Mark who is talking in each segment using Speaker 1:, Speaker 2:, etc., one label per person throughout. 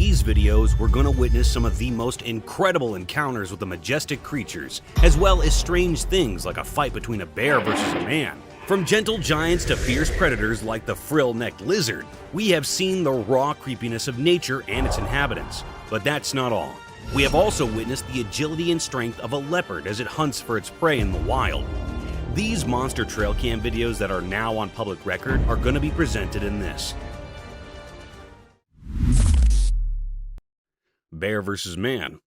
Speaker 1: these videos, we're gonna witness some of the most incredible encounters with the majestic creatures, as well as strange things like a fight between a bear versus a man. From gentle giants to fierce predators like the frill-necked lizard, we have seen the raw creepiness of nature and its inhabitants. But that's not all. We have also witnessed the agility and strength of a leopard as it hunts for its prey in the wild. These monster trail cam videos that are now on public record are going to be presented in this. Bear versus man.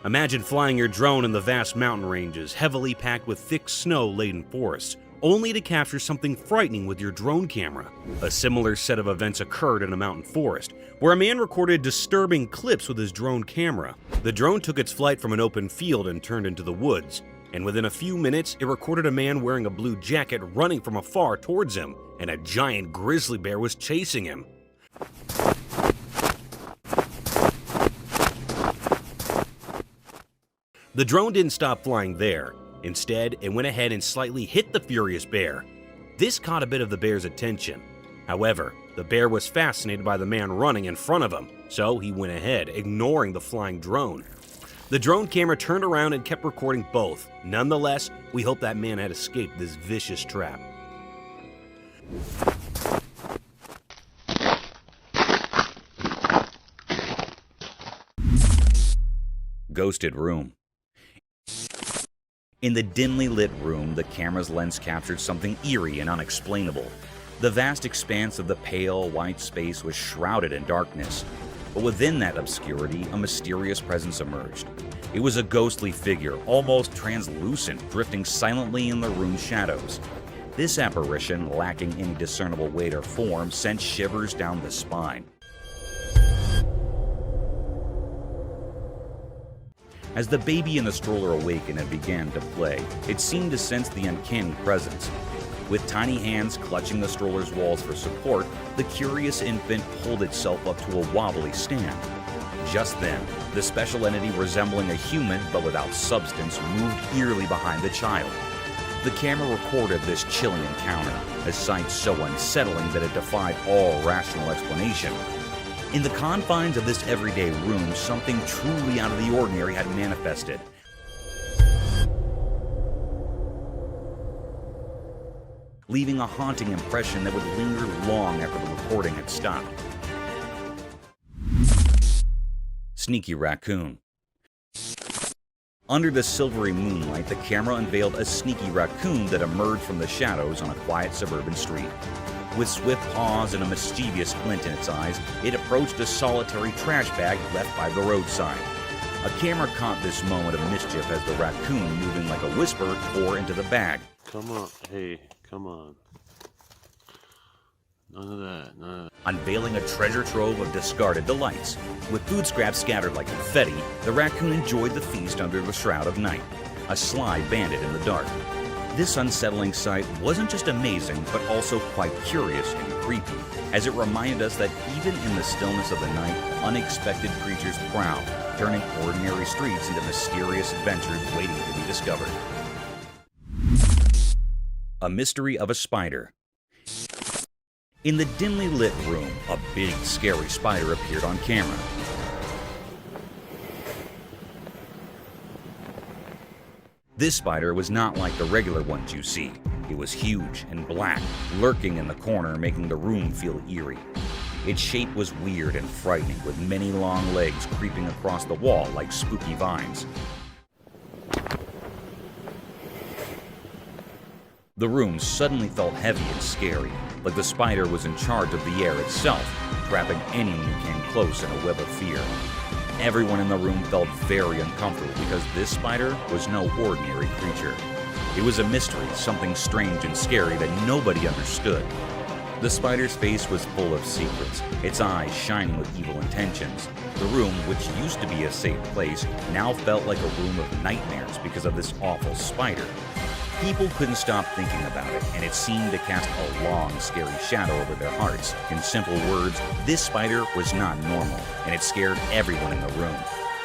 Speaker 1: Imagine flying your drone in the vast mountain ranges, heavily packed with thick snow-laden forests, only to capture something frightening with your drone camera. A similar set of events occurred in a mountain forest, where a man recorded disturbing clips with his drone camera. The drone took its flight from an open field and turned into the woods, and within a few minutes, it recorded a man wearing a blue jacket running from afar towards him, and a giant grizzly bear was chasing him. The drone didn't stop flying there. Instead, it went ahead and slightly hit the furious bear. This caught a bit of the bear's attention. However, the bear was fascinated by the man running in front of him, so he went ahead, ignoring the flying drone. The drone camera turned around and kept recording both. Nonetheless, we hope that man had escaped this vicious trap. Ghosted room. In the dimly lit room, the camera's lens captured something eerie and unexplainable. The vast expanse of the pale, white space was shrouded in darkness. But within that obscurity, a mysterious presence emerged. It was a ghostly figure, almost translucent, drifting silently in the room's shadows. This apparition, lacking any discernible weight or form, sent shivers down the spine. As the baby in the stroller awakened and began to play, it seemed to sense the uncanny presence. With tiny hands clutching the stroller's walls for support, the curious infant pulled itself up to a wobbly stand. Just then, the special entity resembling a human but without substance moved eerily behind the child. The camera recorded this chilling encounter, a sight so unsettling that it defied all rational explanation. In the confines of this everyday room, something truly out of the ordinary had manifested. Leaving a haunting impression that would linger long after the recording had stopped. Sneaky raccoon. Under the silvery moonlight, the camera unveiled a sneaky raccoon that emerged from the shadows on a quiet suburban street. With swift paws and a mischievous glint in its eyes, it approached a solitary trash bag left by the roadside. A camera caught this moment of mischief as the raccoon, moving like a whisper, tore into the bag.
Speaker 2: Come on, hey, come on. None of that, none of that.
Speaker 1: Unveiling a treasure trove of discarded delights. With food scraps scattered like confetti, the raccoon enjoyed the feast under the shroud of night, a sly bandit in the dark. This unsettling sight wasn't just amazing, but also quite curious and creepy, as it reminded us that even in the stillness of the night, unexpected creatures prowl, turning ordinary streets into mysterious adventures waiting to be discovered. A mystery of a spider. In the dimly lit room, a big, scary spider appeared on camera. This spider was not like the regular ones you see. It was huge and black, lurking in the corner, making the room feel eerie. Its shape was weird and frightening, with many long legs creeping across the wall like spooky vines. The room suddenly felt heavy and scary, like the spider was in charge of the air itself, trapping anyone who came close in a web of fear. Everyone in the room felt very uncomfortable because this spider was no ordinary creature. It was a mystery, something strange and scary that nobody understood. The spider's face was full of secrets, its eyes shining with evil intentions. The room, which used to be a safe place, now felt like a room of nightmares because of this awful spider. People couldn't stop thinking about it, and it seemed to cast a long, scary shadow over their hearts. In simple words, this spider was not normal, and it scared everyone in the room.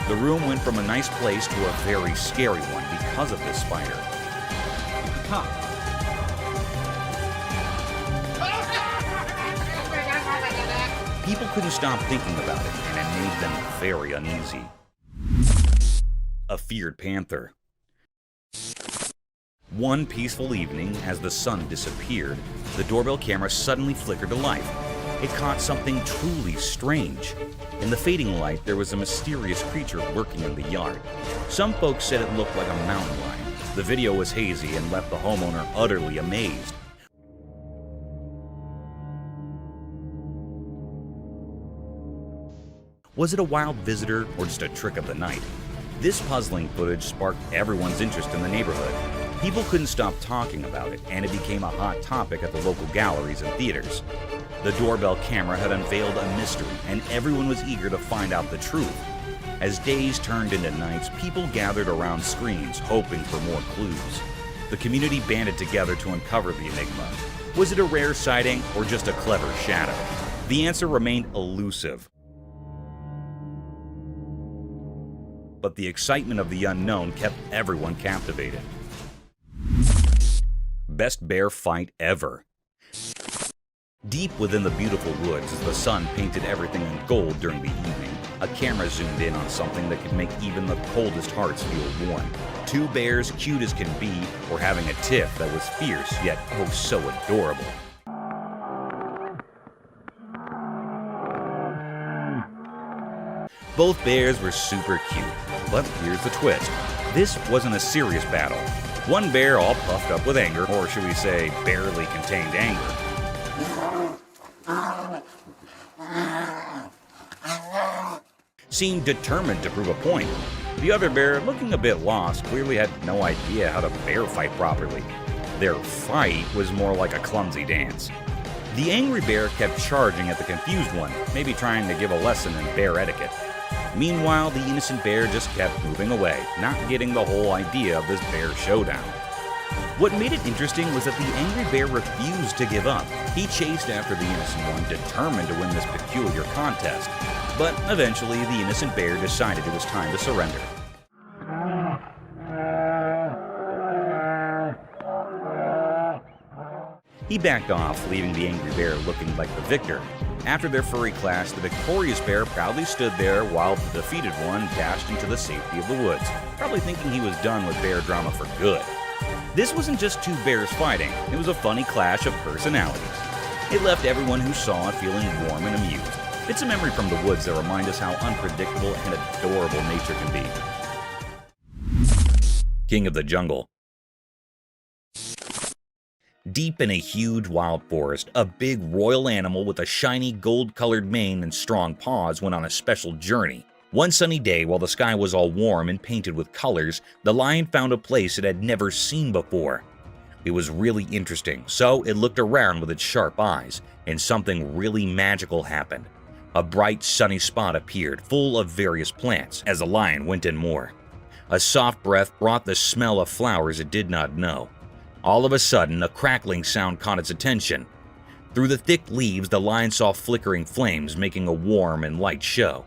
Speaker 1: The room went from a nice place to a very scary one because of this spider. People couldn't stop thinking about it, and it made them very uneasy. A feared panther. One peaceful evening, as the sun disappeared, the doorbell camera suddenly flickered to life. It caught something truly strange. In the fading light, there was a mysterious creature lurking in the yard. Some folks said it looked like a mountain lion. The video was hazy and left the homeowner utterly amazed. Was it a wild visitor or just a trick of the night? This puzzling footage sparked everyone's interest in the neighborhood. People couldn't stop talking about it, and it became a hot topic at the local galleries and theaters. The doorbell camera had unveiled a mystery, and everyone was eager to find out the truth. As days turned into nights, people gathered around screens, hoping for more clues. The community banded together to uncover the enigma. Was it a rare sighting or just a clever shadow? The answer remained elusive. But the excitement of the unknown kept everyone captivated. Best bear fight ever. Deep within the beautiful woods, as the sun painted everything in gold during the evening, a camera zoomed in on something that could make even the coldest hearts feel warm. Two bears, cute as can be, were having a tiff that was fierce, yet oh so adorable. Both bears were super cute, but here's the twist. This wasn't a serious battle. One bear, all puffed up with anger, or should we say, barely contained anger, seemed determined to prove a point. The other bear, looking a bit lost, clearly had no idea how to bear fight properly. Their fight was more like a clumsy dance. The angry bear kept charging at the confused one, maybe trying to give a lesson in bear etiquette. Meanwhile, the innocent bear just kept moving away, not getting the whole idea of this bear showdown. What made it interesting was that the angry bear refused to give up. He chased after the innocent one, determined to win this peculiar contest. But eventually, the innocent bear decided it was time to surrender. He backed off, leaving the angry bear looking like the victor. After their furry clash, the victorious bear proudly stood there while the defeated one dashed into the safety of the woods, probably thinking he was done with bear drama for good. This wasn't just two bears fighting, it was a funny clash of personalities. It left everyone who saw it feeling warm and amused. It's a memory from the woods that reminds us how unpredictable and adorable nature can be. King of the Jungle. Deep in a huge wild forest, a big royal animal with a shiny gold-colored mane and strong paws went on a special journey. One sunny day, while the sky was all warm and painted with colors, the lion found a place it had never seen before. It was really interesting, so it looked around with its sharp eyes, and something really magical happened. A bright, sunny spot appeared, full of various plants, as the lion went in more. A soft breath brought the smell of flowers it did not know. All of a sudden, a crackling sound caught its attention. Through the thick leaves, the lion saw flickering flames, making a warm and light show.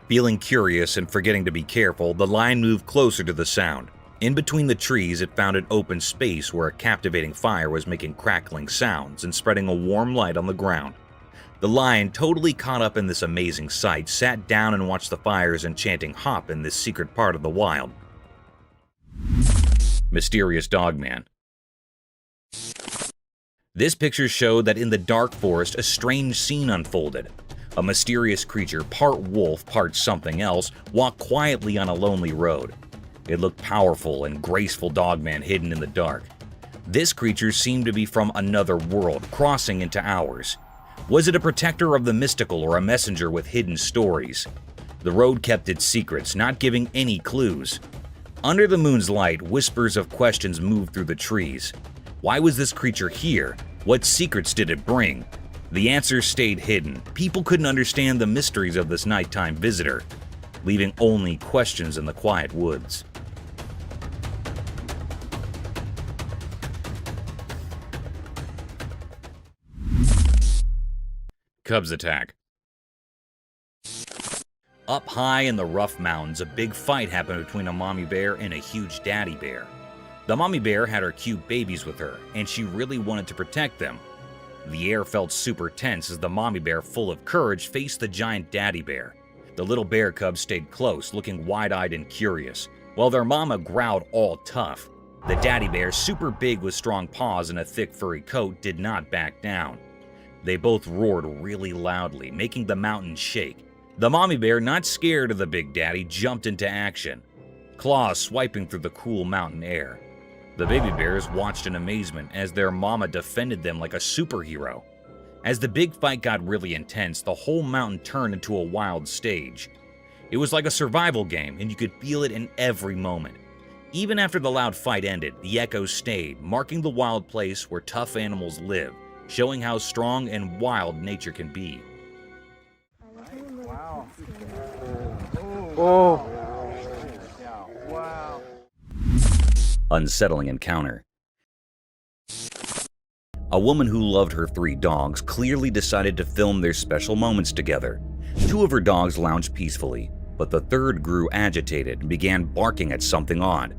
Speaker 1: Feeling curious and forgetting to be careful, the lion moved closer to the sound. In between the trees, it found an open space where a captivating fire was making crackling sounds and spreading a warm light on the ground. The lion, totally caught up in this amazing sight, sat down and watched the fire's enchanting hop in this secret part of the wild. Mysterious Dogman. This picture showed that in the dark forest, a strange scene unfolded. A mysterious creature, part wolf, part something else, walked quietly on a lonely road. It looked powerful and graceful dogman hidden in the dark. This creature seemed to be from another world, crossing into ours. Was it a protector of the mystical or a messenger with hidden stories? The road kept its secrets, not giving any clues. Under the moon's light, whispers of questions moved through the trees. Why was this creature here? What secrets did it bring? The answers stayed hidden. People couldn't understand the mysteries of this nighttime visitor, leaving only questions in the quiet woods. Cubs attack. Up high in the rough mountains, a big fight happened between a mommy bear and a huge daddy bear. The mommy bear had her cute babies with her, and she really wanted to protect them. The air felt super tense as the mommy bear, full of courage, faced the giant daddy bear. The little bear cubs stayed close, looking wide-eyed and curious, while their mama growled all tough. The daddy bear, super big with strong paws and a thick furry coat, did not back down. They both roared really loudly, making the mountain shake. The mommy bear, not scared of the big daddy, jumped into action, claws swiping through the cool mountain air. The baby bears watched in amazement as their mama defended them like a superhero. As the big fight got really intense, the whole mountain turned into a wild stage. It was like a survival game, and you could feel it in every moment. Even after the loud fight ended, the echoes stayed, marking the wild place where tough animals live, showing how strong and wild nature can be.
Speaker 3: Wow. Oh. Wow.
Speaker 1: Unsettling encounter. A woman who loved her 3 dogs clearly decided to film their special moments together. 2 of her dogs lounged peacefully, but the 3rd grew agitated and began barking at something odd.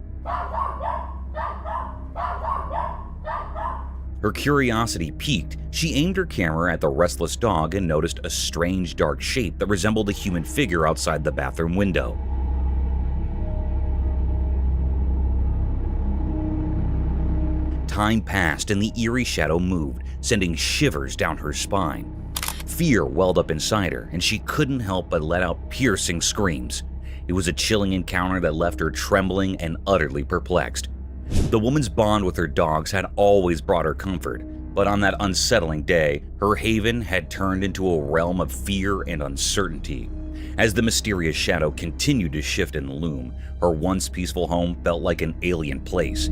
Speaker 1: Her curiosity piqued. She aimed her camera at the restless dog and noticed a strange dark shape that resembled a human figure outside the bathroom window. Time passed and the eerie shadow moved, sending shivers down her spine. Fear welled up inside her, and she couldn't help but let out piercing screams. It was a chilling encounter that left her trembling and utterly perplexed. The woman's bond with her dogs had always brought her comfort, but on that unsettling day, her haven had turned into a realm of fear and uncertainty. As the mysterious shadow continued to shift and loom, her once peaceful home felt like an alien place.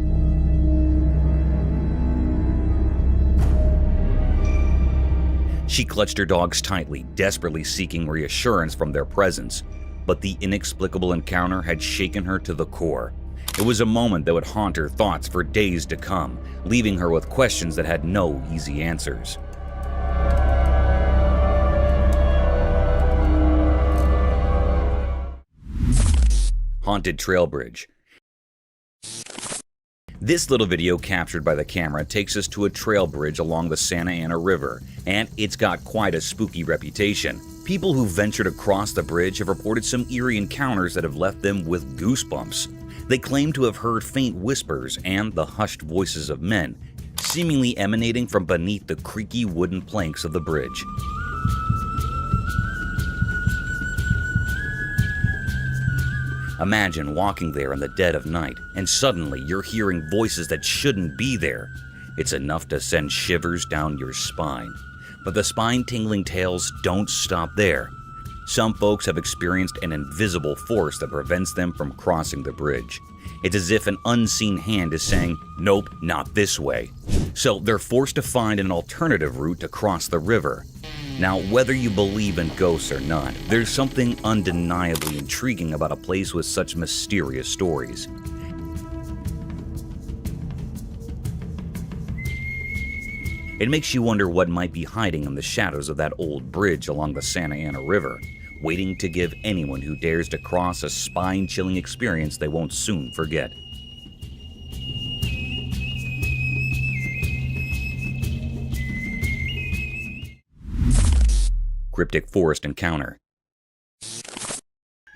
Speaker 1: She clutched her dogs tightly, desperately seeking reassurance from their presence. But the inexplicable encounter had shaken her to the core. It was a moment that would haunt her thoughts for days to come, leaving her with questions that had no easy answers. Haunted Trail Bridge. This little video captured by the camera takes us to a trail bridge along the Santa Ana River, and it's got quite a spooky reputation. People who ventured across the bridge have reported some eerie encounters that have left them with goosebumps. They claim to have heard faint whispers and the hushed voices of men, seemingly emanating from beneath the creaky wooden planks of the bridge. Imagine walking there in the dead of night, and suddenly you're hearing voices that shouldn't be there. It's enough to send shivers down your spine. But the spine-tingling tales don't stop there. Some folks have experienced an invisible force that prevents them from crossing the bridge. It's as if an unseen hand is saying, "Nope, not this way." So they're forced to find an alternative route to cross the river. Now, whether you believe in ghosts or not, there's something undeniably intriguing about a place with such mysterious stories. It makes you wonder what might be hiding in the shadows of that old bridge along the Santa Ana River, waiting to give anyone who dares to cross a spine-chilling experience they won't soon forget. Cryptic Forest Encounter.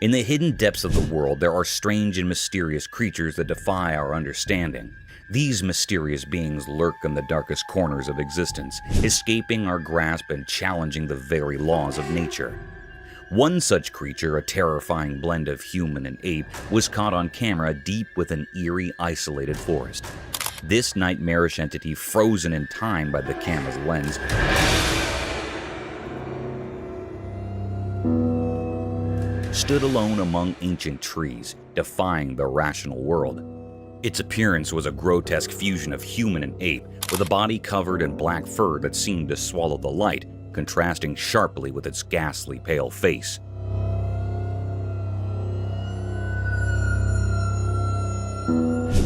Speaker 1: In the hidden depths of the world, there are strange and mysterious creatures that defy our understanding. These mysterious beings lurk in the darkest corners of existence, escaping our grasp and challenging the very laws of nature. One such creature, a terrifying blend of human and ape, was caught on camera deep within eerie, isolated forest. This nightmarish entity, frozen in time by the camera's lens, stood alone among ancient trees, defying the rational world. Its appearance was a grotesque fusion of human and ape, with a body covered in black fur that seemed to swallow the light, contrasting sharply with its ghastly pale face.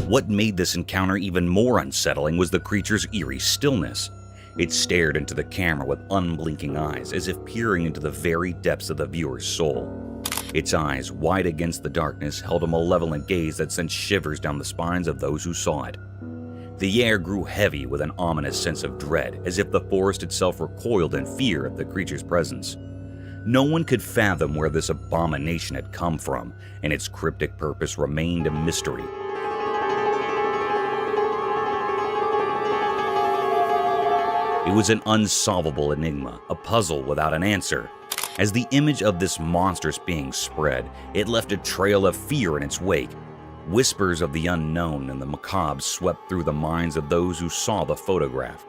Speaker 1: What made this encounter even more unsettling was the creature's eerie stillness. It stared into the camera with unblinking eyes, as if peering into the very depths of the viewer's soul. Its eyes, wide against the darkness, held a malevolent gaze that sent shivers down the spines of those who saw it. The air grew heavy with an ominous sense of dread, as if the forest itself recoiled in fear at the creature's presence. No one could fathom where this abomination had come from, and its cryptic purpose remained a mystery. It was an unsolvable enigma, a puzzle without an answer. As the image of this monstrous being spread, it left a trail of fear in its wake. Whispers of the unknown and the macabre swept through the minds of those who saw the photograph.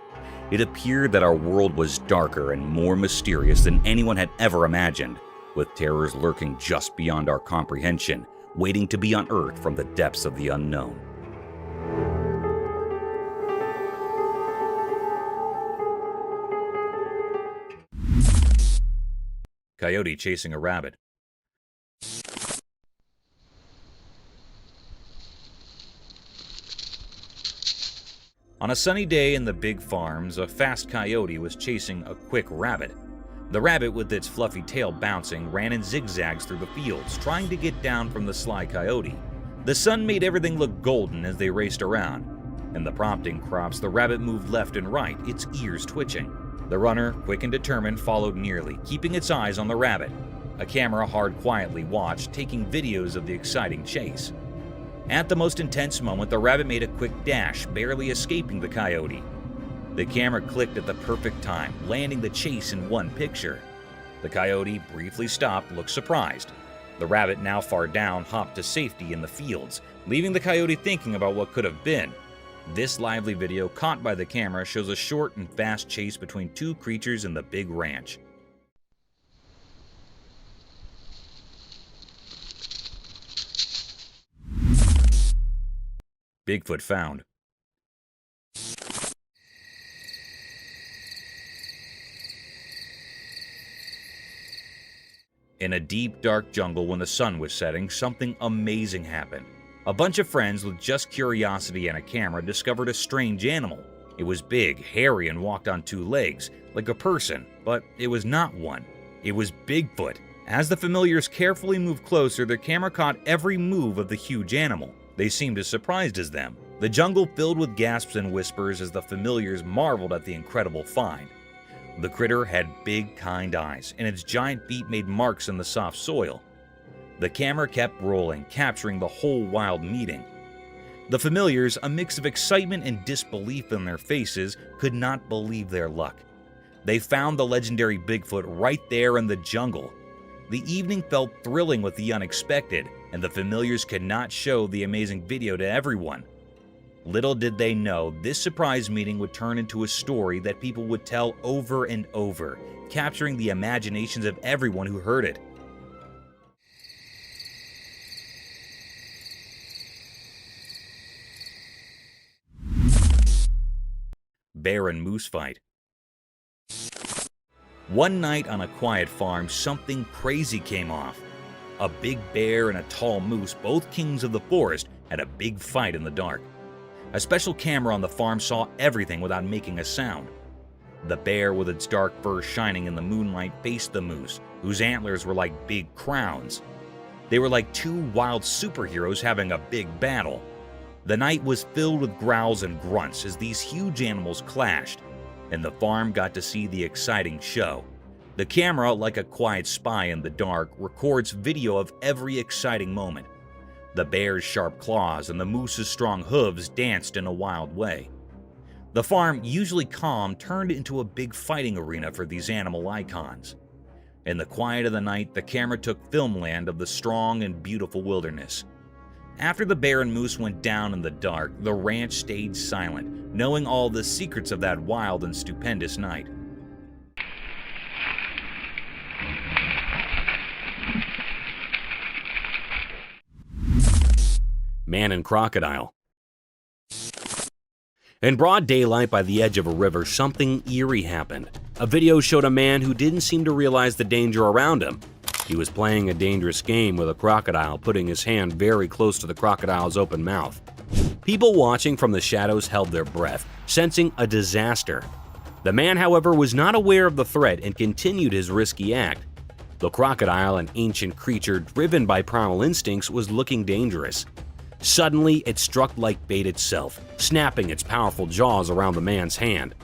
Speaker 1: It appeared that our world was darker and more mysterious than anyone had ever imagined, with terrors lurking just beyond our comprehension, waiting to be unearthed from the depths of the unknown. Coyote chasing a rabbit. On a sunny day in the big farms, a fast coyote was chasing a quick rabbit. The rabbit, with its fluffy tail bouncing, ran in zigzags through the fields, trying to get down from the sly coyote. The sun made everything look golden as they raced around. In the prompting crops, the rabbit moved left and right, its ears twitching. The runner, quick and determined, followed nearly, keeping its eyes on the rabbit. A camera hard quietly watched, taking videos of the exciting chase. At the most intense moment, the rabbit made a quick dash, barely escaping the coyote. The camera clicked at the perfect time, landing the chase in one picture. The coyote briefly stopped, looked surprised. The rabbit, now far down, hopped to safety in the fields, leaving the coyote thinking about what could have been. This lively video caught by the camera shows a short and fast chase between two creatures in the big ranch. Bigfoot found. In a deep, dark jungle when the sun was setting, something amazing happened. A bunch of friends with just curiosity and a camera discovered a strange animal. It was big, hairy, and walked on two legs, like a person, but it was not one. It was Bigfoot. As the familiars carefully moved closer, their camera caught every move of the huge animal. They seemed as surprised as them. The jungle filled with gasps and whispers as the familiars marveled at the incredible find. The critter had big, kind eyes, and its giant feet made marks in the soft soil. The camera kept rolling, capturing the whole wild meeting. The familiars, a mix of excitement and disbelief in their faces, could not believe their luck. They found the legendary Bigfoot right there in the jungle. The evening felt thrilling with the unexpected, and the familiars could not show the amazing video to everyone. Little did they know, this surprise meeting would turn into a story that people would tell over and over, capturing the imaginations of everyone who heard it. Bear and moose fight. One night on a quiet farm, something crazy came off. A big bear and a tall moose, both kings of the forest, had a big fight in the dark. A special camera on the farm saw everything without making a sound. The bear, with its dark fur shining in the moonlight, faced the moose, whose antlers were like big crowns. They were like two wild superheroes having a big battle. The night was filled with growls and grunts as these huge animals clashed, and the farm got to see the exciting show. The camera, like a quiet spy in the dark, records video of every exciting moment. The bear's sharp claws and the moose's strong hooves danced in a wild way. The farm, usually calm, turned into a big fighting arena for these animal icons. In the quiet of the night, the camera took filmland of the strong and beautiful wilderness. After the bear and moose went down in the dark, the ranch stayed silent, knowing all the secrets of that wild and stupendous night. Man and crocodile. In broad daylight by the edge of a river, something eerie happened. A video showed a man who didn't seem to realize the danger around him. He was playing a dangerous game with a crocodile, putting his hand very close to the crocodile's open mouth. People watching from the shadows held their breath, sensing a disaster. The man, however, was not aware of the threat and continued his risky act. The crocodile, an ancient creature driven by primal instincts, was looking dangerous.
Speaker 3: Suddenly, it struck like bait itself, snapping its powerful jaws around the man's hand.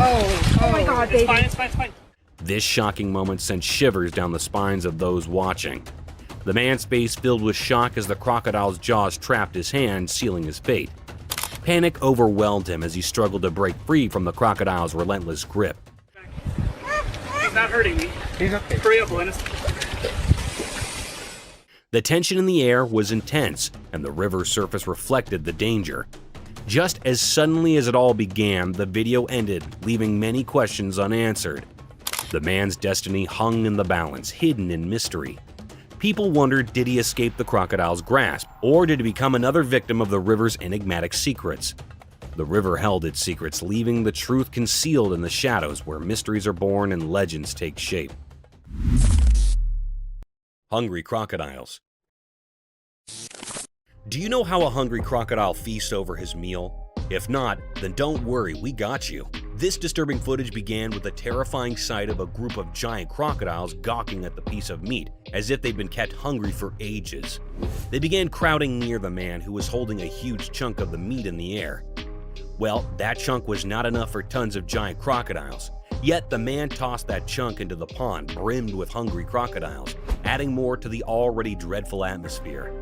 Speaker 4: Oh my God, baby.
Speaker 2: It's fine.
Speaker 3: This shocking moment sent shivers down the spines of those watching. The man's face filled with shock as the crocodile's jaws trapped his hand, sealing his fate. Panic overwhelmed him as he struggled to break free from the crocodile's relentless grip.
Speaker 5: He's not hurting me.
Speaker 4: He's okay.
Speaker 5: Hurry up, Linus.
Speaker 3: The tension in the air was intense, and the river surface reflected the danger. Just as suddenly as it all began, the video ended, leaving many questions unanswered. The man's destiny hung in the balance, hidden in mystery. People wondered, did he escape the crocodile's grasp, or did he become another victim of the river's enigmatic secrets? The river held its secrets, leaving the truth concealed in the shadows where mysteries are born and legends take shape. Hungry crocodiles. Do you know how a hungry crocodile feasts over his meal? If not, then don't worry, we got you. This disturbing footage began with the terrifying sight of a group of giant crocodiles gawking at the piece of meat, as if they'd been kept hungry for ages. They began crowding near the man, who was holding a huge chunk of the meat in the air. Well, that chunk was not enough for tons of giant crocodiles. Yet the man tossed that chunk into the pond, brimmed with hungry crocodiles, adding more to the already dreadful atmosphere.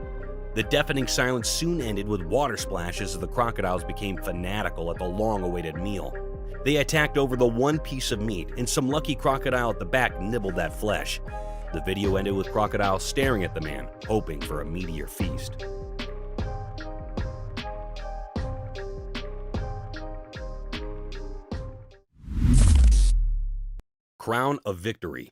Speaker 3: The deafening silence soon ended with water splashes as the crocodiles became fanatical at the long-awaited meal. They attacked over the one piece of meat, and some lucky crocodile at the back nibbled that flesh. The video ended with crocodiles staring at the man, hoping for a meatier feast. Crown of Victory.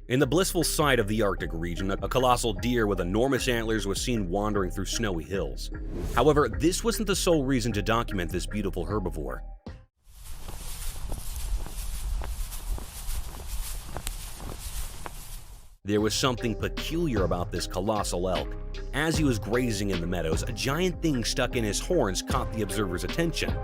Speaker 3: In the blissful sight of the Arctic region, a colossal deer with enormous antlers was seen wandering through snowy hills. However, this wasn't the sole reason to document this beautiful herbivore. There was something peculiar about this colossal elk. As he was grazing in the meadows, a giant thing stuck in his horns caught the observer's attention.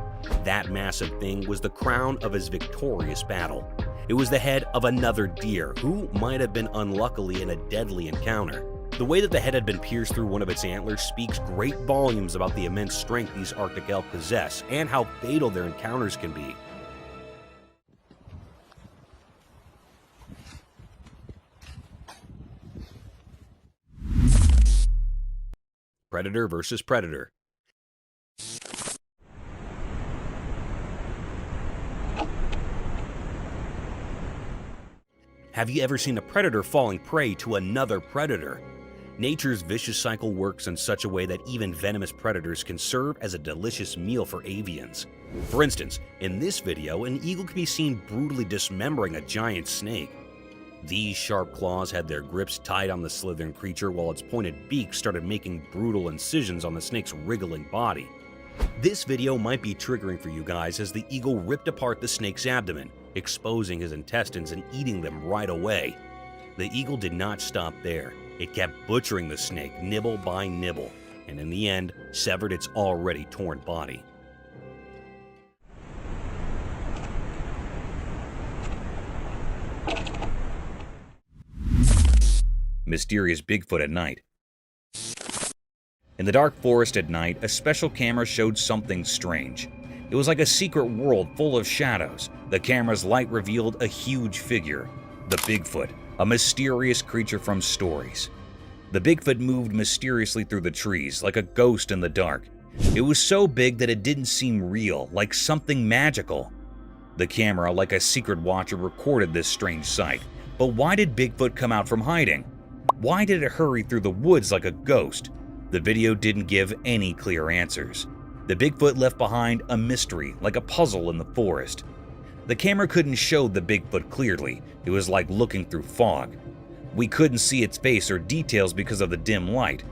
Speaker 3: That massive thing was the crown of his victorious battle. It was the head of another deer, who might have been unluckily in a deadly encounter. The way that the head had been pierced through one of its antlers speaks great volumes about the immense strength these Arctic elk possess and how fatal their encounters can be. Predator versus predator. Have you ever seen a predator falling prey to another predator? Nature's vicious cycle works in such a way that even venomous predators can serve as a delicious meal for avians. For instance, in this video, an eagle can be seen brutally dismembering a giant snake. These sharp claws had their grips tight on the slithering creature, while its pointed beak started making brutal incisions on the snake's wriggling body. This video might be triggering for you guys, as the eagle ripped apart the snake's abdomen, exposing his intestines and eating them right away. The eagle did not stop there. It kept butchering the snake nibble by nibble, and in the end, severed its already torn body. Mysterious Bigfoot at night. In the dark forest at night, a special camera showed something strange. It was like a secret world full of shadows. The camera's light revealed a huge figure, the Bigfoot, a mysterious creature from stories. The Bigfoot moved mysteriously through the trees, like a ghost in the dark. It was so big that it didn't seem real, like something magical. The camera, like a secret watcher, recorded this strange sight. But why did Bigfoot come out from hiding? Why did it hurry through the woods like a ghost? The video didn't give any clear answers. The Bigfoot left behind a mystery, like a puzzle in the forest. The camera couldn't show the Bigfoot clearly. It was like looking through fog. We couldn't see its face or details because of the dim light.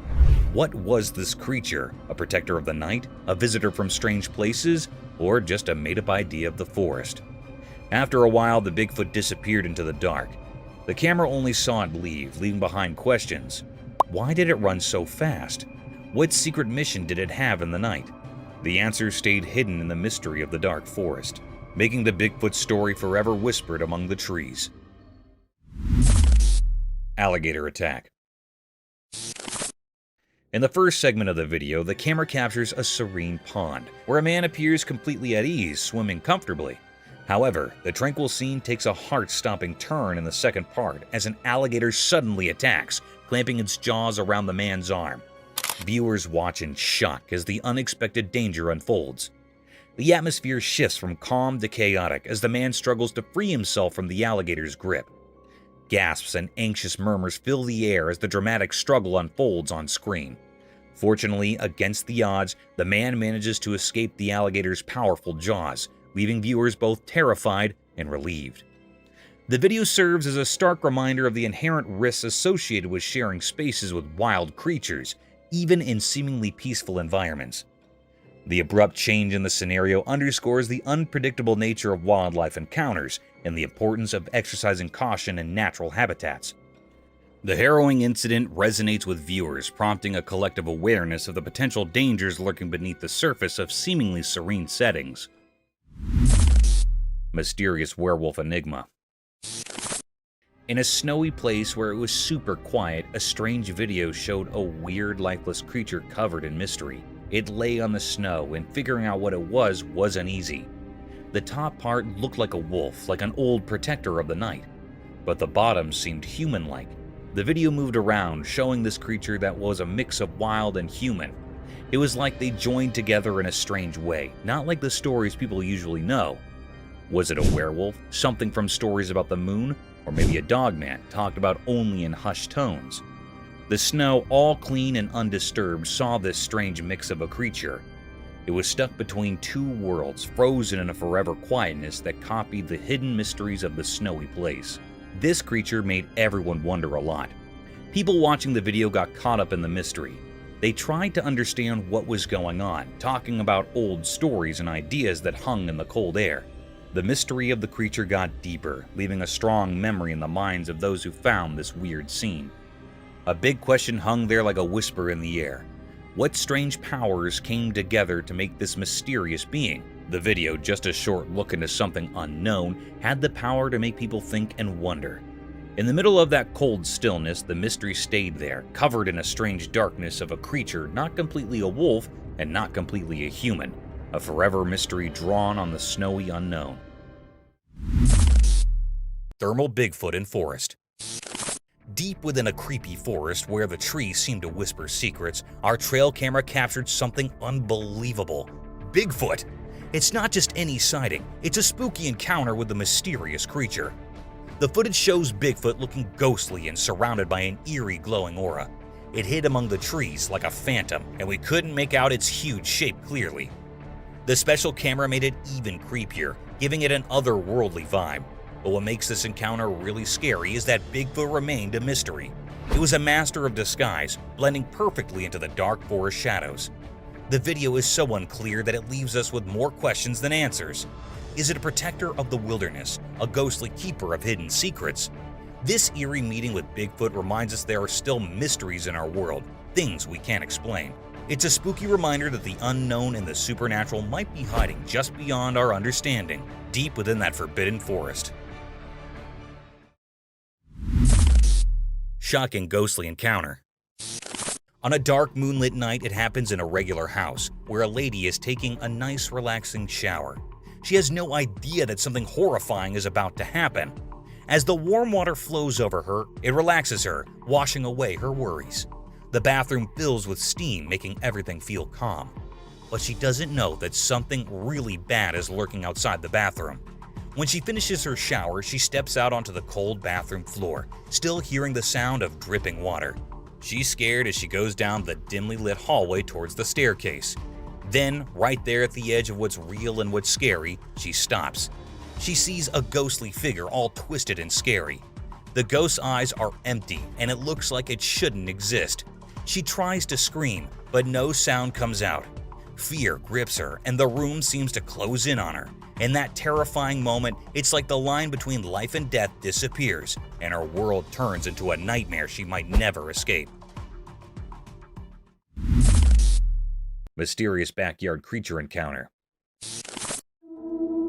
Speaker 3: What was this creature? A protector of the night? A visitor from strange places? Or just a made-up idea of the forest? After a while, the Bigfoot disappeared into the dark. The camera only saw it leave, leaving behind questions. Why did it run so fast? What secret mission did it have in the night? The answers stayed hidden in the mystery of the dark forest, making the Bigfoot story forever whispered among the trees. Alligator attack. In the first segment of the video, the camera captures a serene pond, where a man appears completely at ease, swimming comfortably. However, the tranquil scene takes a heart-stopping turn in the second part as an alligator suddenly attacks, clamping its jaws around the man's arm. Viewers watch in shock as the unexpected danger unfolds. The atmosphere shifts from calm to chaotic as the man struggles to free himself from the alligator's grip. Gasps and anxious murmurs fill the air as the dramatic struggle unfolds on screen. Fortunately, against the odds, the man manages to escape the alligator's powerful jaws, leaving viewers both terrified and relieved. The video serves as a stark reminder of the inherent risks associated with sharing spaces with wild creatures, even in seemingly peaceful environments. The abrupt change in the scenario underscores the unpredictable nature of wildlife encounters and the importance of exercising caution in natural habitats. The harrowing incident resonates with viewers, prompting a collective awareness of the potential dangers lurking beneath the surface of seemingly serene settings. Mysterious werewolf enigma. In a snowy place where it was super quiet, a strange video showed a weird, lifeless creature covered in mystery. It lay on the snow, and figuring out what it was uneasy. The top part looked like a wolf, like an old protector of the night, but the bottom seemed human-like. The video moved around, showing this creature that was a mix of wild and human. It was like they joined together in a strange way, not like the stories people usually know. Was it a werewolf, something from stories about the moon, or maybe a dogman talked about only in hushed tones? The snow, all clean and undisturbed, saw this strange mix of a creature. It was stuck between two worlds, frozen in a forever quietness that copied the hidden mysteries of the snowy place. This creature made everyone wonder a lot. People watching the video got caught up in the mystery. They tried to understand what was going on, talking about old stories and ideas that hung in the cold air. The mystery of the creature got deeper, leaving a strong memory in the minds of those who found this weird scene. A big question hung there like a whisper in the air. What strange powers came together to make this mysterious being? The video, just a short look into something unknown, had the power to make people think and wonder. In the middle of that cold stillness, the mystery stayed there, covered in a strange darkness of a creature not completely a wolf and not completely a human. A forever mystery drawn on the snowy unknown. Thermal Bigfoot in forest. Deep within a creepy forest where the trees seemed to whisper secrets, our trail camera captured something unbelievable. Bigfoot! It's not just any sighting, it's a spooky encounter with a mysterious creature. The footage shows Bigfoot looking ghostly and surrounded by an eerie glowing aura. It hid among the trees like a phantom, and we couldn't make out its huge shape clearly. The special camera made it even creepier, giving it an otherworldly vibe. But what makes this encounter really scary is that Bigfoot remained a mystery. It was a master of disguise, blending perfectly into the dark forest shadows. The video is so unclear that it leaves us with more questions than answers. Is it a protector of the wilderness, a ghostly keeper of hidden secrets? This eerie meeting with Bigfoot reminds us there are still mysteries in our world, things we can't explain. It's a spooky reminder that the unknown and the supernatural might be hiding just beyond our understanding, deep within that forbidden forest. Shocking ghostly encounter. On a dark moonlit night, it happens in a regular house, where a lady is taking a nice relaxing shower. She has no idea that something horrifying is about to happen. As the warm water flows over her, it relaxes her, washing away her worries. The bathroom fills with steam, making everything feel calm. But she doesn't know that something really bad is lurking outside the bathroom. When she finishes her shower, she steps out onto the cold bathroom floor, still hearing the sound of dripping water. She's scared as she goes down the dimly lit hallway towards the staircase. Then, right there at the edge of what's real and what's scary, she stops. She sees a ghostly figure all twisted and scary. The ghost's eyes are empty, and it looks like it shouldn't exist. She tries to scream, but no sound comes out. Fear grips her, and the room seems to close in on her. In that terrifying moment, it's like the line between life and death disappears, and her world turns into a nightmare she might never escape. Mysterious backyard creature encounter.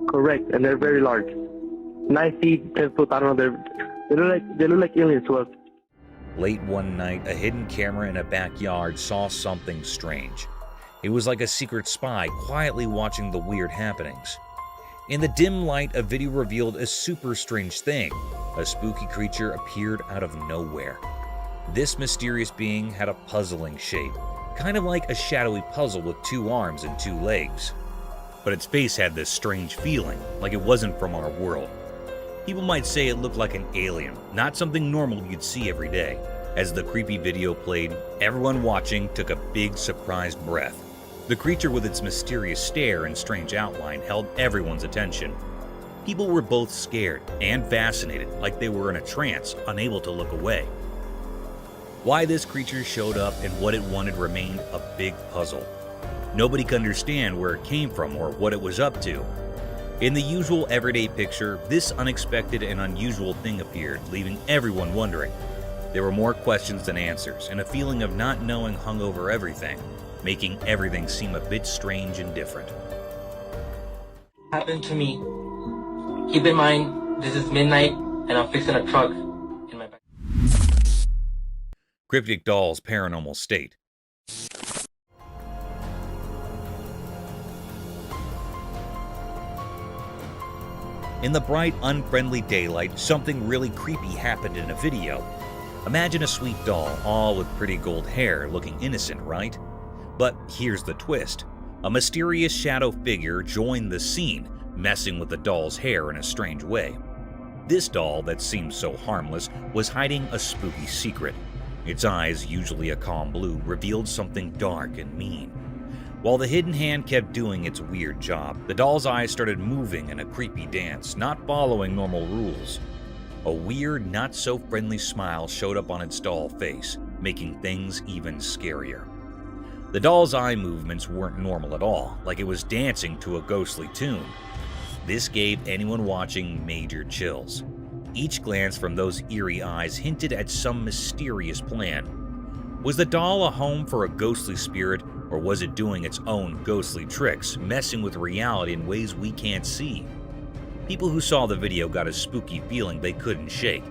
Speaker 6: Correct, and they're very large. 9 feet, 10 foot, I don't know, they look like aliens to us.
Speaker 3: Late one night, a hidden camera in a backyard saw something strange. It was like a secret spy quietly watching the weird happenings. In the dim light, a video revealed a super strange thing. A spooky creature appeared out of nowhere. This mysterious being had a puzzling shape, kind of like a shadowy puzzle with 2 arms and 2 legs. But its face had this strange feeling, like it wasn't from our world. People might say it looked like an alien, not something normal you'd see every day. As the creepy video played, everyone watching took a big surprised breath. The creature with its mysterious stare and strange outline held everyone's attention. People were both scared and fascinated, like they were in a trance, unable to look away. Why this creature showed up and what it wanted remained a big puzzle. Nobody could understand where it came from or what it was up to. In the usual everyday picture, this unexpected and unusual thing appeared, leaving everyone wondering. There were more questions than answers, and a feeling of not knowing hung over everything, making everything seem a bit strange and different.
Speaker 6: Happened to me. Keep in mind, this is midnight, and I'm fixing a truck in my back.
Speaker 3: Cryptic Doll's Paranormal State. In the bright, unfriendly daylight, something really creepy happened in a video. Imagine a sweet doll, all with pretty gold hair, looking innocent, right? But here's the twist. A mysterious shadow figure joined the scene, messing with the doll's hair in a strange way. This doll, that seemed so harmless, was hiding a spooky secret. Its eyes, usually a calm blue, revealed something dark and mean. While the hidden hand kept doing its weird job, the doll's eyes started moving in a creepy dance, not following normal rules. A weird, not-so-friendly smile showed up on its doll face, making things even scarier. The doll's eye movements weren't normal at all, like it was dancing to a ghostly tune. This gave anyone watching major chills. Each glance from those eerie eyes hinted at some mysterious plan. Was the doll a home for a ghostly spirit, or was it doing its own ghostly tricks, messing with reality in ways we can't see? People who saw the video got a spooky feeling they couldn't shake.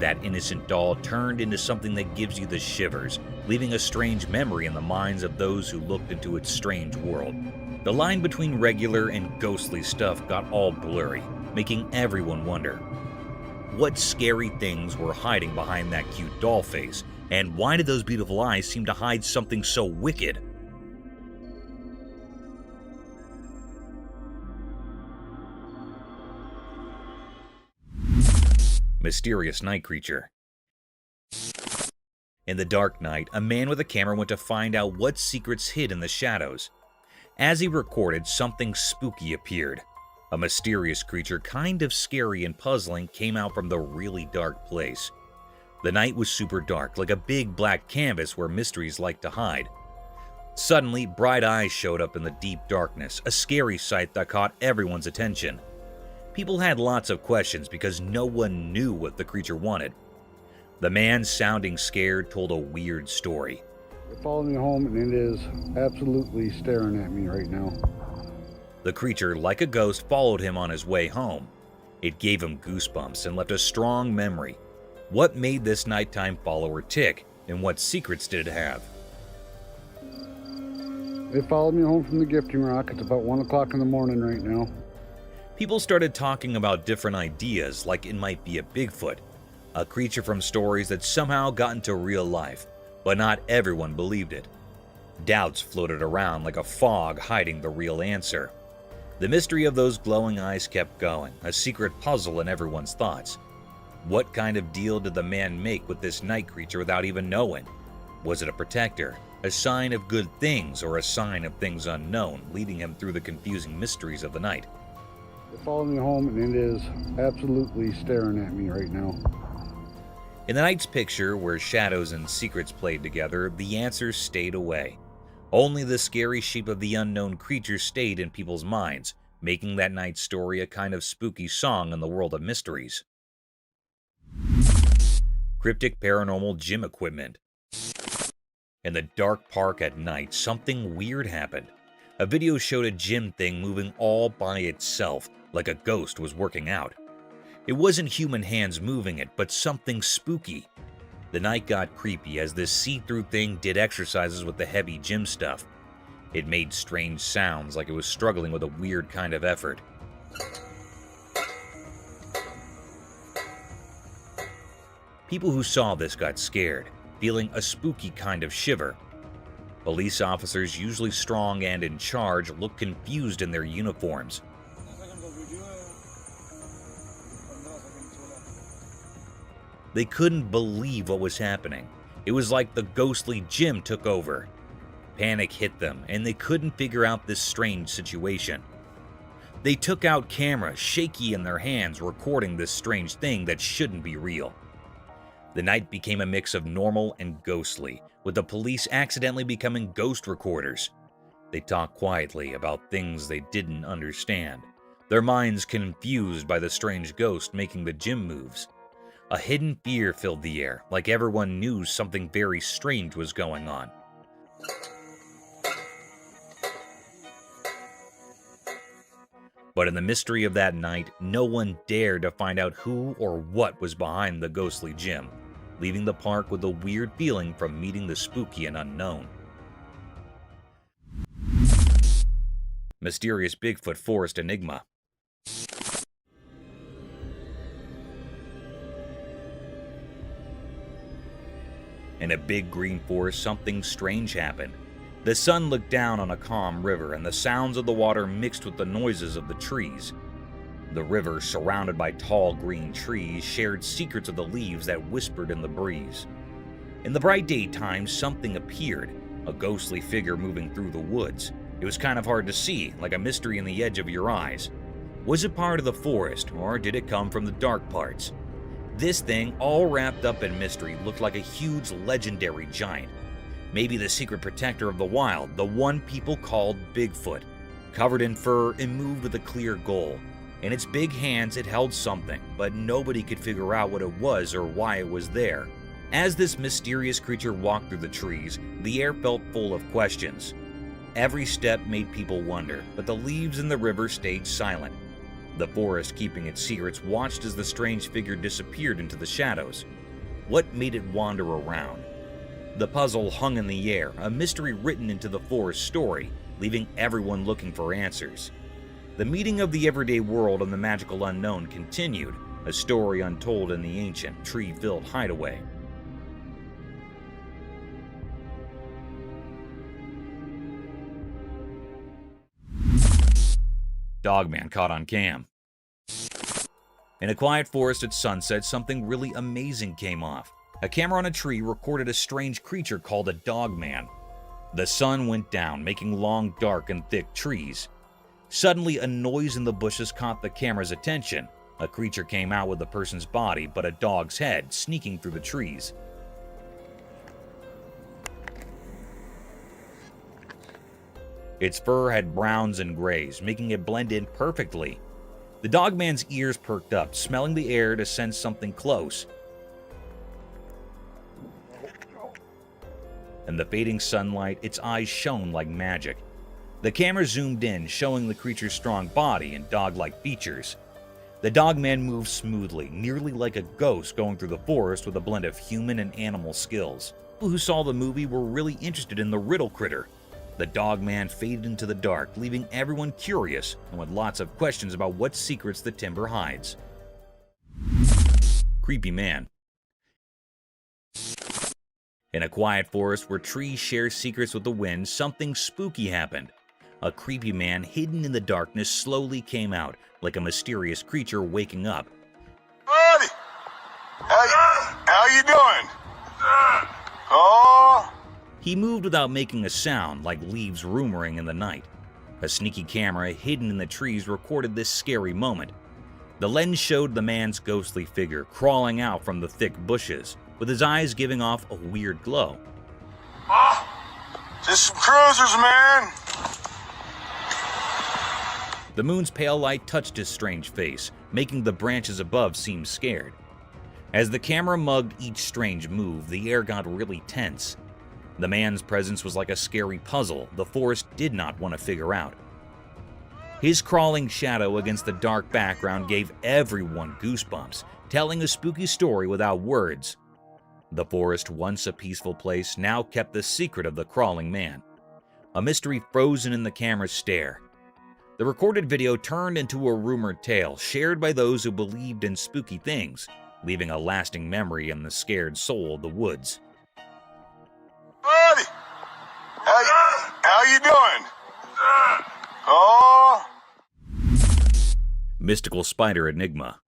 Speaker 3: That innocent doll turned into something that gives you the shivers, leaving a strange memory in the minds of those who looked into its strange world. The line between regular and ghostly stuff got all blurry, making everyone wonder. What scary things were hiding behind that cute doll face, and why did those beautiful eyes seem to hide something so wicked? Mysterious night creature. In the dark night, a man with a camera went to find out what secrets hid in the shadows. As he recorded, something spooky appeared. A mysterious creature, kind of scary and puzzling, came out from the really dark place. The night was super dark, like a big black canvas where mysteries like to hide. Suddenly, bright eyes showed up in the deep darkness, a scary sight that caught everyone's attention. People had lots of questions because no one knew what the creature wanted. The man, sounding scared, told a weird story.
Speaker 7: It followed me home and it is absolutely staring at me right now.
Speaker 3: The creature, like a ghost, followed him on his way home. It gave him goosebumps and left a strong memory. What made this nighttime follower tick, and what secrets did it have?
Speaker 7: It followed me home from the gifting rock. It's about 1 o'clock in the morning right now.
Speaker 3: People started talking about different ideas, like it might be a Bigfoot, a creature from stories that somehow got into real life, but not everyone believed it. Doubts floated around like a fog hiding the real answer. The mystery of those glowing eyes kept going, a secret puzzle in everyone's thoughts. What kind of deal did the man make with this night creature without even knowing? Was it a protector, a sign of good things, or a sign of things unknown, leading him through the confusing mysteries of the night?
Speaker 7: It followed me home and it is absolutely staring at me right now.
Speaker 3: In the night's picture, where shadows and secrets played together, the answers stayed away. Only the scary shape of the unknown creature stayed in people's minds, making that night's story a kind of spooky song in the world of mysteries. Cryptic paranormal gym equipment. In the dark park at night, something weird happened. A video showed a gym thing moving all by itself, like a ghost was working out. It wasn't human hands moving it, but something spooky. The night got creepy as this see-through thing did exercises with the heavy gym stuff. It made strange sounds like it was struggling with a weird kind of effort. People who saw this got scared, feeling a spooky kind of shiver. Police officers, usually strong and in charge, looked confused in their uniforms. They couldn't believe what was happening. It was like the ghostly gym took over. Panic hit them, and they couldn't figure out this strange situation. They took out cameras, shaky in their hands, recording this strange thing that shouldn't be real. The night became a mix of normal and ghostly, with the police accidentally becoming ghost recorders. They talked quietly about things they didn't understand, their minds confused by the strange ghost making the gym moves. A hidden fear filled the air, like everyone knew something very strange was going on. But in the mystery of that night, no one dared to find out who or what was behind the ghostly gym, leaving the park with a weird feeling from meeting the spooky and unknown. Mysterious Bigfoot Forest Enigma. In a big green forest, something strange happened. The sun looked down on a calm river, and the sounds of the water mixed with the noises of the trees. The river, surrounded by tall green trees, shared secrets of the leaves that whispered in the breeze. In the bright daytime, something appeared, a ghostly figure moving through the woods. It was kind of hard to see, like a mystery in the edge of your eyes. Was it part of the forest, or did it come from the dark parts? This thing, all wrapped up in mystery, looked like a huge legendary giant. Maybe the secret protector of the wild, the one people called Bigfoot. Covered in fur, it moved with a clear goal. In its big hands, it held something, but nobody could figure out what it was or why it was there. As this mysterious creature walked through the trees, the air felt full of questions. Every step made people wonder, but the leaves in the river stayed silent. The forest, keeping its secrets, watched as the strange figure disappeared into the shadows. What made it wander around? The puzzle hung in the air, a mystery written into the forest story, leaving everyone looking for answers. The meeting of the everyday world and the magical unknown continued, a story untold in the ancient, tree-filled hideaway. Dogman caught on cam. In a quiet forest at sunset, something really amazing came off. A camera on a tree recorded a strange creature called a dogman. The sun went down, making long, dark, and thick trees. Suddenly, a noise in the bushes caught the camera's attention. A creature came out with a person's body, but a dog's head, sneaking through the trees. Its fur had browns and grays, making it blend in perfectly. The dogman's ears perked up, smelling the air to sense something close. In the fading sunlight, its eyes shone like magic. The camera zoomed in, showing the creature's strong body and dog-like features. The dogman moved smoothly, nearly like a ghost going through the forest with a blend of human and animal skills. People who saw the movie were really interested in the riddle critter. The dogman faded into the dark, leaving everyone curious and with lots of questions about what secrets the timber hides. Creepy man. In a quiet forest where trees share secrets with the wind, something spooky happened. A creepy man hidden in the darkness slowly came out, like a mysterious creature waking up.
Speaker 8: Buddy! How you doing? Oh!
Speaker 3: He moved without making a sound, like leaves rumoring in the night. A sneaky camera hidden in the trees recorded this scary moment. The lens showed the man's ghostly figure crawling out from the thick bushes, with his eyes giving off a weird glow.
Speaker 8: Just some cruisers, man.
Speaker 3: The moon's pale light touched his strange face, making the branches above seem scared. As the camera mugged each strange move, the air got really tense. The man's presence was like a scary puzzle the forest did not want to figure out. His crawling shadow against the dark background gave everyone goosebumps, telling a spooky story without words. The forest, once a peaceful place, now kept the secret of the crawling man. A mystery frozen in the camera's stare. The recorded video turned into a rumored tale shared by those who believed in spooky things, leaving a lasting memory in the scared soul of the woods.
Speaker 8: Buddy! How you doing? Oh!
Speaker 3: Mystical spider enigma.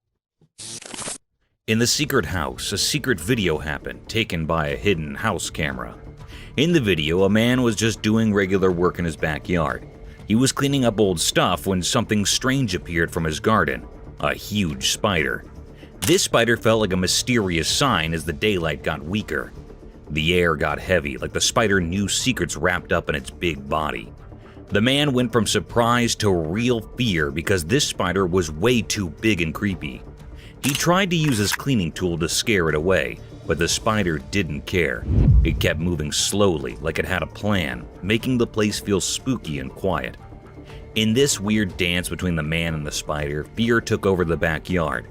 Speaker 3: In the secret house, a secret video happened, taken by a hidden house camera. In the video, a man was just doing regular work in his backyard. He was cleaning up old stuff when something strange appeared from his garden, a huge spider. This spider felt like a mysterious sign as the daylight got weaker. The air got heavy, like the spider knew secrets wrapped up in its big body. The man went from surprise to real fear because this spider was way too big and creepy. He tried to use his cleaning tool to scare it away, but the spider didn't care. It kept moving slowly, like it had a plan, making the place feel spooky and quiet. In this weird dance between the man and the spider, fear took over the backyard.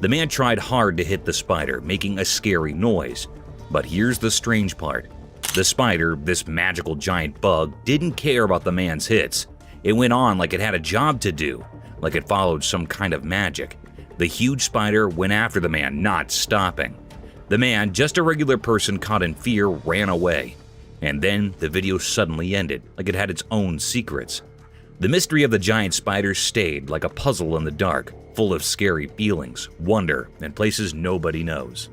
Speaker 3: The man tried hard to hit the spider, making a scary noise. But here's the strange part. The spider, this magical giant bug, didn't care about the man's hits. It went on like it had a job to do, like it followed some kind of magic. The huge spider went after the man, not stopping. The man, just a regular person caught in fear, ran away. And then the video suddenly ended, like it had its own secrets. The mystery of the giant spider stayed like a puzzle in the dark, full of scary feelings, wonder, and places nobody knows.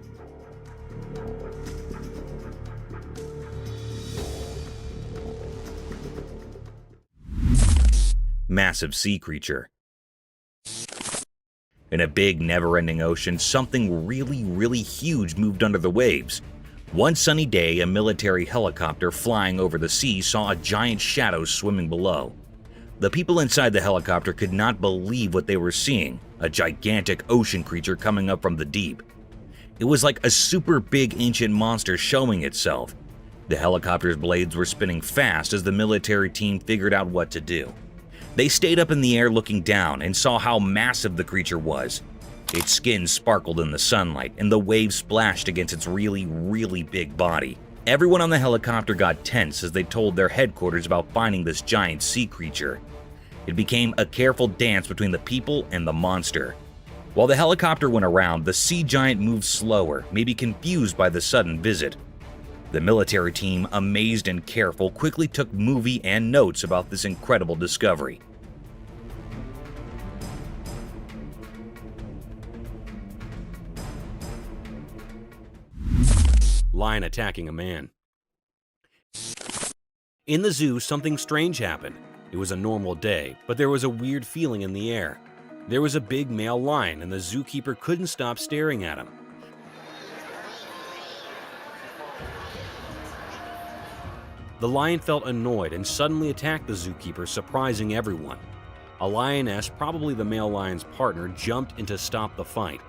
Speaker 3: Massive sea creature. In a big, never-ending ocean, something really huge moved under the waves. One sunny day, a military helicopter flying over the sea saw a giant shadow swimming below. The people inside the helicopter could not believe what they were seeing, a gigantic ocean creature coming up from the deep. It was like a super big ancient monster showing itself. The helicopter's blades were spinning fast as the military team figured out what to do. They stayed up in the air looking down and saw how massive the creature was. Its skin sparkled in the sunlight and the waves splashed against its really big body. Everyone on the helicopter got tense as they told their headquarters about finding this giant sea creature. It became a careful dance between the people and the monster. While the helicopter went around, the sea giant moved slower, maybe confused by the sudden visit. The military team, amazed and careful, quickly took movie and notes about this incredible discovery. Lion attacking a man. In the zoo, something strange happened. It was a normal day, but there was a weird feeling in the air. There was a big male lion, and the zookeeper couldn't stop staring at him. The lion felt annoyed and suddenly attacked the zookeeper, surprising everyone. A lioness, probably the male lion's partner, jumped in to stop the fight.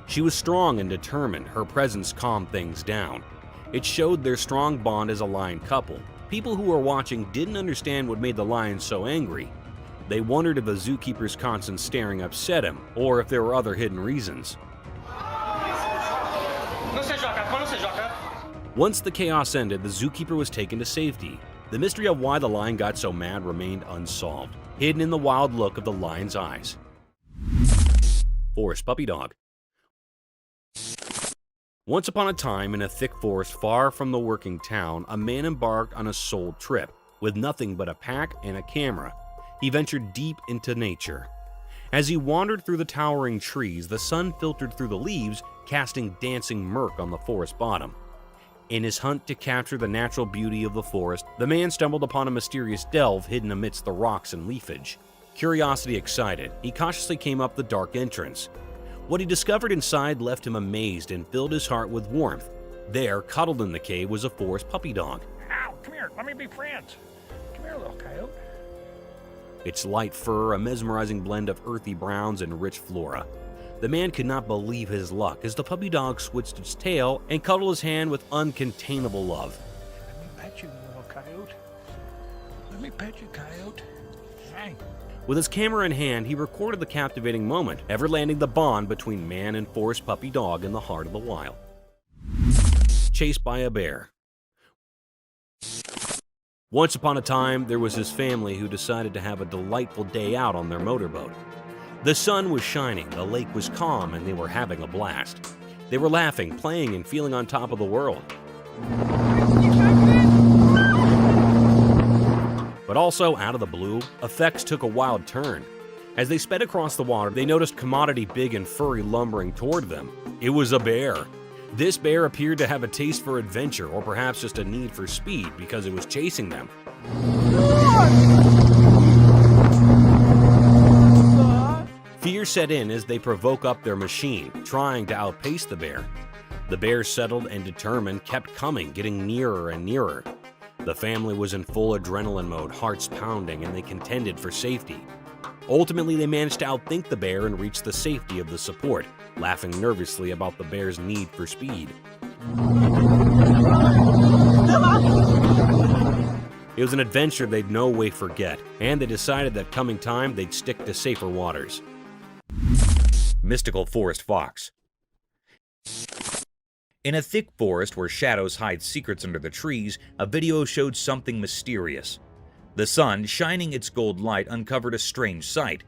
Speaker 3: She was strong and determined. Her presence calmed things down. It showed their strong bond as a lion couple. People who were watching didn't understand what made the lion so angry. They wondered if the zookeeper's constant staring upset him, or if there were other hidden reasons. Once the chaos ended, the zookeeper was taken to safety. The mystery of why the lion got so mad remained unsolved, hidden in the wild look of the lion's eyes. Forest puppy dog. Once upon a time, in a thick forest far from the working town, a man embarked on a sole trip. With nothing but a pack and a camera, he ventured deep into nature. As he wandered through the towering trees, the sun filtered through the leaves, casting dancing murk on the forest bottom. In his hunt to capture the natural beauty of the forest, the man stumbled upon a mysterious delve hidden amidst the rocks and leafage. Curiosity excited, he cautiously came up the dark entrance. What he discovered inside left him amazed and filled his heart with warmth. There, cuddled in the cave, was a forest puppy dog.
Speaker 5: Ow, come here. Let me be friends. Come here, little coyote.
Speaker 3: Its light fur, a mesmerizing blend of earthy browns and rich flora. The man could not believe his luck as the puppy dog switched its tail and cuddled his hand with uncontainable love.
Speaker 5: Let me pet you, little coyote. Let me pet you, coyote. Hey.
Speaker 9: With his camera in hand, he recorded the captivating moment, ever landing the bond between man and forest puppy dog in the heart of the wild. Chased by a bear. Once upon a time, there was his family who decided to have a delightful day out on their motorboat. The sun was shining, the lake was calm, and they were having a blast. They were laughing, playing, and feeling on top of the world. But also, out of the blue, effects took a wild turn. As they sped across the water, they noticed commodity big and furry lumbering toward them. It was a bear. This bear appeared to have a taste for adventure, or perhaps just a need for speed because it was chasing them. Fear set in as they provoke up their machine, trying to outpace the bear. The bear, settled and determined, kept coming, getting nearer and nearer. The family was in full adrenaline mode, hearts pounding, and they contended for safety. Ultimately, they managed to outthink the bear and reach the safety of the support, laughing nervously about the bear's need for speed. It was an adventure they'd no way forget, and they decided that coming time they'd stick to safer waters.
Speaker 3: Mystical forest fox. In a thick forest where shadows hide secrets under the trees, a video showed something mysterious. The sun, shining its gold light, uncovered a strange sight.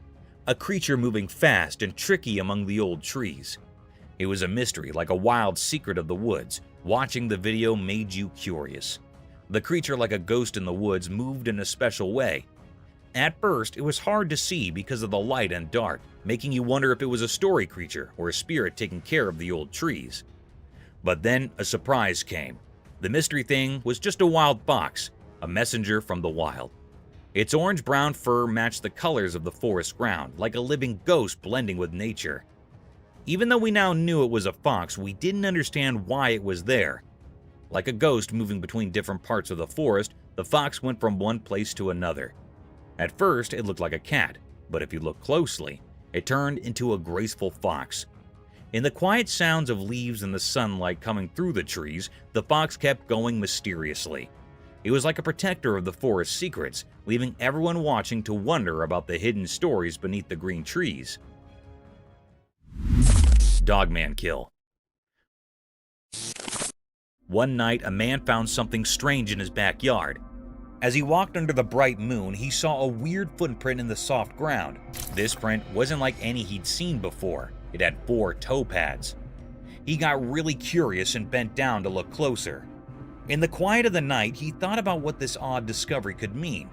Speaker 3: A creature moving fast and tricky among the old trees. It was a mystery, like a wild secret of the woods. Watching the video made you curious. The creature, like a ghost in the woods, moved in a special way. At first, it was hard to see because of the light and dark, making you wonder if it was a story creature or a spirit taking care of the old trees. But then a surprise came. The mystery thing was just a wild fox, a messenger from the wild. Its orange-brown fur matched the colors of the forest ground, like a living ghost blending with nature. Even though we now knew it was a fox, we didn't understand why it was there. Like a ghost moving between different parts of the forest, the fox went from one place to another. At first, it looked like a cat, but if you look closely, it turned into a graceful fox. In the quiet sounds of leaves and the sunlight coming through the trees, the fox kept going mysteriously. It was like a protector of the forest's secrets, leaving everyone watching to wonder about the hidden stories beneath the green trees. Dogman kill. One night, a man found something strange in his backyard. As he walked under the bright moon, he saw a weird footprint in the soft ground. This print wasn't like any he'd seen before. It had 4 toe pads. He got really curious and bent down to look closer. In the quiet of the night, he thought about what this odd discovery could mean.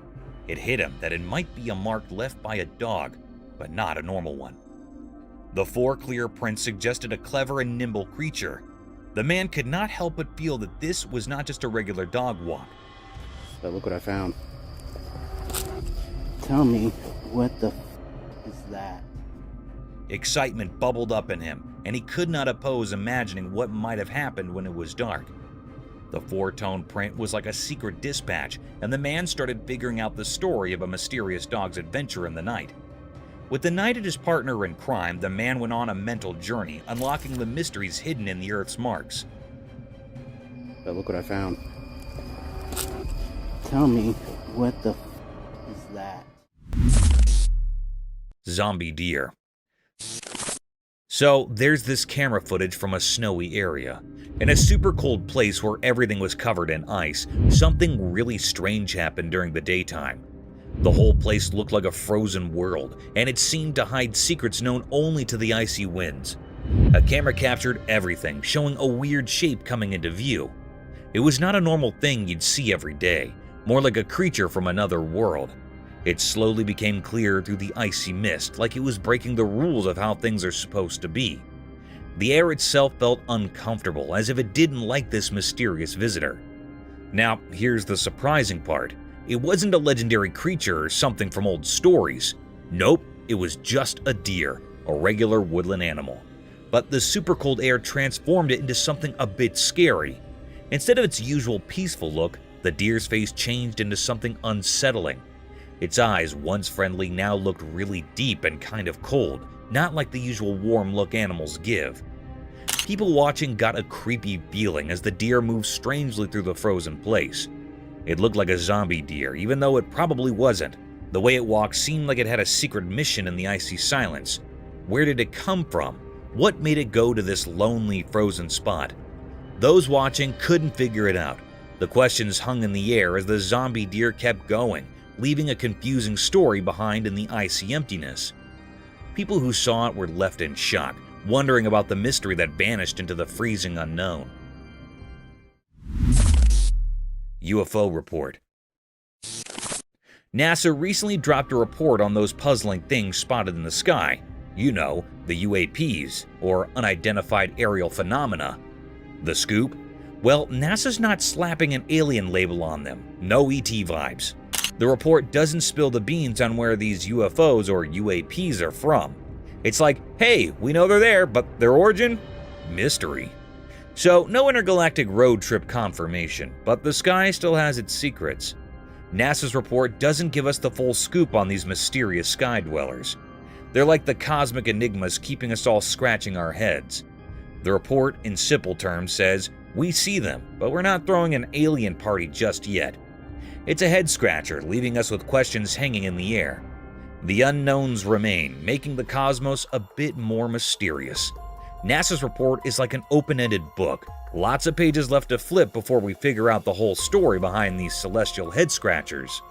Speaker 3: It hit him that it might be a mark left by a dog, but not a normal one. The 4 clear prints suggested a clever and nimble creature. The man could not help but feel that this was not just a regular dog walk.
Speaker 10: But look what I found. Tell me, what the is that?
Speaker 3: Excitement bubbled up in him, and he could not oppose imagining what might have happened when it was dark. The 4-tone print was like a secret dispatch, and the man started figuring out the story of a mysterious dog's adventure in the night. With the knight as his partner in crime, the man went on a mental journey, unlocking the mysteries hidden in the Earth's marks.
Speaker 10: But look what I found. Tell me, what the is that?
Speaker 3: Zombie deer. So, there's this camera footage from a snowy area. In a super cold place where everything was covered in ice, something really strange happened during the daytime. The whole place looked like a frozen world, and it seemed to hide secrets known only to the icy winds. A camera captured everything, showing a weird shape coming into view. It was not a normal thing you'd see every day, more like a creature from another world. It slowly became clear through the icy mist, like it was breaking the rules of how things are supposed to be. The air itself felt uncomfortable, as if it didn't like this mysterious visitor. Now, here's the surprising part. It wasn't a legendary creature or something from old stories. Nope, it was just a deer, a regular woodland animal. But the super cold air transformed it into something a bit scary. Instead of its usual peaceful look, the deer's face changed into something unsettling. Its eyes, once friendly, now looked really deep and kind of cold, not like the usual warm look animals give. People watching got a creepy feeling as the deer moved strangely through the frozen place. It looked like a zombie deer, even though it probably wasn't. The way it walked seemed like it had a secret mission in the icy silence. Where did it come from? What made it go to this lonely, frozen spot? Those watching couldn't figure it out. The questions hung in the air as the zombie deer kept going, leaving a confusing story behind in the icy emptiness. People who saw it were left in shock, wondering about the mystery that vanished into the freezing unknown. UFO report. NASA recently dropped a report on those puzzling things spotted in the sky. You know, the UAPs, or Unidentified Aerial Phenomena. The scoop? Well, NASA's not slapping an alien label on them. No ET vibes. The report doesn't spill the beans on where these UFOs or UAPs are from. It's like, hey, we know they're there, but their origin? Mystery. So, no intergalactic road trip confirmation, but the sky still has its secrets. NASA's report doesn't give us the full scoop on these mysterious sky dwellers. They're like the cosmic enigmas keeping us all scratching our heads. The report, in simple terms, says, we see them, but we're not throwing an alien party just yet. It's a head-scratcher, leaving us with questions hanging in the air. The unknowns remain, making the cosmos a bit more mysterious. NASA's report is like an open-ended book. Lots of pages left to flip before we figure out the whole story behind these celestial head-scratchers.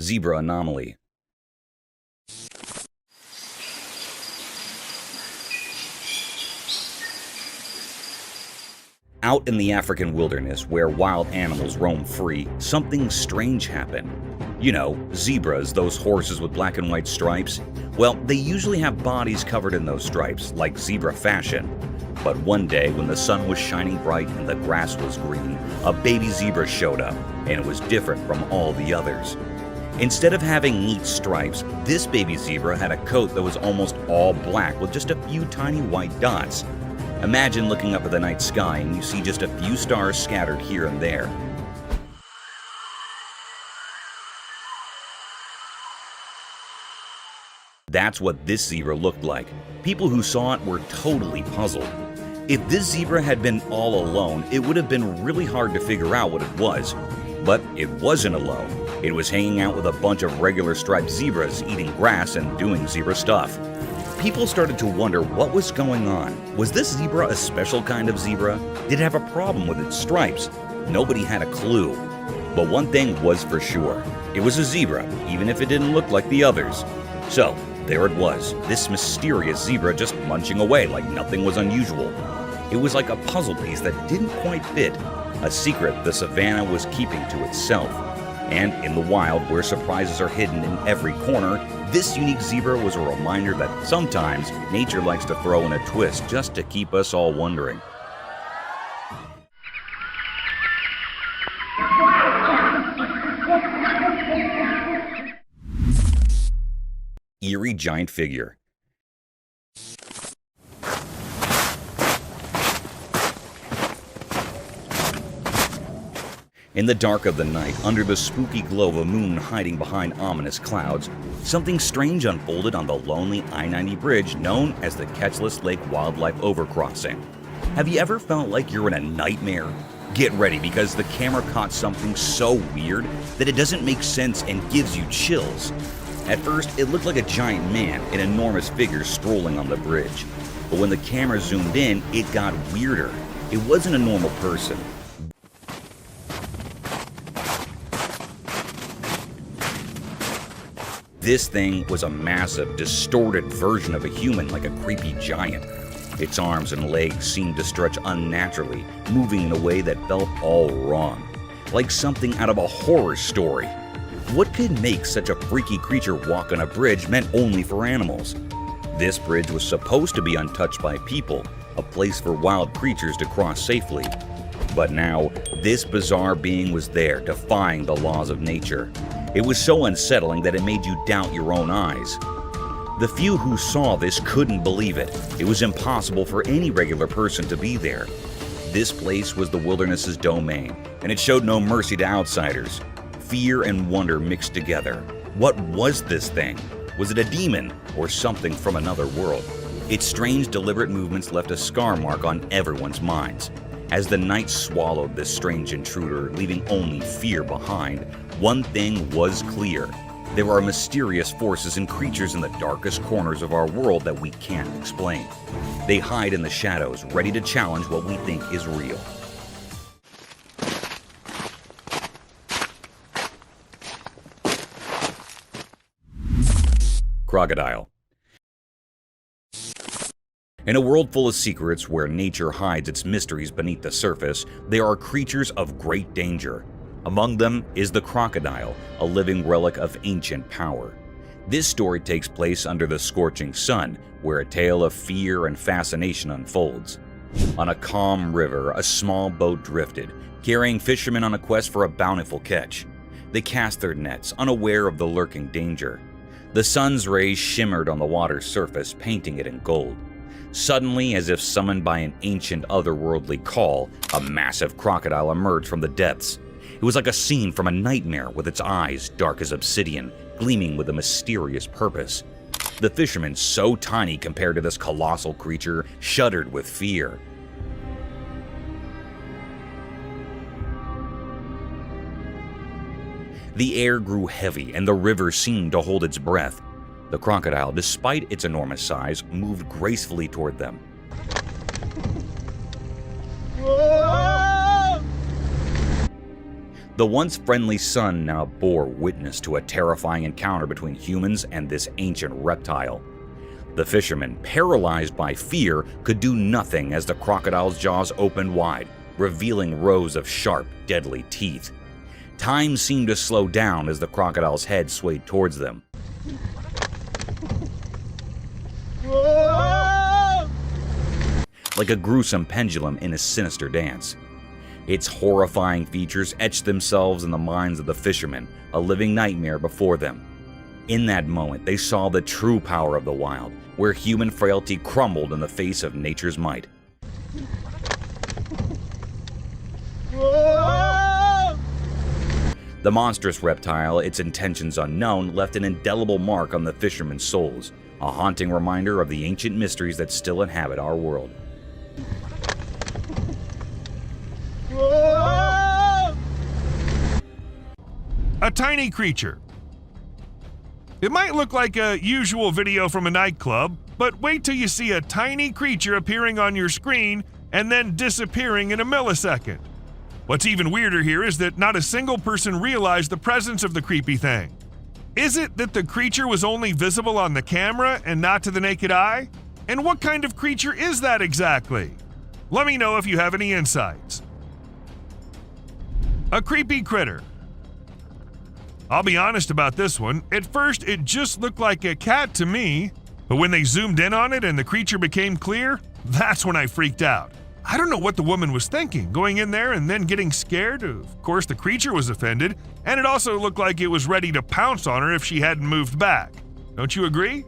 Speaker 3: Zebra anomaly. Out in the African wilderness, where wild animals roam free, something strange happened. You know, zebras, those horses with black and white stripes. Well, they usually have bodies covered in those stripes, like zebra fashion. But one day, when the sun was shining bright and the grass was green, a baby zebra showed up, and it was different from all the others. Instead of having neat stripes, this baby zebra had a coat that was almost all black with just a few tiny white dots. Imagine looking up at the night sky and you see just a few stars scattered here and there. That's what this zebra looked like. People who saw it were totally puzzled. If this zebra had been all alone, it would have been really hard to figure out what it was. But it wasn't alone. It was hanging out with a bunch of regular striped zebras, eating grass and doing zebra stuff. People started to wonder what was going on. Was this zebra a special kind of zebra? Did it have a problem with its stripes? Nobody had a clue. But one thing was for sure. It was a zebra, even if it didn't look like the others. So, there it was, this mysterious zebra just munching away like nothing was unusual. It was like a puzzle piece that didn't quite fit, a secret the savannah was keeping to itself. And in the wild, where surprises are hidden in every corner, this unique zebra was a reminder that sometimes nature likes to throw in a twist just to keep us all wondering. Eerie giant figure. In the dark of the night, under the spooky glow of a moon hiding behind ominous clouds, something strange unfolded on the lonely I-90 bridge known as the Ketchlis Lake Wildlife Overcrossing. Have you ever felt like you're in a nightmare? Get ready, because the camera caught something so weird that it doesn't make sense and gives you chills. At first, it looked like a giant man, an enormous figure strolling on the bridge. But when the camera zoomed in, it got weirder. It wasn't a normal person. This thing was a massive, distorted version of a human, like a creepy giant. Its arms and legs seemed to stretch unnaturally, moving in a way that felt all wrong, like something out of a horror story. What could make such a freaky creature walk on a bridge meant only for animals? This bridge was supposed to be untouched by people, a place for wild creatures to cross safely. But now, this bizarre being was there, defying the laws of nature. It was so unsettling that it made you doubt your own eyes. The few who saw this couldn't believe it. It was impossible for any regular person to be there. This place was the wilderness's domain, and it showed no mercy to outsiders. Fear and wonder mixed together. What was this thing? Was it a demon or something from another world? Its strange, deliberate movements left a scar mark on everyone's minds. As the night swallowed this strange intruder, leaving only fear behind, one thing was clear. There are mysterious forces and creatures in the darkest corners of our world that we can't explain. They hide in the shadows, ready to challenge what we think is real. Crocodile. In a world full of secrets where nature hides its mysteries beneath the surface, there are creatures of great danger. Among them is the crocodile, a living relic of ancient power. This story takes place under the scorching sun, where a tale of fear and fascination unfolds. On a calm river, a small boat drifted, carrying fishermen on a quest for a bountiful catch. They cast their nets, unaware of the lurking danger. The sun's rays shimmered on the water's surface, painting it in gold. Suddenly, as if summoned by an ancient otherworldly call, a massive crocodile emerged from the depths. It was like a scene from a nightmare, with its eyes dark as obsidian, gleaming with a mysterious purpose. The fishermen, so tiny compared to this colossal creature, shuddered with fear. The air grew heavy, and the river seemed to hold its breath. The crocodile, despite its enormous size, moved gracefully toward them. The once friendly sun now bore witness to a terrifying encounter between humans and this ancient reptile. The fishermen, paralyzed by fear, could do nothing as the crocodile's jaws opened wide, revealing rows of sharp, deadly teeth. Time seemed to slow down as the crocodile's head swayed towards them. Like a gruesome pendulum in a sinister dance. Its horrifying features etched themselves in the minds of the fishermen, a living nightmare before them. In that moment, they saw the true power of the wild, where human frailty crumbled in the face of nature's might. The monstrous reptile, its intentions unknown, left an indelible mark on the fishermen's souls, a haunting reminder of the ancient mysteries that still inhabit our world.
Speaker 11: A tiny creature. It might look like a usual video from a nightclub, but wait till you see a tiny creature appearing on your screen and then disappearing in a millisecond. What's even weirder here is that not a single person realized the presence of the creepy thing. Is it that the creature was only visible on the camera and not to the naked eye? And what kind of creature is that exactly? Let me know if you have any insights. A creepy critter. I'll be honest about this one. At first, it just looked like a cat to me, but when they zoomed in on it and the creature became clear, that's when I freaked out. I don't know what the woman was thinking, going in there and then getting scared. Of course, the creature was offended, and it also looked like it was ready to pounce on her if she hadn't moved back. Don't you agree?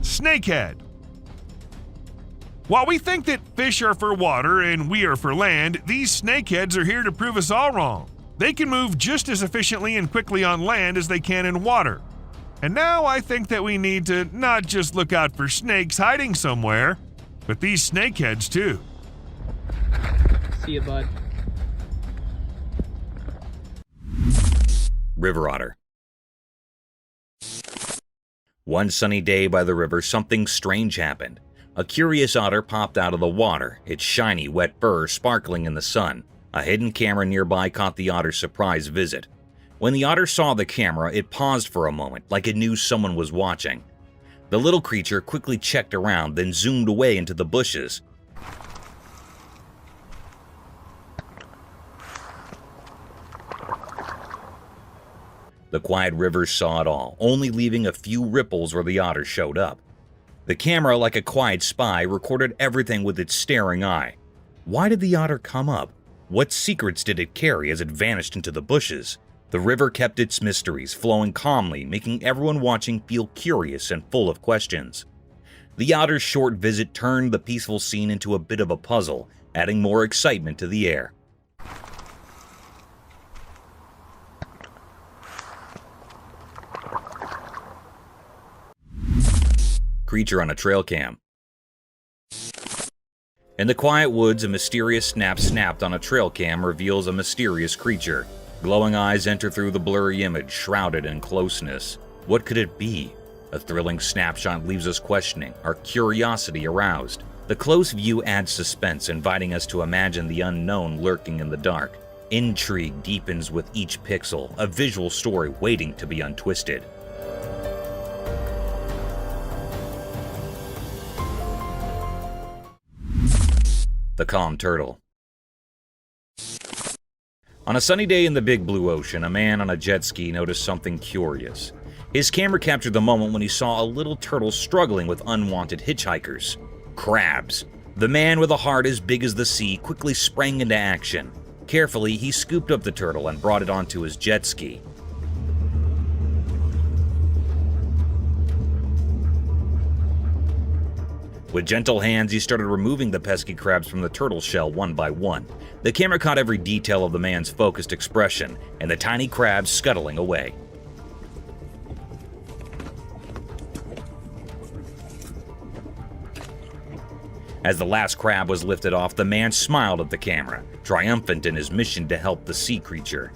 Speaker 11: Snakehead. While we think that fish are for water and we are for land, these snakeheads are here to prove us all wrong. They can move just as efficiently and quickly on land as they can in water. And now I think that we need to not just look out for snakes hiding somewhere, but these snakeheads too.
Speaker 6: See you, bud.
Speaker 3: River otter. One sunny day by the river, something strange happened. A curious otter popped out of the water, its shiny, wet fur sparkling in the sun. A hidden camera nearby caught the otter's surprise visit. When the otter saw the camera, it paused for a moment, like it knew someone was watching. The little creature quickly checked around, then zoomed away into the bushes. The quiet river saw it all, only leaving a few ripples where the otter showed up. The camera, like a quiet spy, recorded everything with its staring eye. Why did the otter come up? What secrets did it carry as it vanished into the bushes? The river kept its mysteries, flowing calmly, making everyone watching feel curious and full of questions. The otter's short visit turned the peaceful scene into a bit of a puzzle, adding more excitement to the air. Creature on a trail cam. In the quiet woods, a mysterious snap snapped on a trail cam reveals a mysterious creature. Glowing eyes enter through the blurry image, shrouded in closeness. What could it be? A thrilling snapshot leaves us questioning, our curiosity aroused. The close view adds suspense, inviting us to imagine the unknown lurking in the dark. Intrigue deepens with each pixel, a visual story waiting to be untwisted. The calm turtle. On a sunny day in the big blue ocean, a man on a jet ski noticed something curious. His camera captured the moment when he saw a little turtle struggling with unwanted hitchhikers. Crabs. The man with a heart as big as the sea quickly sprang into action. Carefully, he scooped up the turtle and brought it onto his jet ski. With gentle hands, he started removing the pesky crabs from the turtle shell one by one. The camera caught every detail of the man's focused expression, and the tiny crabs scuttling away. As the last crab was lifted off, the man smiled at the camera, triumphant in his mission to help the sea creature.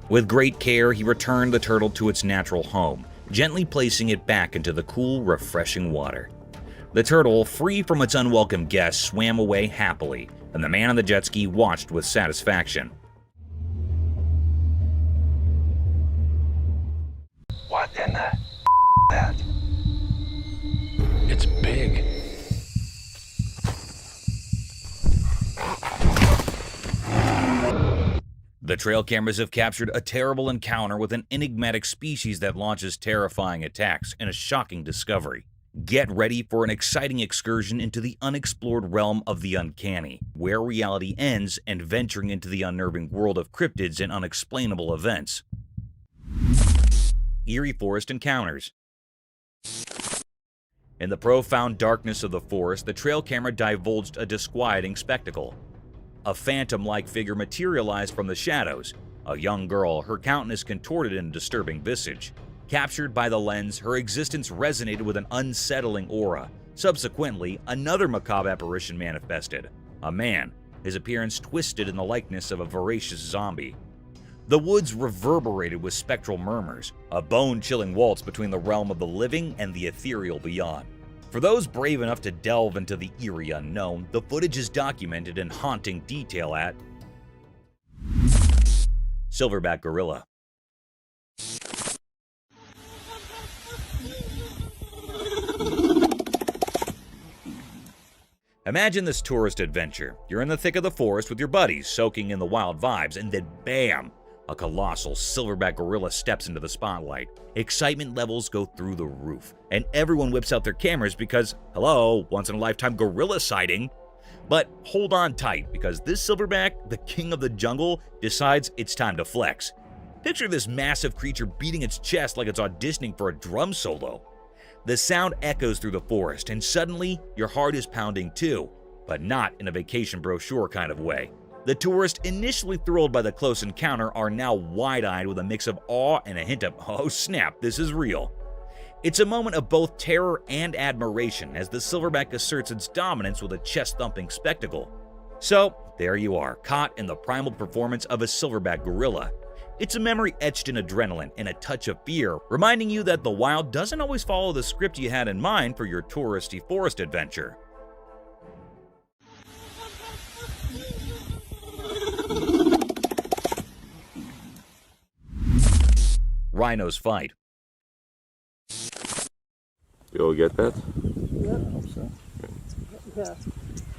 Speaker 3: With great care, he returned the turtle to its natural home, gently placing it back into the cool, refreshing water. The turtle, free from its unwelcome guests, swam away happily, and the man on the jet ski watched with satisfaction.
Speaker 5: What in the that? It's big.
Speaker 3: The trail cameras have captured a terrible encounter with an enigmatic species that launches terrifying attacks and a shocking discovery. Get ready for an exciting excursion into the unexplored realm of the uncanny, where reality ends and venturing into the unnerving world of cryptids and unexplainable events. Eerie Forest Encounters. In the profound darkness of the forest, the trail camera divulged a disquieting spectacle. A phantom-like figure materialized from the shadows. A young girl, her countenance contorted in a disturbing visage. Captured by the lens, her existence resonated with an unsettling aura. Subsequently, another macabre apparition manifested. A man, his appearance twisted in the likeness of a voracious zombie. The woods reverberated with spectral murmurs, a bone-chilling waltz between the realm of the living and the ethereal beyond. For those brave enough to delve into the eerie unknown, the footage is documented in haunting detail at Silverback Gorilla. Imagine this tourist adventure. You're in the thick of the forest with your buddies, soaking in the wild vibes, and then bam! A colossal silverback gorilla steps into the spotlight. Excitement levels go through the roof, and everyone whips out their cameras because, hello, once-in-a-lifetime gorilla sighting. But hold on tight, because this silverback, the king of the jungle, decides it's time to flex. Picture this massive creature beating its chest like it's auditioning for a drum solo. The sound echoes through the forest, and suddenly, your heart is pounding too, but not in a vacation brochure kind of way. The tourists, initially thrilled by the close encounter, are now wide-eyed with a mix of awe and a hint of, oh snap, this is real. It's a moment of both terror and admiration as the silverback asserts its dominance with a chest-thumping spectacle. So, there you are, caught in the primal performance of a silverback gorilla. It's a memory etched in adrenaline and a touch of fear, reminding you that the wild doesn't always follow the script you had in mind for your touristy forest adventure. Rhinos fight.
Speaker 2: You'll get that?
Speaker 4: Yeah, I hope so. Yeah,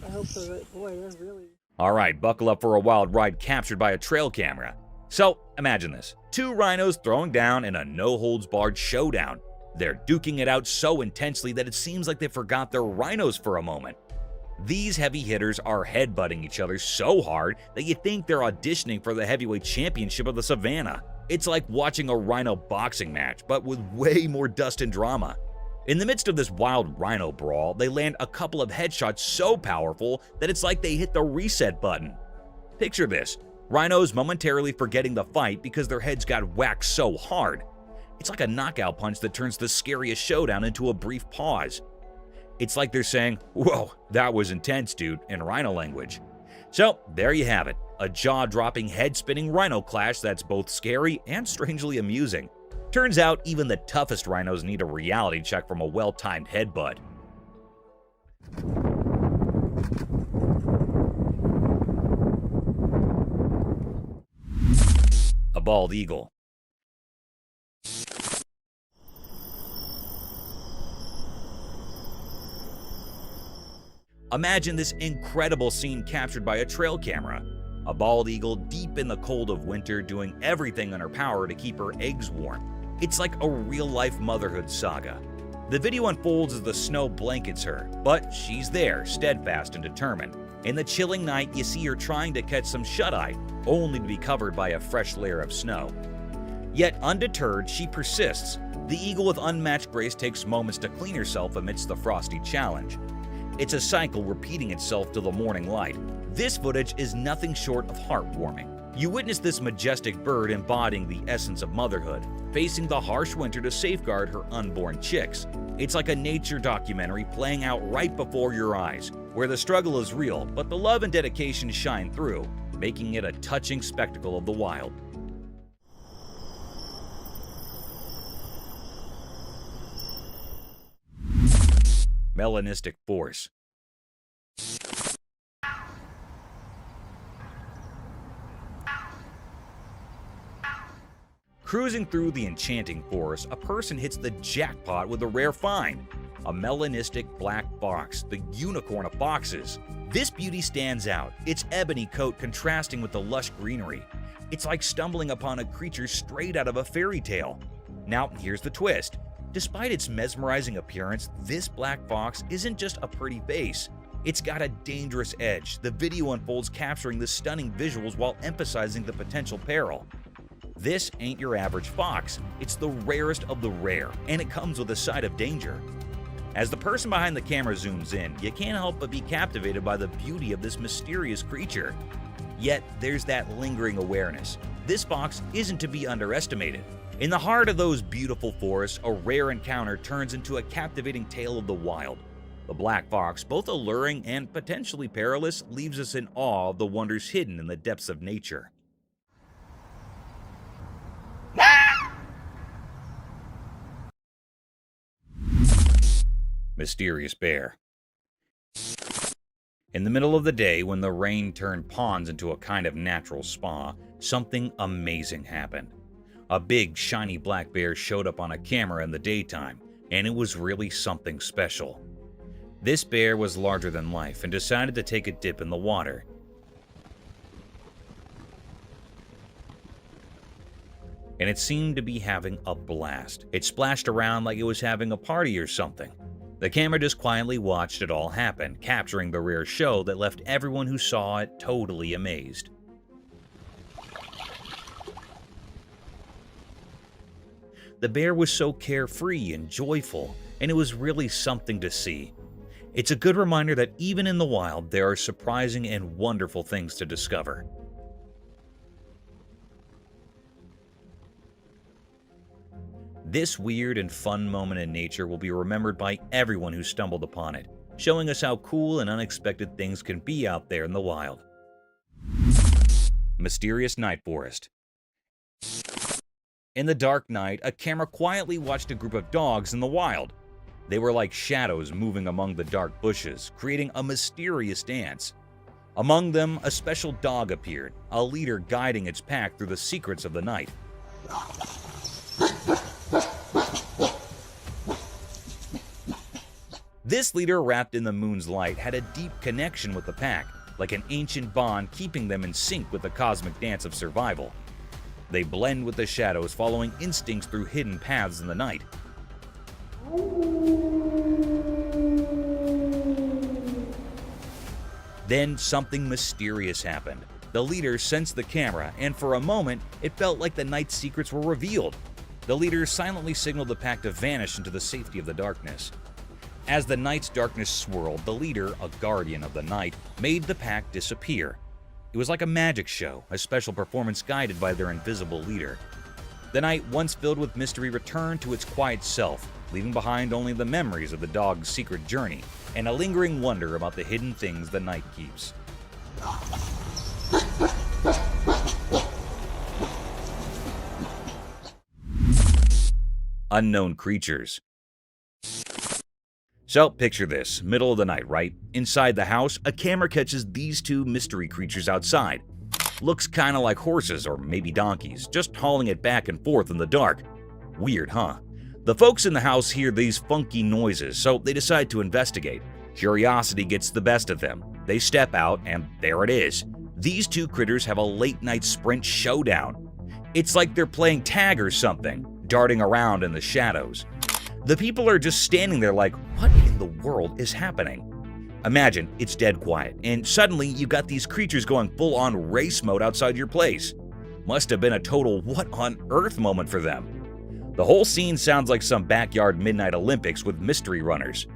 Speaker 4: I hope so. Boy, that's really...
Speaker 3: Alright, buckle up for a wild ride captured by a trail camera. So, imagine this. Two rhinos throwing down in a no-holds-barred showdown. They're duking it out so intensely that it seems like they forgot they're rhinos for a moment. These heavy hitters are headbutting each other so hard that you think they're auditioning for the heavyweight championship of the savannah. It's like watching a rhino boxing match, but with way more dust and drama. In the midst of this wild rhino brawl, they land a couple of headshots so powerful that it's like they hit the reset button. Picture this. Rhinos momentarily forgetting the fight because their heads got whacked so hard. It's like a knockout punch that turns the scariest showdown into a brief pause. It's like they're saying, "Whoa, that was intense, dude," in rhino language. So, there you have it, a jaw-dropping, head-spinning rhino clash that's both scary and strangely amusing. Turns out even the toughest rhinos need a reality check from a well-timed headbutt. A bald eagle. Imagine this incredible scene captured by a trail camera. A bald eagle deep in the cold of winter doing everything in her power to keep her eggs warm. It's like a real-life motherhood saga. The video unfolds as the snow blankets her, but she's there, steadfast and determined. In the chilling night, you see her trying to catch some shut-eye, only to be covered by a fresh layer of snow. Yet undeterred, she persists. The eagle with unmatched grace takes moments to clean herself amidst the frosty challenge. It's a cycle repeating itself till the morning light. This footage is nothing short of heartwarming. You witness this majestic bird embodying the essence of motherhood, facing the harsh winter to safeguard her unborn chicks. It's like a nature documentary playing out right before your eyes, where the struggle is real, but the love and dedication shine through, making it a touching spectacle of the wild. Melanistic force. Cruising through the enchanting forest, a person hits the jackpot with a rare find. A melanistic black fox, the unicorn of foxes. This beauty stands out, its ebony coat contrasting with the lush greenery. It's like stumbling upon a creature straight out of a fairy tale. Now, here's the twist. Despite its mesmerizing appearance, this black fox isn't just a pretty face. It's got a dangerous edge. The video unfolds capturing the stunning visuals while emphasizing the potential peril. This ain't your average fox. It's the rarest of the rare, and it comes with a side of danger. As the person behind the camera zooms in, you can't help but be captivated by the beauty of this mysterious creature. Yet, there's that lingering awareness. This fox isn't to be underestimated. In the heart of those beautiful forests, a rare encounter turns into a captivating tale of the wild. The black fox, both alluring and potentially perilous, leaves us in awe of the wonders hidden in the depths of nature. Mysterious bear. In the middle of the day, when the rain turned ponds into a kind of natural spa, something amazing happened. A big, shiny black bear showed up on a camera in the daytime, and it was really something special. This bear was larger than life and decided to take a dip in the water. And it seemed to be having a blast. It splashed around like it was having a party or something. The camera just quietly watched it all happen, capturing the rare show that left everyone who saw it totally amazed. The bear was so carefree and joyful, and it was really something to see. It's a good reminder that even in the wild, there are surprising and wonderful things to discover. This weird and fun moment in nature will be remembered by everyone who stumbled upon it, showing us how cool and unexpected things can be out there in the wild. Mysterious night forest. In the dark night, a camera quietly watched a group of dogs in the wild. They were like shadows moving among the dark bushes, creating a mysterious dance. Among them, a special dog appeared, a leader guiding its pack through the secrets of the night. This leader, wrapped in the moon's light, had a deep connection with the pack, like an ancient bond keeping them in sync with the cosmic dance of survival. They blend with the shadows, following instincts through hidden paths in the night. Then something mysterious happened. The leader sensed the camera, and for a moment, it felt like the night's secrets were revealed. The leader silently signaled the pack to vanish into the safety of the darkness. As the night's darkness swirled, the leader, a guardian of the night, made the pack disappear. It was like a magic show, a special performance guided by their invisible leader. The night, once filled with mystery, returned to its quiet self, leaving behind only the memories of the dog's secret journey and a lingering wonder about the hidden things the night keeps. Unknown creatures. So, picture this, middle of the night, right? Inside the house, a camera catches these two mystery creatures outside. Looks kinda like horses or maybe donkeys, just hauling it back and forth in the dark. Weird, huh? The folks in the house hear these funky noises, so they decide to investigate. Curiosity gets the best of them. They step out, and there it is. These two critters have a late-night sprint showdown. It's like they're playing tag or something, darting around in the shadows. The people are just standing there like, what in the world is happening? Imagine it's dead quiet, and suddenly you've got these creatures going full-on race mode outside your place. Must have been a total what on earth moment for them. The whole scene sounds like some backyard midnight Olympics with mystery runners.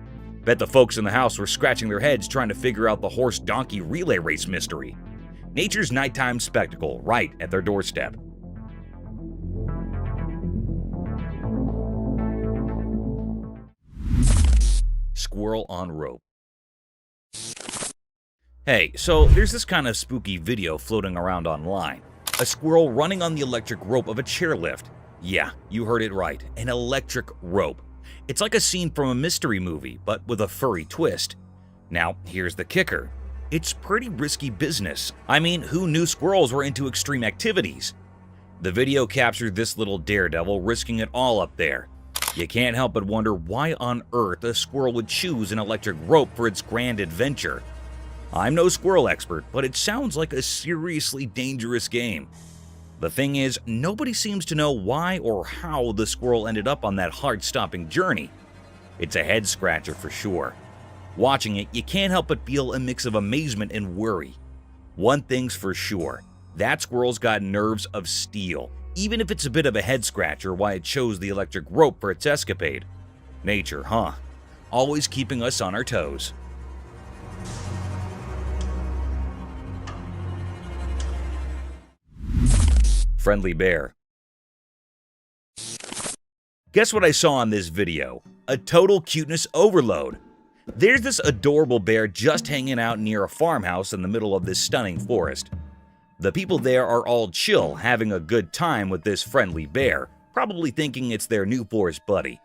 Speaker 3: Bet the folks in the house were scratching their heads trying to figure out the horse-donkey relay race mystery. Nature's nighttime spectacle right at their doorstep. Squirrel on rope. Hey, so there's this kind of spooky video floating around online. A squirrel running on the electric rope of a chairlift. Yeah, you heard it right, an electric rope. It's like a scene from a mystery movie, but with a furry twist. Now, here's the kicker. It's pretty risky business. I mean, who knew squirrels were into extreme activities? The video captured this little daredevil risking it all up there. You can't help but wonder why on earth a squirrel would choose an electric rope for its grand adventure. I'm no squirrel expert, but it sounds like a seriously dangerous game. The thing is, nobody seems to know why or how the squirrel ended up on that heart-stopping journey. It's a head-scratcher for sure. Watching it, you can't help but feel a mix of amazement and worry. One thing's for sure, that squirrel's got nerves of steel, even if it's a bit of a head-scratcher why it chose the electric rope for its escapade. Nature, huh? Always keeping us on our toes. Friendly bear. Guess what I saw in this video? A total cuteness overload. There's this adorable bear just hanging out near a farmhouse in the middle of this stunning forest. The people there are all chill, having a good time with this friendly bear, probably thinking it's their new forest buddy.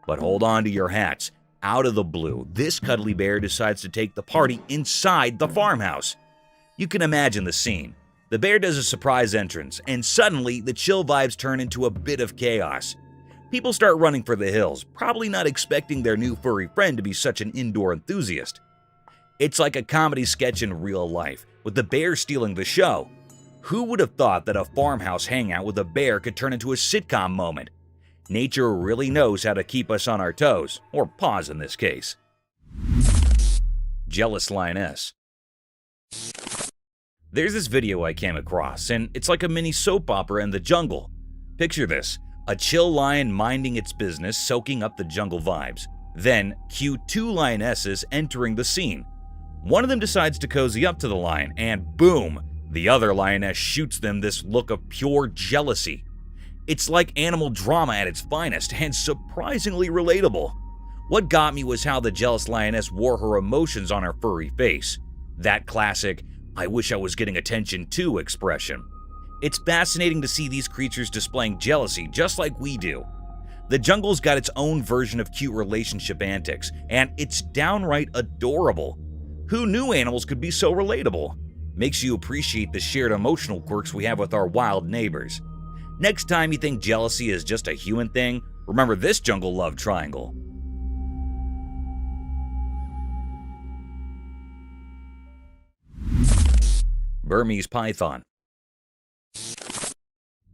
Speaker 3: But hold on to your hats. Out of the blue, this cuddly bear decides to take the party inside the farmhouse. You can imagine the scene. The bear does a surprise entrance, and suddenly the chill vibes turn into a bit of chaos. People start running for the hills, probably not expecting their new furry friend to be such an indoor enthusiast. It's like a comedy sketch in real life, with the bear stealing the show. Who would have thought that a farmhouse hangout with a bear could turn into a sitcom moment? Nature really knows how to keep us on our toes, or paws in this case. Jealous lioness. There's this video I came across, and it's like a mini soap opera in the jungle. Picture this, a chill lion minding its business, soaking up the jungle vibes. Then, cue two lionesses entering the scene. One of them decides to cozy up to the lion, and boom, the other lioness shoots them this look of pure jealousy. It's like animal drama at its finest, and surprisingly relatable. What got me was how the jealous lioness wore her emotions on her furry face. That classic, "I wish I was getting attention too" expression. It's fascinating to see these creatures displaying jealousy just like we do. The jungle's got its own version of cute relationship antics, and it's downright adorable. Who knew animals could be so relatable? Makes you appreciate the shared emotional quirks we have with our wild neighbors. Next time you think jealousy is just a human thing, remember this jungle love triangle. Burmese python.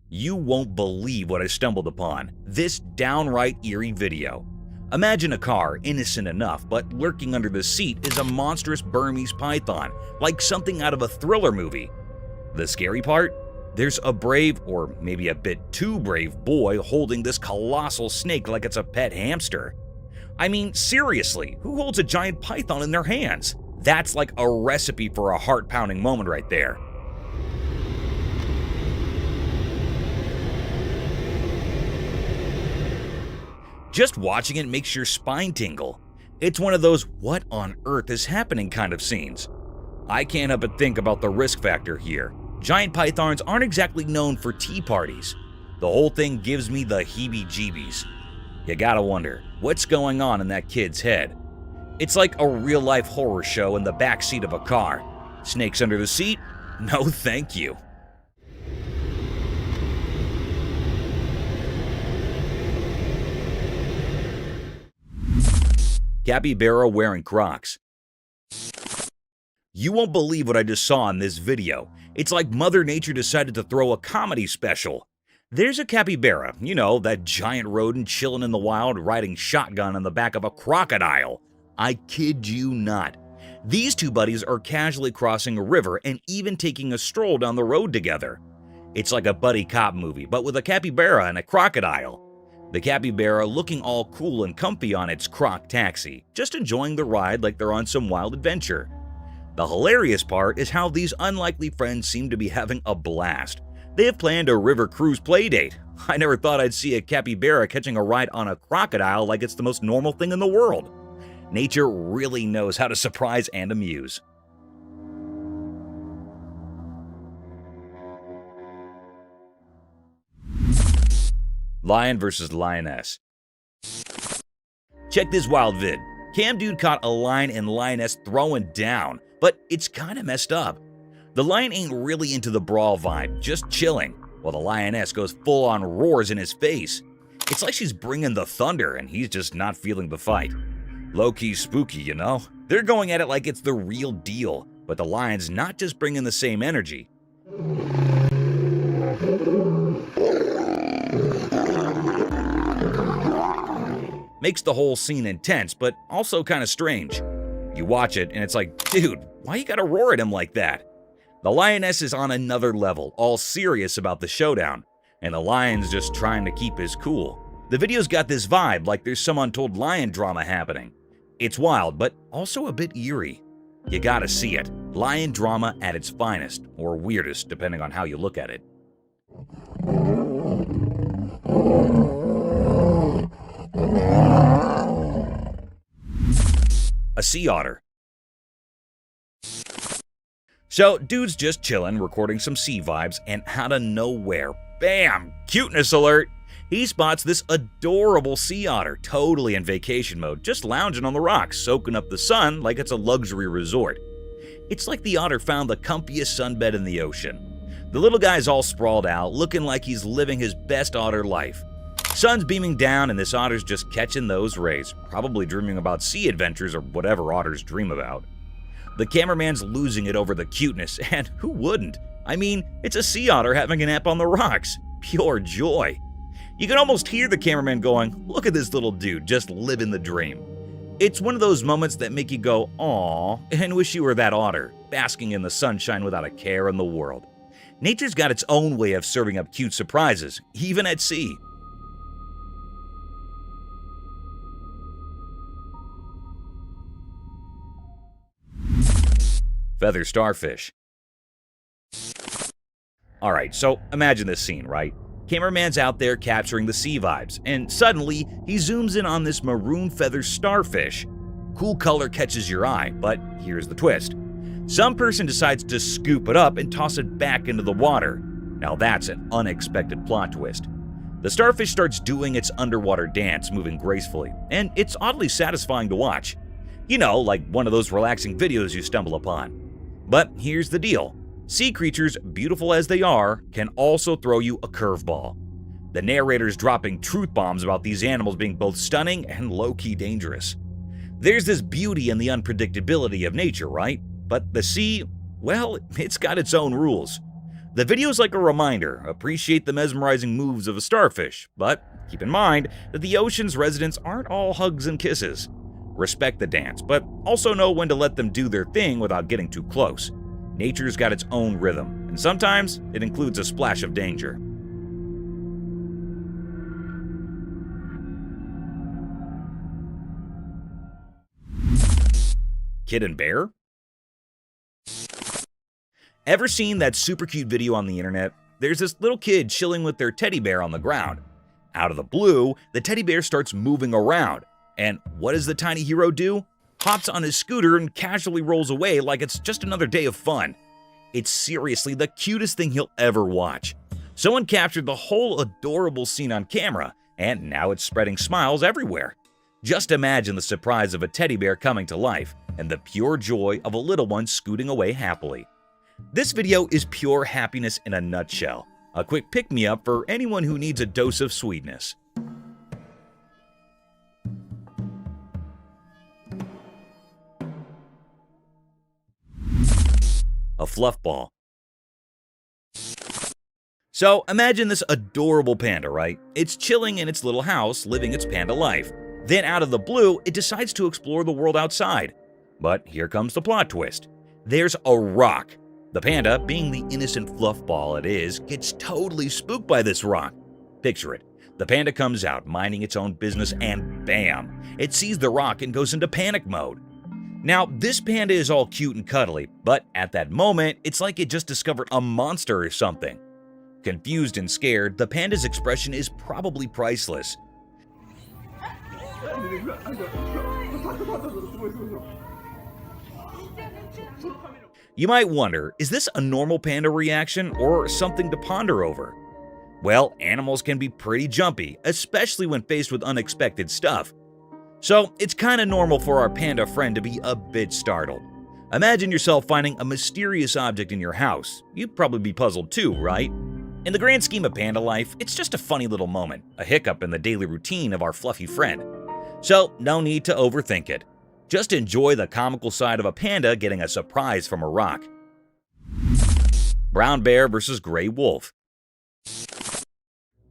Speaker 3: You won't believe what I stumbled upon. This downright eerie video. Imagine a car, innocent enough, but lurking under the seat is a monstrous Burmese python, like something out of a thriller movie. The scary part? There's a brave, or maybe a bit too brave, boy holding this colossal snake like it's a pet hamster. I mean, seriously, who holds a giant python in their hands? That's like a recipe for a heart-pounding moment right there. Just watching it makes your spine tingle. It's one of those what on earth is happening kind of scenes. I can't help but think about the risk factor here. Giant pythons aren't exactly known for tea parties. The whole thing gives me the heebie-jeebies. You gotta wonder, what's going on in that kid's head? It's like a real-life horror show in the backseat of a car. Snakes under the seat? No thank you. Capybara wearing Crocs. You won't believe what I just saw in this video. It's like Mother Nature decided to throw a comedy special. There's a capybara, you know, that giant rodent chilling in the wild riding shotgun on the back of a crocodile. I kid you not. These two buddies are casually crossing a river and even taking a stroll down the road together. It's like a buddy cop movie, but with a capybara and a crocodile. The capybara looking all cool and comfy on its croc taxi, just enjoying the ride like they're on some wild adventure. The hilarious part is how these unlikely friends seem to be having a blast. They have planned a river cruise playdate. I never thought I'd see a capybara catching a ride on a crocodile like it's the most normal thing in the world. Nature really knows how to surprise and amuse. Lion versus lioness. Check this wild vid. Cam Dude caught a lion and lioness throwing down, but it's kinda messed up. The lion ain't really into the brawl vibe, just chilling, while the lioness goes full on roars in his face. It's like she's bringing the thunder and he's just not feeling the fight. Low-key spooky, you know? They're going at it like it's the real deal, but the lion's not just bringing the same energy. Makes the whole scene intense, but also kind of strange. You watch it and it's like, dude, why you gotta roar at him like that? The lioness is on another level, all serious about the showdown, and the lion's just trying to keep his cool. The video's got this vibe like there's some untold lion drama happening. It's wild, but also a bit eerie. You gotta see it. Lion drama at its finest, or weirdest, depending on how you look at it. A sea otter. So, dude's just chillin', recording some sea vibes, and out of nowhere, bam! Cuteness alert! He spots this adorable sea otter, totally in vacation mode, just lounging on the rocks, soaking up the sun like it's a luxury resort. It's like the otter found the comfiest sunbed in the ocean. The little guy's all sprawled out, looking like he's living his best otter life. Sun's beaming down and this otter's just catching those rays, probably dreaming about sea adventures or whatever otters dream about. The cameraman's losing it over the cuteness, and who wouldn't? I mean, it's a sea otter having a nap on the rocks. Pure joy. You can almost hear the cameraman going, look at this little dude just living the dream. It's one of those moments that make you go, aww, and wish you were that otter, basking in the sunshine without a care in the world. Nature's got its own way of serving up cute surprises, even at sea. Feather starfish. Alright, so imagine this scene, right? Cameraman's out there capturing the sea vibes, and suddenly he zooms in on this maroon feather starfish. Cool color catches your eye, but here's the twist. Some person decides to scoop it up and toss it back into the water. Now that's an unexpected plot twist. The starfish starts doing its underwater dance, moving gracefully, and it's oddly satisfying to watch. You know, like one of those relaxing videos you stumble upon. But here's the deal. Sea creatures, beautiful as they are, can also throw you a curveball. The narrator's dropping truth bombs about these animals being both stunning and low-key dangerous. There's this beauty in the unpredictability of nature, right? But the sea, well, it's got its own rules. The video's like a reminder, appreciate the mesmerizing moves of a starfish, but keep in mind that the ocean's residents aren't all hugs and kisses. Respect the dance, but also know when to let them do their thing without getting too close. Nature's got its own rhythm, and sometimes it includes a splash of danger. Kid and bear? Ever seen that super cute video on the internet? There's this little kid chilling with their teddy bear on the ground. Out of the blue, the teddy bear starts moving around. And what does the tiny hero do? Hops on his scooter and casually rolls away like it's just another day of fun. It's seriously the cutest thing he'll ever watch. Someone captured the whole adorable scene on camera, and now it's spreading smiles everywhere. Just imagine the surprise of a teddy bear coming to life and the pure joy of a little one scooting away happily. This video is pure happiness in a nutshell. A quick pick-me-up for anyone who needs a dose of sweetness. A fluff ball. So imagine this adorable panda, right? It's chilling in its little house, living its panda life. Then out of the blue, it decides to explore the world outside. But here comes the plot twist. There's a rock. The panda, being the innocent fluff ball it is, gets totally spooked by this rock. Picture it. The panda comes out, minding its own business, and bam! It sees the rock and goes into panic mode. Now, this panda is all cute and cuddly, but at that moment, it's like it just discovered a monster or something. Confused and scared, the panda's expression is probably priceless. You might wonder, is this a normal panda reaction or something to ponder over? Well, animals can be pretty jumpy, especially when faced with unexpected stuff. So it's kinda normal for our panda friend to be a bit startled. Imagine yourself finding a mysterious object in your house. You'd probably be puzzled too, right? In the grand scheme of panda life, it's just a funny little moment, a hiccup in the daily routine of our fluffy friend. So no need to overthink it. Just enjoy the comical side of a panda getting a surprise from a rock. Brown bear versus gray wolf.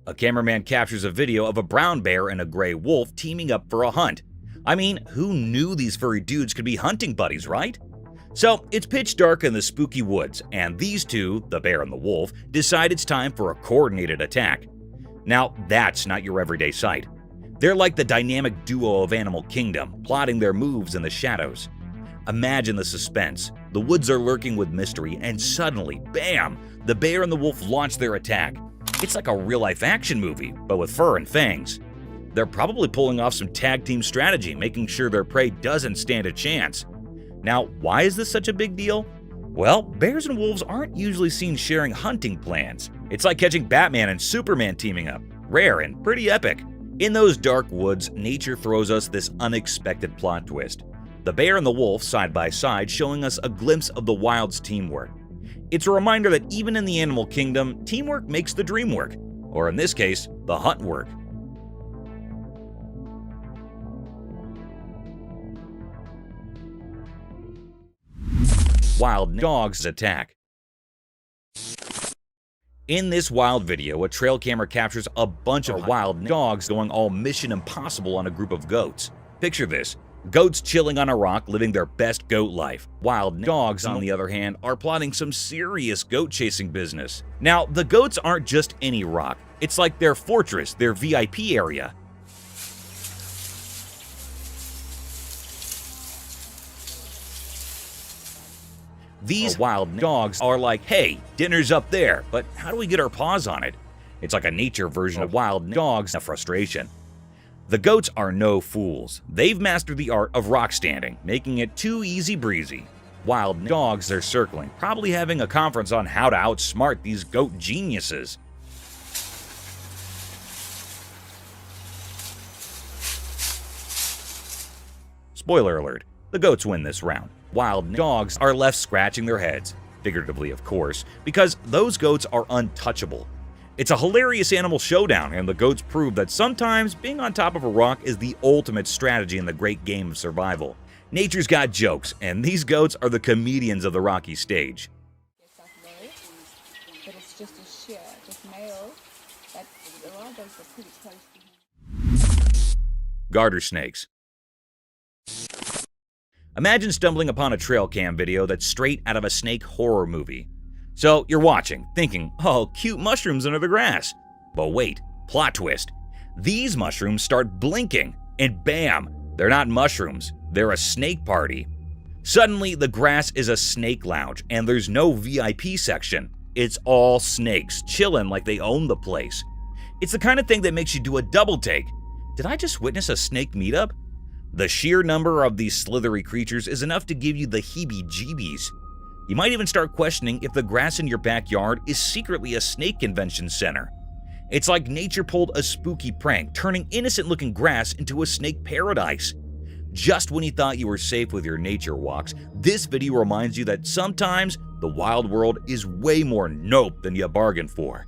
Speaker 3: A cameraman captures a video of a brown bear and a gray wolf teaming up for a hunt. I mean, who knew these furry dudes could be hunting buddies, right? So it's pitch dark in the spooky woods, and these two, the bear and the wolf, decide it's time for a coordinated attack. Now, that's not your everyday sight. They're like the dynamic duo of Animal Kingdom, plotting their moves in the shadows. Imagine the suspense. The woods are lurking with mystery, and suddenly, bam! The bear and the wolf launch their attack. It's like a real-life action movie, but with fur and fangs. They're probably pulling off some tag team strategy, making sure their prey doesn't stand a chance. Now, why is this such a big deal? Well, bears and wolves aren't usually seen sharing hunting plans. It's like catching Batman and Superman teaming up. Rare and pretty epic. In those dark woods, nature throws us this unexpected plot twist. The bear and the wolf side by side, showing us a glimpse of the wild's teamwork. It's a reminder that even in the animal kingdom, teamwork makes the dream work. Or in this case, the hunt work. Wild dogs attack. In this wild video, a trail camera captures a bunch of wild dogs going all Mission Impossible on a group of goats. Picture this. Goats chilling on a rock, living their best goat life. Wild dogs, on the other hand, are plotting some serious goat-chasing business. Now, the goats aren't just any rock. It's like their fortress, their VIP area. These wild dogs are like, hey, dinner's up there, but how do we get our paws on it? It's like a nature version of wild dogs of frustration. The goats are no fools. They've mastered the art of rock standing, making it too easy breezy. Wild dogs are circling, probably having a conference on how to outsmart these goat geniuses. Spoiler alert, the goats win this round. Wild dogs are left scratching their heads, figuratively of course, because those goats are untouchable. It's a hilarious animal showdown, and the goats prove that sometimes being on top of a rock is the ultimate strategy in the great game of survival. Nature's got jokes, and these goats are the comedians of the Rocky stage.
Speaker 12: But it's just a sheer, just male. But a lot of those are pretty close to him.
Speaker 3: Garter snakes. Imagine stumbling upon a trail cam video that's straight out of a snake horror movie. So you're watching, thinking, oh, cute mushrooms under the grass. But wait, plot twist. These mushrooms start blinking, and bam, they're not mushrooms, they're a snake party. Suddenly, the grass is a snake lounge, and there's no VIP section. It's all snakes, chilling like they own the place. It's the kind of thing that makes you do a double take. Did I just witness a snake meetup? The sheer number of these slithery creatures is enough to give you the heebie-jeebies. You might even start questioning if the grass in your backyard is secretly a snake convention center. It's like nature pulled a spooky prank, turning innocent-looking grass into a snake paradise. Just when you thought you were safe with your nature walks, this video reminds you that sometimes the wild world is way more nope than you bargained for.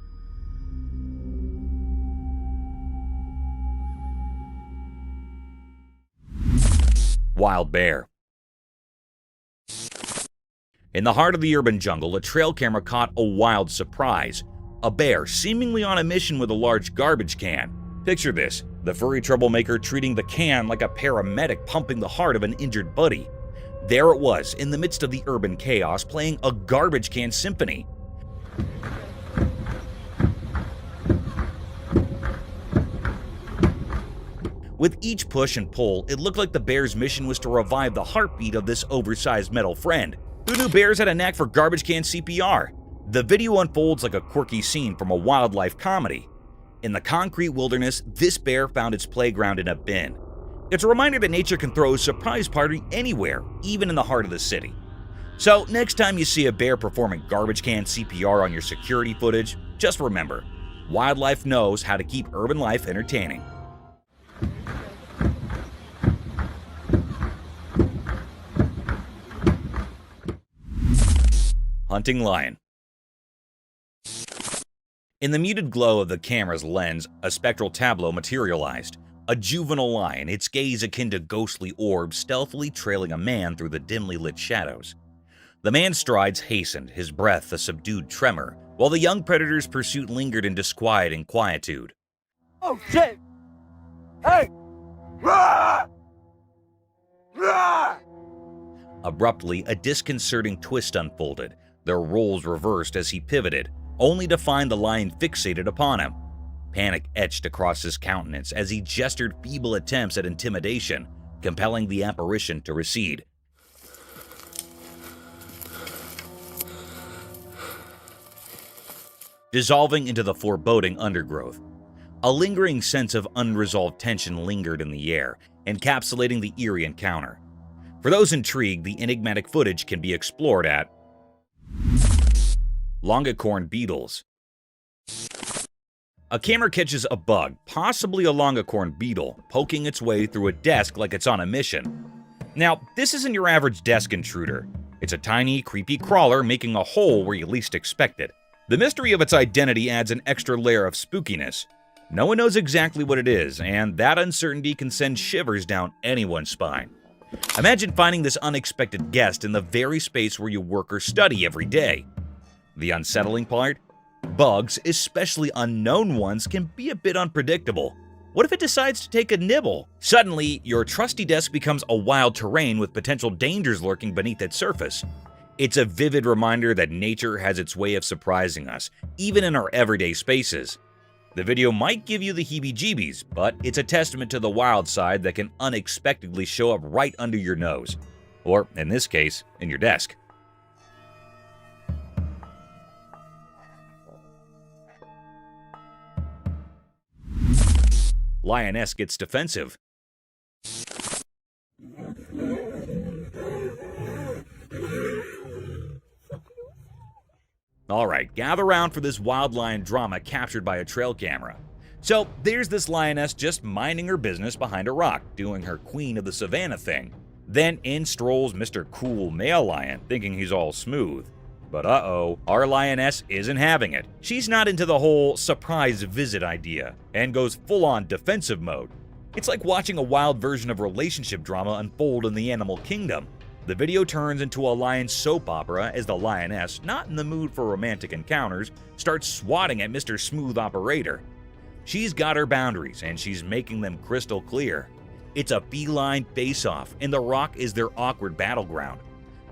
Speaker 3: Wild bear. In the heart of the urban jungle, a trail camera caught a wild surprise. A bear seemingly on a mission with a large garbage can. Picture this, the furry troublemaker treating the can like a paramedic pumping the heart of an injured buddy. There it was, in the midst of the urban chaos, playing a garbage can symphony. With each push and pull, it looked like the bear's mission was to revive the heartbeat of this oversized metal friend. Who knew bears had a knack for garbage can CPR? The video unfolds like a quirky scene from a wildlife comedy. In the concrete wilderness, this bear found its playground in a bin. It's a reminder that nature can throw a surprise party anywhere, even in the heart of the city. So next time you see a bear performing garbage can CPR on your security footage, just remember, wildlife knows how to keep urban life entertaining. Hunting lion. In the muted glow of the camera's lens, a spectral tableau materialized. A juvenile lion, its gaze akin to ghostly orbs, stealthily trailing a man through the dimly lit shadows. The man's strides hastened, his breath a subdued tremor, while the young predator's pursuit lingered in disquieting quietude.
Speaker 13: Oh shit! Hey! Rah!
Speaker 3: Rah! Abruptly, a disconcerting twist unfolded. Their roles reversed as he pivoted, only to find the lion fixated upon him. Panic etched across his countenance as he gestured feeble attempts at intimidation, compelling the apparition to recede. Dissolving into the foreboding undergrowth, a lingering sense of unresolved tension lingered in the air, encapsulating the eerie encounter. For those intrigued, the enigmatic footage can be explored at Longicorn beetles. A camera catches a bug, possibly a longicorn beetle, poking its way through a desk like it's on a mission. Now, this isn't your average desk intruder. It's a tiny, creepy crawler making a hole where you least expect it. The mystery of its identity adds an extra layer of spookiness. No one knows exactly what it is, and that uncertainty can send shivers down anyone's spine. Imagine finding this unexpected guest in the very space where you work or study every day. The unsettling part? Bugs, especially unknown ones, can be a bit unpredictable. What if it decides to take a nibble? Suddenly, your trusty desk becomes a wild terrain with potential dangers lurking beneath its surface. It's a vivid reminder that nature has its way of surprising us, even in our everyday spaces. The video might give you the heebie-jeebies, but it's a testament to the wild side that can unexpectedly show up right under your nose. Or, in this case, in your desk. Lioness gets defensive. Alright, gather round for this wild lion drama captured by a trail camera. So, there's this lioness just minding her business behind a rock, doing her queen of the savannah thing. Then in strolls Mr. Cool Male Lion, thinking he's all smooth. But uh-oh, our lioness isn't having it. She's not into the whole surprise visit idea, and goes full-on defensive mode. It's like watching a wild version of relationship drama unfold in the animal kingdom. The video turns into a lion soap opera as the lioness, not in the mood for romantic encounters, starts swatting at Mr. Smooth Operator. She's got her boundaries, and she's making them crystal clear. It's a feline face-off, and the rock is their awkward battleground.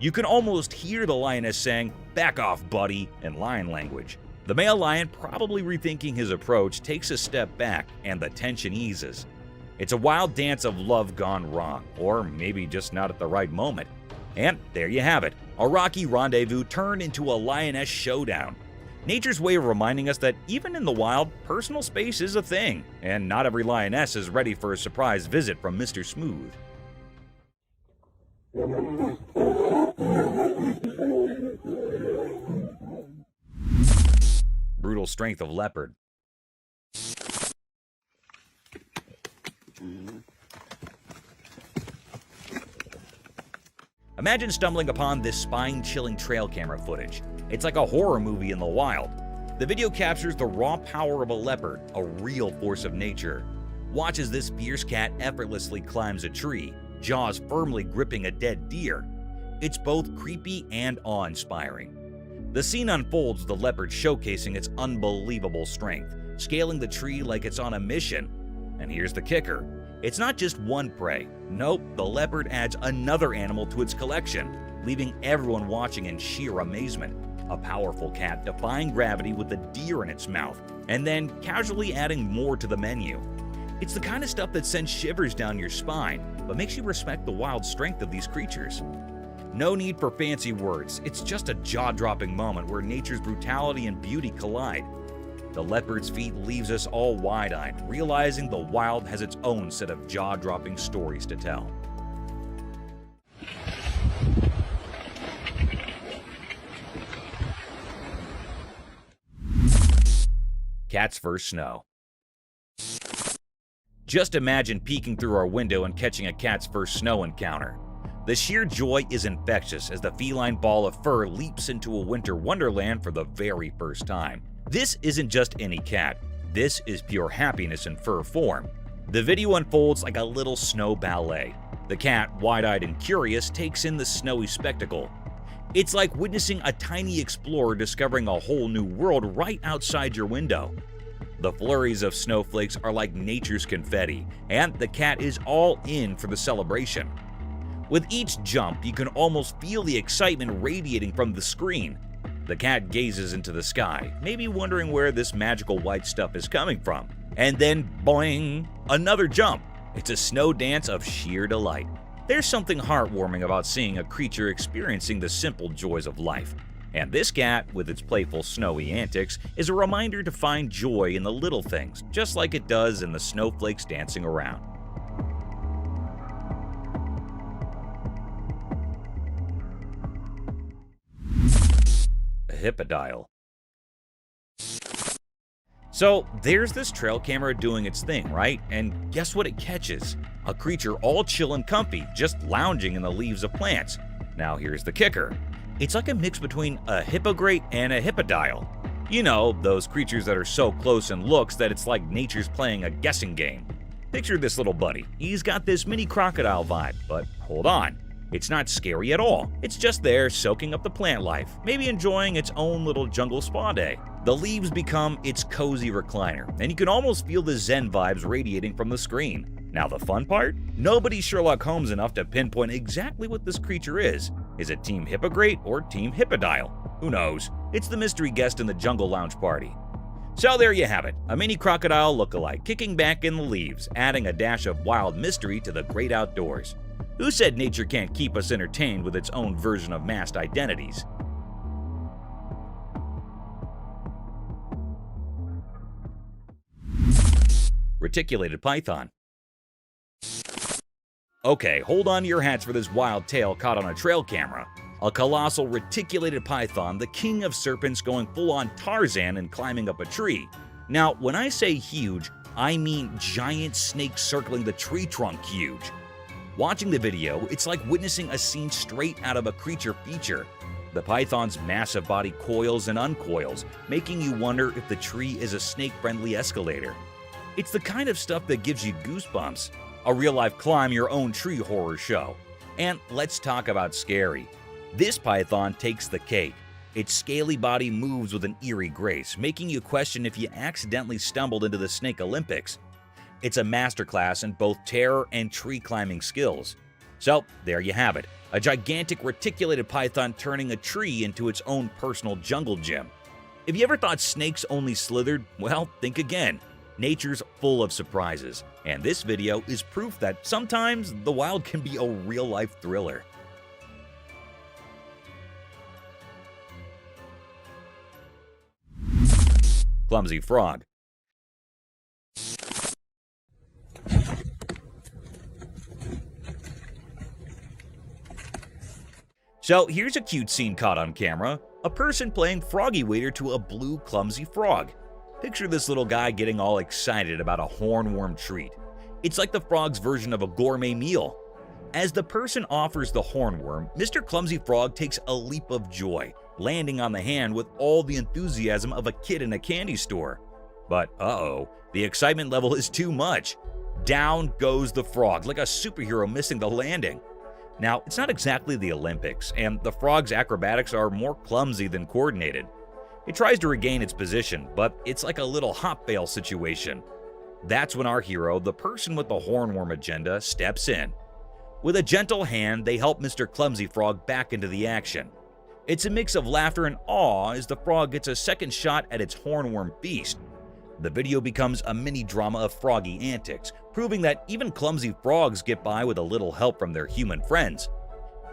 Speaker 3: You can almost hear the lioness saying, "Back off, buddy," in lion language. The male lion, probably rethinking his approach, takes a step back, and the tension eases. It's a wild dance of love gone wrong, or maybe just not at the right moment. And there you have it, a rocky rendezvous turned into a lioness showdown. Nature's way of reminding us that even in the wild, personal space is a thing, and not every lioness is ready for a surprise visit from Mr. Smooth. Brutal strength of leopard. Imagine stumbling upon this spine-chilling trail camera footage. It's like a horror movie in the wild. The video captures the raw power of a leopard, a real force of nature. Watch as this fierce cat effortlessly climbs a tree, jaws firmly gripping a dead deer. It's both creepy and awe-inspiring. The scene unfolds with the leopard showcasing its unbelievable strength, scaling the tree like it's on a mission. And here's the kicker. It's not just one prey. Nope, the leopard adds another animal to its collection, leaving everyone watching in sheer amazement. A powerful cat defying gravity with a deer in its mouth, and then casually adding more to the menu. It's the kind of stuff that sends shivers down your spine, but makes you respect the wild strength of these creatures. No need for fancy words, it's just a jaw-dropping moment where nature's brutality and beauty collide. The leopard's feat leaves us all wide-eyed, realizing the wild has its own set of jaw-dropping stories to tell. Cat's first snow. Just imagine peeking through our window and catching a cat's first snow encounter. The sheer joy is infectious as the feline ball of fur leaps into a winter wonderland for the very first time. This isn't just any cat. This is pure happiness in fur form. The video unfolds like a little snow ballet. The cat, wide-eyed and curious, takes in the snowy spectacle. It's like witnessing a tiny explorer discovering a whole new world right outside your window. The flurries of snowflakes are like nature's confetti, and the cat is all in for the celebration. With each jump, you can almost feel the excitement radiating from the screen. The cat gazes into the sky, maybe wondering where this magical white stuff is coming from. And then, boing, another jump. It's a snow dance of sheer delight. There's something heartwarming about seeing a creature experiencing the simple joys of life. And this cat, with its playful snowy antics, is a reminder to find joy in the little things, just like it does in the snowflakes dancing around. A hippodile. So there's this trail camera doing its thing, right? And guess what it catches? A creature all chill and comfy, just lounging in the leaves of plants. Now here's the kicker. It's like a mix between a hippogriff and a hippodile. You know, those creatures that are so close in looks that it's like nature's playing a guessing game. Picture this little buddy. He's got this mini crocodile vibe, but hold on. It's not scary at all. It's just there soaking up the plant life, maybe enjoying its own little jungle spa day. The leaves become its cozy recliner, and you can almost feel the zen vibes radiating from the screen. Now the fun part? Nobody's Sherlock Holmes enough to pinpoint exactly what this creature is. Is it Team Hippogriff or Team Hippodile? Who knows? It's the mystery guest in the Jungle Lounge party. So there you have it, a mini crocodile look-alike kicking back in the leaves, adding a dash of wild mystery to the great outdoors. Who said nature can't keep us entertained with its own version of masked identities? Reticulated python. Okay, hold on to your hats for this wild tale caught on a trail camera. A colossal reticulated python, the king of serpents, going full-on Tarzan and climbing up a tree. Now, when I say huge, I mean giant snake circling the tree trunk huge. Watching the video, it's like witnessing a scene straight out of a creature feature. The python's massive body coils and uncoils, making you wonder if the tree is a snake-friendly escalator. It's the kind of stuff that gives you goosebumps. A real-life climb your own tree horror show. And let's talk about scary. This python takes the cake. Its scaly body moves with an eerie grace, making you question if you accidentally stumbled into the Snake Olympics. It's a masterclass in both terror and tree climbing skills. So there you have it, a gigantic reticulated python turning a tree into its own personal jungle gym. If you ever thought snakes only slithered, well, think again. Nature's full of surprises, and this video is proof that sometimes the wild can be a real-life thriller. Clumsy Frog. So here's a cute scene caught on camera. A person playing froggy waiter to a blue clumsy frog. Picture this little guy getting all excited about a hornworm treat. It's like the frog's version of a gourmet meal. As the person offers the hornworm, Mr. Clumsy Frog takes a leap of joy, landing on the hand with all the enthusiasm of a kid in a candy store. But uh-oh, the excitement level is too much. Down goes the frog like a superhero missing the landing. Now, it's not exactly the Olympics, and the frog's acrobatics are more clumsy than coordinated. It tries to regain its position, but it's like a little hop fail situation. That's when our hero, the person with the hornworm agenda, steps in. With a gentle hand, they help Mr. Clumsy Frog back into the action. It's a mix of laughter and awe as the frog gets a second shot at its hornworm feast. The video becomes a mini drama of froggy antics, proving that even clumsy frogs get by with a little help from their human friends.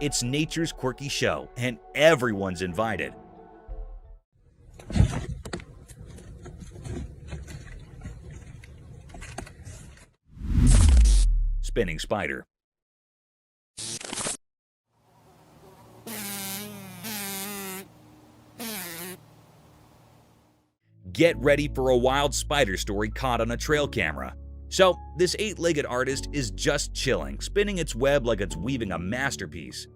Speaker 3: It's nature's quirky show, and everyone's invited. Spinning spider. Get ready for a wild spider story caught on a trail camera. So, this 8-legged artist is just chilling, spinning its web like it's weaving a masterpiece.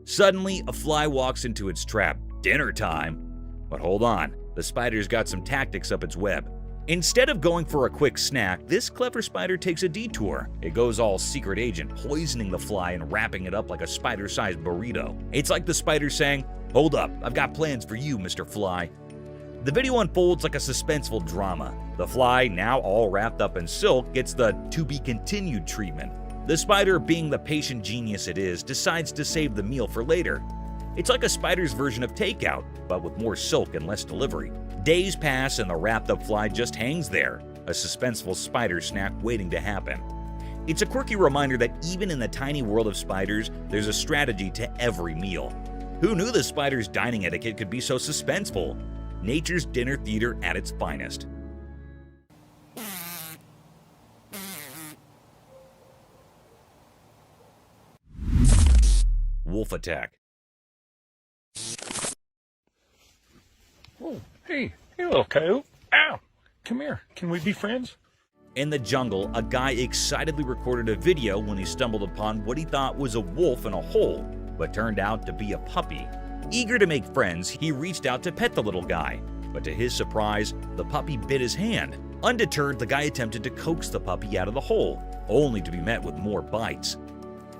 Speaker 3: Suddenly, a fly walks into its trap. Dinner time! But hold on, the spider's got some tactics up its web. Instead of going for a quick snack, this clever spider takes a detour. It goes all secret agent, poisoning the fly and wrapping it up like a spider-sized burrito. It's like the spider saying, "Hold up, I've got plans for you, Mr. Fly." The video unfolds like a suspenseful drama. The fly, now all wrapped up in silk, gets the to-be-continued treatment. The spider, being the patient genius it is, decides to save the meal for later. It's like a spider's version of takeout, but with more silk and less delivery. Days pass and the wrapped-up fly just hangs there, a suspenseful spider snack waiting to happen. It's a quirky reminder that even in the tiny world of spiders, there's a strategy to every meal. Who knew the spider's dining etiquette could be so suspenseful? Nature's dinner theater at its finest. Wolf attack.
Speaker 5: Oh, hey little coyote. Ow! Come here. Can we be friends?
Speaker 3: In the jungle, a guy excitedly recorded a video when he stumbled upon what he thought was a wolf in a hole, but turned out to be a puppy. Eager to make friends, he reached out to pet the little guy, but to his surprise, the puppy bit his hand. Undeterred, the guy attempted to coax the puppy out of the hole, only to be met with more bites.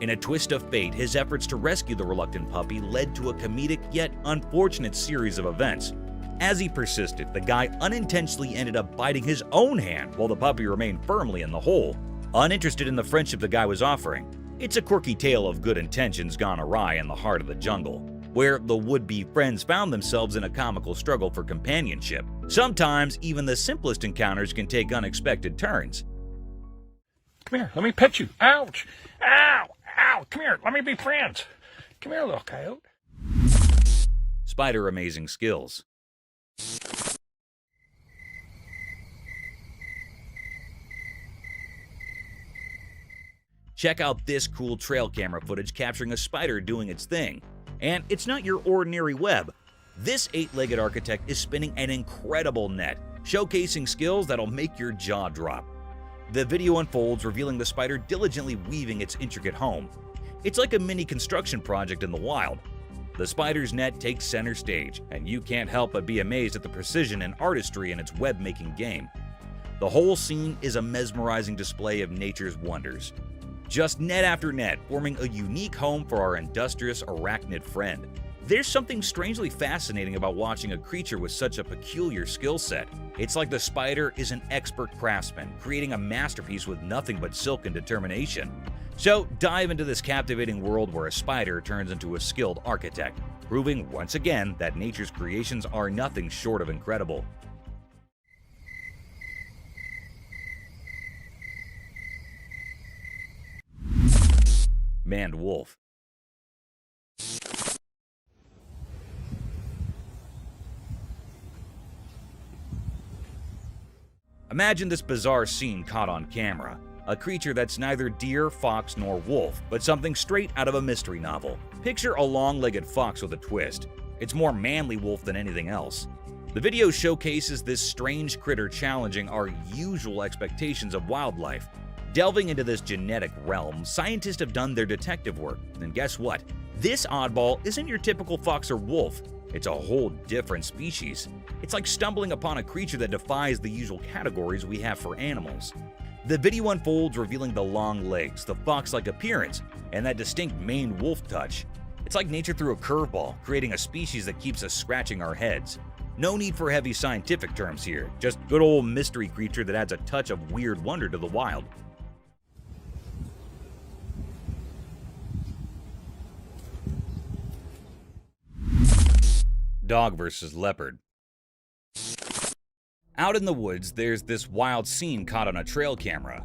Speaker 3: In a twist of fate, his efforts to rescue the reluctant puppy led to a comedic yet unfortunate series of events. As he persisted, the guy unintentionally ended up biting his own hand while the puppy remained firmly in the hole. Uninterested in the friendship the guy was offering, it's a quirky tale of good intentions gone awry in the heart of the jungle, where the would-be friends found themselves in a comical struggle for companionship. Sometimes, even the simplest encounters can take unexpected turns.
Speaker 5: Come here. Let me pet you. Ouch! Ow! Ow! Come here. Let me be friends. Come here, little coyote.
Speaker 3: Spider amazing skills. Check out this cool trail camera footage capturing a spider doing its thing. And it's not your ordinary web. This 8-legged architect is spinning an incredible net, showcasing skills that'll make your jaw drop. The video unfolds, revealing the spider diligently weaving its intricate home. It's like a mini construction project in the wild. The spider's net takes center stage, and you can't help but be amazed at the precision and artistry in its web-making game. The whole scene is a mesmerizing display of nature's wonders. Just net after net, forming a unique home for our industrious arachnid friend. There's something strangely fascinating about watching a creature with such a peculiar skill set. It's like the spider is an expert craftsman, creating a masterpiece with nothing but silk and determination. So dive into this captivating world where a spider turns into a skilled architect, proving once again that nature's creations are nothing short of incredible. Maned wolf. Imagine this bizarre scene caught on camera. A creature that's neither deer, fox, nor wolf, but something straight out of a mystery novel. Picture a long-legged fox with a twist. It's more manly wolf than anything else. The video showcases this strange critter challenging our usual expectations of wildlife. Delving into this genetic realm, scientists have done their detective work, and guess what? This oddball isn't your typical fox or wolf. It's a whole different species. It's like stumbling upon a creature that defies the usual categories we have for animals. The video unfolds revealing the long legs, the fox-like appearance, and that distinct maned wolf touch. It's like nature threw a curveball, creating a species that keeps us scratching our heads. No need for heavy scientific terms here, just good old mystery creature that adds a touch of weird wonder to the wild. Dog versus leopard. Out in the woods, there's this wild scene caught on a trail camera.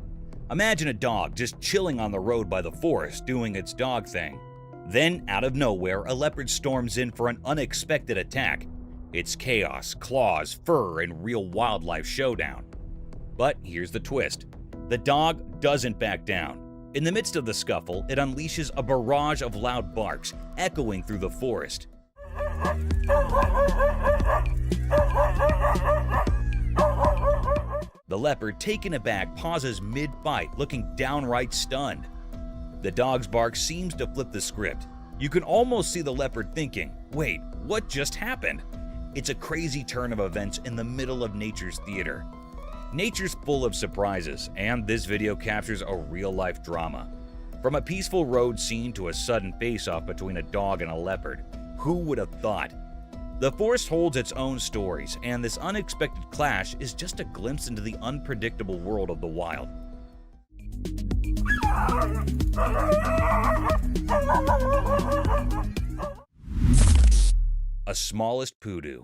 Speaker 3: Imagine a dog just chilling on the road by the forest doing its dog thing. Then, out of nowhere, a leopard storms in for an unexpected attack. It's chaos, claws, fur, and real wildlife showdown. But here's the twist. The dog doesn't back down. In the midst of the scuffle, it unleashes a barrage of loud barks, echoing through the forest. The leopard, taken aback, pauses mid-fight, looking downright stunned. The dog's bark seems to flip the script. You can almost see the leopard thinking, wait, what just happened? It's a crazy turn of events in the middle of nature's theater. Nature's full of surprises, and this video captures a real-life drama. From a peaceful road scene to a sudden face-off between a dog and a leopard. Who would have thought? The forest holds its own stories, and this unexpected clash is just a glimpse into the unpredictable world of the wild. A smallest poodoo.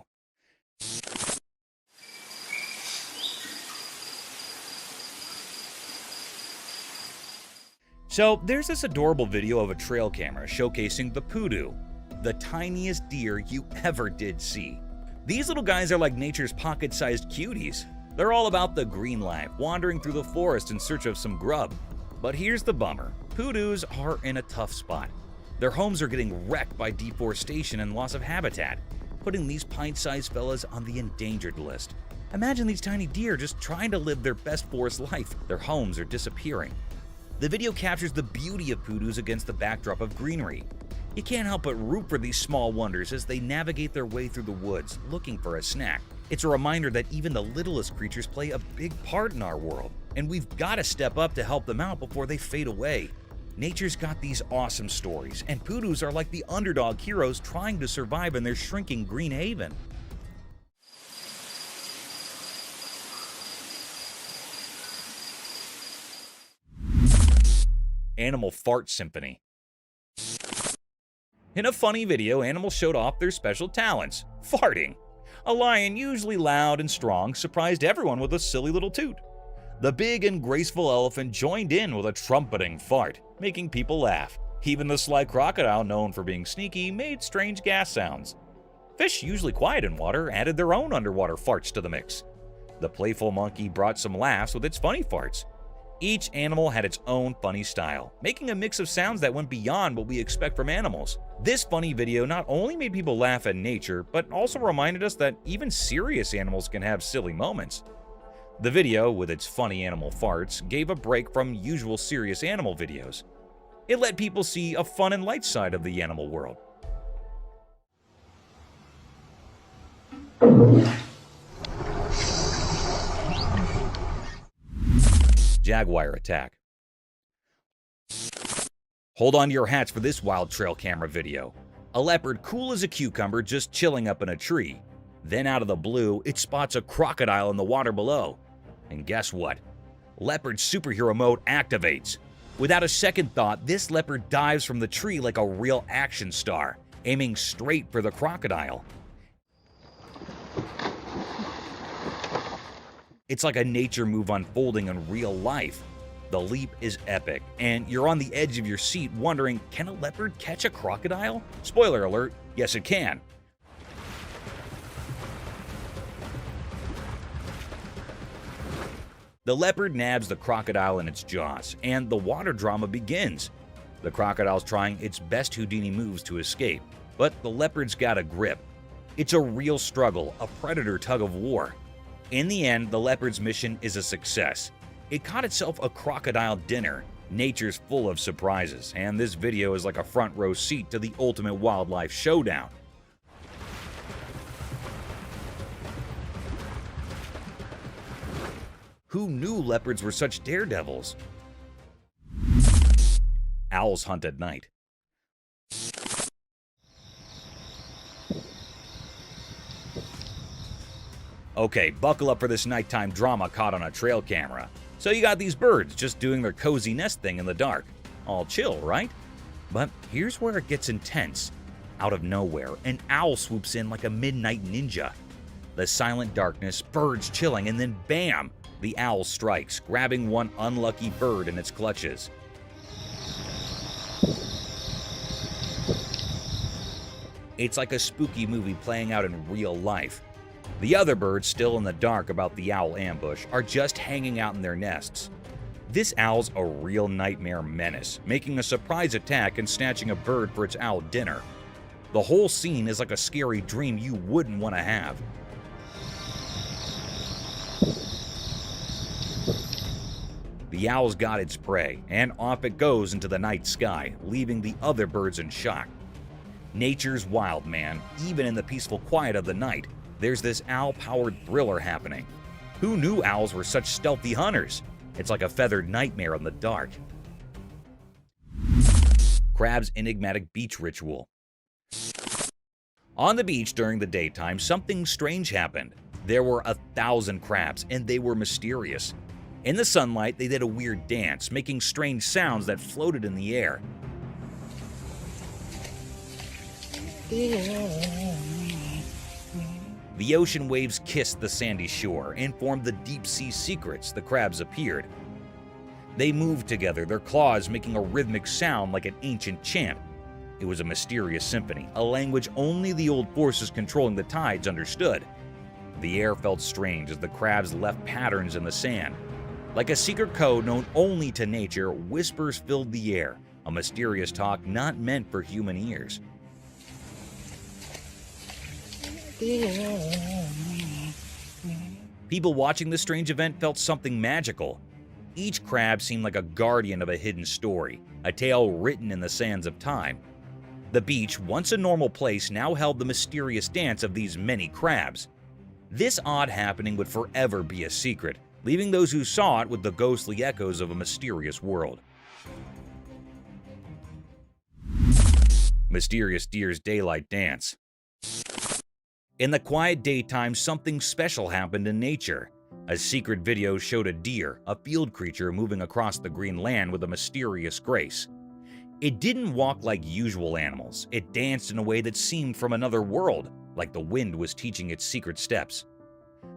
Speaker 3: So there's this adorable video of a trail camera showcasing the poodoo, the tiniest deer you ever did see. These little guys are like nature's pocket-sized cuties. They're all about the green life, wandering through the forest in search of some grub. But here's the bummer. Poodoos are in a tough spot. Their homes are getting wrecked by deforestation and loss of habitat, putting these pint-sized fellas on the endangered list. Imagine these tiny deer just trying to live their best forest life. Their homes are disappearing. The video captures the beauty of poodoos against the backdrop of greenery. You can't help but root for these small wonders as they navigate their way through the woods, looking for a snack. It's a reminder that even the littlest creatures play a big part in our world, and we've got to step up to help them out before they fade away. Nature's got these awesome stories, and poodoos are like the underdog heroes trying to survive in their shrinking green haven. Animal Fart Symphony. In a funny video, animals showed off their special talents, farting. A lion, usually loud and strong, surprised everyone with a silly little toot. The big and graceful elephant joined in with a trumpeting fart, making people laugh. Even the sly crocodile, known for being sneaky, made strange gas sounds. Fish, usually quiet in water, added their own underwater farts to the mix. The playful monkey brought some laughs with its funny farts. Each animal had its own funny style, making a mix of sounds that went beyond what we expect from animals. This funny video not only made people laugh at nature, but also reminded us that even serious animals can have silly moments. The video, with its funny animal farts, gave a break from usual serious animal videos. It let people see a fun and light side of the animal world. Jaguar attack. Hold on to your hats for this wild trail camera video. A leopard, cool as a cucumber, just chilling up in a tree. Then out of the blue, it spots a crocodile in the water below. And guess what? Leopard's superhero mode activates. Without a second thought, this leopard dives from the tree like a real action star, aiming straight for the crocodile. It's like a nature move unfolding in real life. The leap is epic, and you're on the edge of your seat wondering, can a leopard catch a crocodile? Spoiler alert, yes it can. The leopard nabs the crocodile in its jaws, and the water drama begins. The crocodile's trying its best Houdini moves to escape, but the leopard's got a grip. It's a real struggle, a predator tug of war. In the end, the leopard's mission is a success. It caught itself a crocodile dinner. Nature's full of surprises, and this video is like a front row seat to the ultimate wildlife showdown. Who knew leopards were such daredevils? Owls hunt at night. Okay, buckle up for this nighttime drama caught on a trail camera. So you got these birds just doing their cozy nest thing in the dark. All chill, right? But here's where it gets intense. Out of nowhere, an owl swoops in like a midnight ninja. The silent darkness, birds chilling, and then bam! The owl strikes, grabbing one unlucky bird in its clutches. It's like a spooky movie playing out in real life. The other birds, still in the dark about the owl ambush, are just hanging out in their nests. This owl's a real nightmare menace, making a surprise attack and snatching a bird for its owl dinner. The whole scene is like a scary dream you wouldn't want to have. The owl's got its prey, and off it goes into the night sky, leaving the other birds in shock. Nature's wild, man. Even in the peaceful quiet of the night, there's this owl-powered thriller happening. Who knew owls were such stealthy hunters? It's like a feathered nightmare in the dark. Crab's enigmatic beach ritual. On the beach during the daytime, something strange happened. There were 1,000 crabs, and they were mysterious. In the sunlight, they did a weird dance, making strange sounds that floated in the air. The ocean waves kissed the sandy shore and formed the deep-sea secrets the crabs appeared. They moved together, their claws making a rhythmic sound like an ancient chant. It was a mysterious symphony, a language only the old forces controlling the tides understood. The air felt strange as the crabs left patterns in the sand. Like a secret code known only to nature, whispers filled the air, a mysterious talk not meant for human ears. People watching this strange event felt something magical. Each crab seemed like a guardian of a hidden story, a tale written in the sands of time. The beach, once a normal place, now held the mysterious dance of these many crabs. This odd happening would forever be a secret, leaving those who saw it with the ghostly echoes of a mysterious world. Mysterious deer's daylight dance. In the quiet daytime, something special happened in nature. A secret video showed a deer, a field creature, moving across the green land with a mysterious grace. It didn't walk like usual animals. It danced in a way that seemed from another world, like the wind was teaching its secret steps.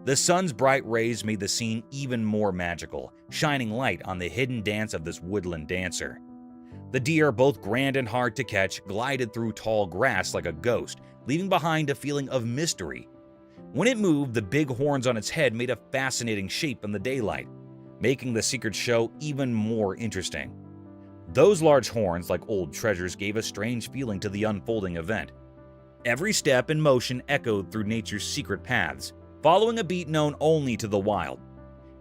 Speaker 3: The sun's bright rays made the scene even more magical, shining light on the hidden dance of this woodland dancer. The deer, both grand and hard to catch, glided through tall grass like a ghost, leaving behind a feeling of mystery. When it moved, the big horns on its head made a fascinating shape in the daylight, making the secret show even more interesting. Those large horns, like old treasures, gave a strange feeling to the unfolding event. Every step and motion echoed through nature's secret paths, following a beat known only to the wild.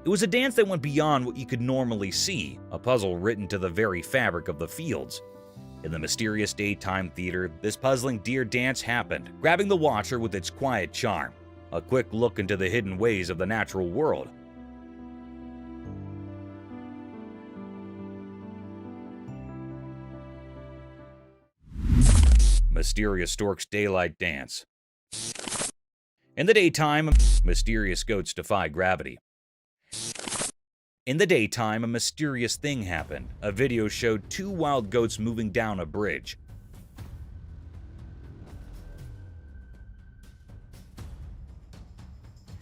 Speaker 3: It was a dance that went beyond what you could normally see, a puzzle written to the very fabric of the fields. In the mysterious daytime theater, this puzzling deer dance happened, grabbing the watcher with its quiet charm, a quick look into the hidden ways of the natural world. Mysterious stork's daylight dance. In the daytime, mysterious goats defy gravity. In the daytime, a mysterious thing happened. A video showed 2 wild goats moving down a bridge.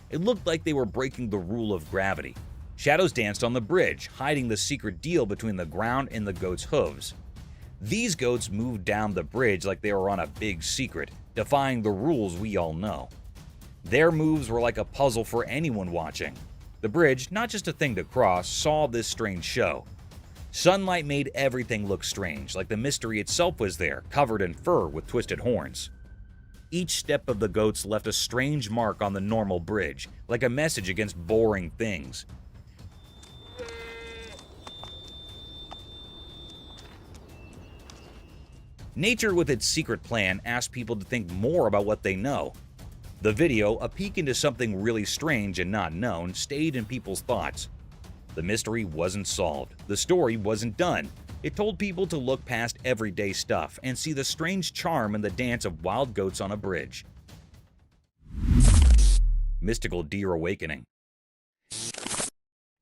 Speaker 3: It looked like they were breaking the rule of gravity. Shadows danced on the bridge, hiding the secret deal between the ground and the goats' hooves. These goats moved down the bridge like they were on a big secret, defying the rules we all know. Their moves were like a puzzle for anyone watching. The bridge, not just a thing to cross, saw this strange show. Sunlight made everything look strange, like the mystery itself was there, covered in fur with twisted horns. Each step of the goats left a strange mark on the normal bridge, like a message against boring things. Nature, with its secret plan, asked people to think more about what they know. The video, a peek into something really strange and not known, stayed in people's thoughts. The mystery wasn't solved. The story wasn't done. It told people to look past everyday stuff and see the strange charm in the dance of wild goats on a bridge. Mystical deer awakening.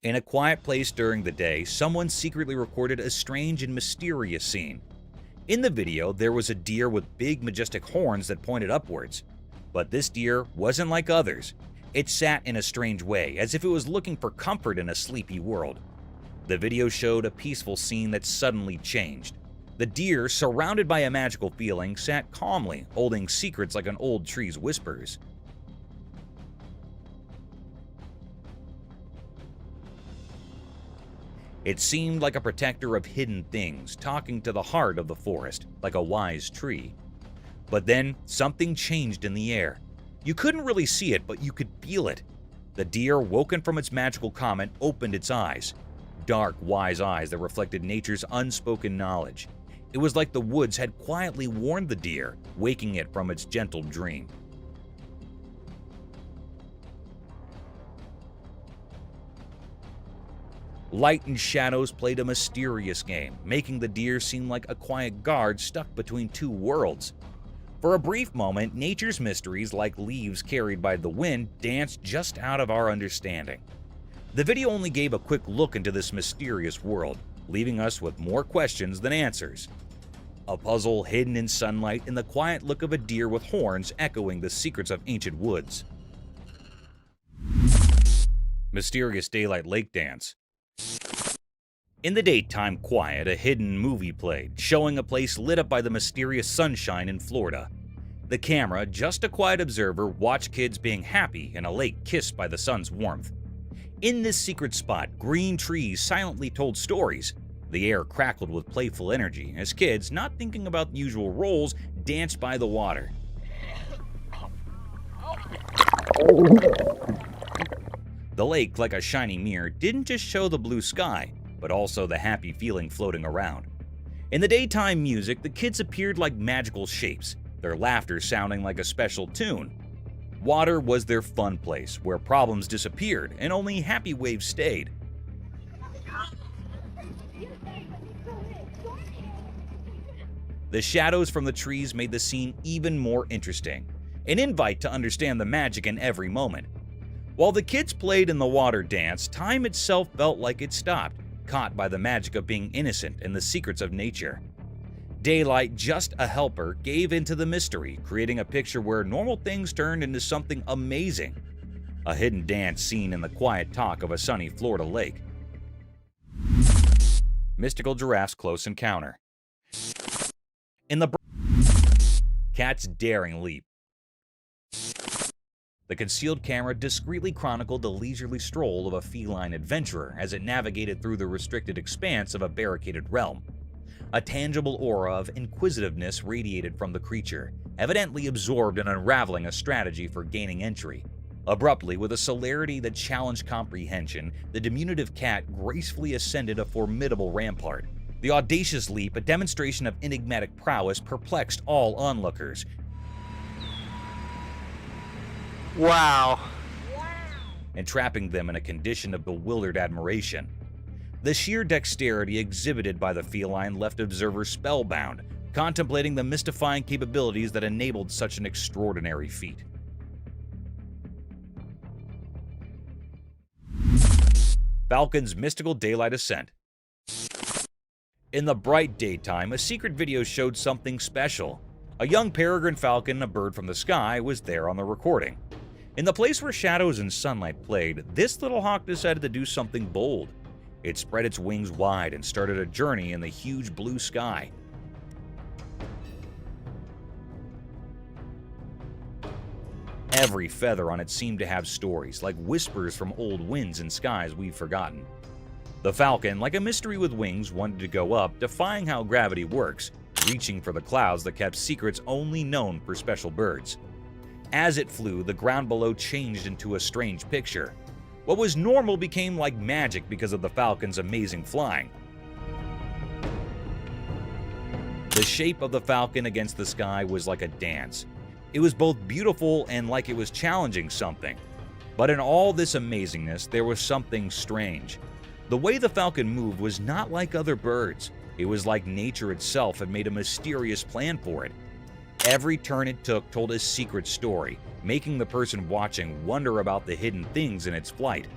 Speaker 3: In a quiet place during the day, someone secretly recorded a strange and mysterious scene. In the video, there was a deer with big, majestic horns that pointed upwards. But this deer wasn't like others. It sat in a strange way, as if it was looking for comfort in a sleepy world. The video showed a peaceful scene that suddenly changed. The deer, surrounded by a magical feeling, sat calmly, holding secrets like an old tree's whispers. It seemed like a protector of hidden things, talking to the heart of the forest, like a wise tree. But then, something changed in the air. You couldn't really see it, but you could feel it. The deer, woken from its magical comment, opened its eyes. Dark, wise eyes that reflected nature's unspoken knowledge. It was like the woods had quietly warned the deer, waking it from its gentle dream. Light and shadows played a mysterious game, making the deer seem like a quiet guard stuck between two worlds. For a brief moment, nature's mysteries, like leaves carried by the wind, danced just out of our understanding. The video only gave a quick look into this mysterious world, leaving us with more questions than answers. A puzzle hidden in sunlight in the quiet look of a deer with horns echoing the secrets of ancient woods. Mysterious daylight lake dance. In the daytime quiet, a hidden movie played, showing a place lit up by the mysterious sunshine in Florida. The camera, just a quiet observer, watched kids being happy in a lake kissed by the sun's warmth. In this secret spot, green trees silently told stories. The air crackled with playful energy as kids, not thinking about the usual roles, danced by the water. The lake, like a shiny mirror, didn't just show the blue sky, but also the happy feeling floating around. In the daytime music, the kids appeared like magical shapes, their laughter sounding like a special tune. Water was their fun place, where problems disappeared and only happy waves stayed. The shadows from the trees made the scene even more interesting, an invite to understand the magic in every moment. While the kids played in the water dance, time itself felt like it stopped, caught by the magic of being innocent and the secrets of nature. Daylight, just a helper, gave into the mystery, creating a picture where normal things turned into something amazing. A hidden dance seen in the quiet talk of a sunny Florida lake. Mystical giraffe's close encounter. In the cat's daring leap. The concealed camera discreetly chronicled the leisurely stroll of a feline adventurer as it navigated through the restricted expanse of a barricaded realm. A tangible aura of inquisitiveness radiated from the creature, evidently absorbed in unraveling a strategy for gaining entry. Abruptly, with a celerity that challenged comprehension, the diminutive cat gracefully ascended a formidable rampart. The audacious leap, a demonstration of enigmatic prowess, perplexed all onlookers.
Speaker 13: Wow.
Speaker 3: Entrapping them in a condition of bewildered admiration. The sheer dexterity exhibited by the feline left observers spellbound, contemplating the mystifying capabilities that enabled such an extraordinary feat. Falcon's mystical daylight ascent. In the bright daytime, a secret video showed something special. A young peregrine falcon, a bird from the sky, was there on the recording. In the place where shadows and sunlight played, this little hawk decided to do something bold. It spread its wings wide and started a journey in the huge blue sky. Every feather on it seemed to have stories, like whispers from old winds and skies we've forgotten. The falcon, like a mystery with wings, wanted to go up, defying how gravity works, reaching for the clouds that kept secrets only known for special birds. As it flew, the ground below changed into a strange picture. What was normal became like magic because of the falcon's amazing flying. The shape of the falcon against the sky was like a dance. It was both beautiful and like it was challenging something. But in all this amazingness, there was something strange. The way the falcon moved was not like other birds. It was like nature itself had made a mysterious plan for it. Every turn it took told a secret story, making the person watching wonder about the hidden things in its flight.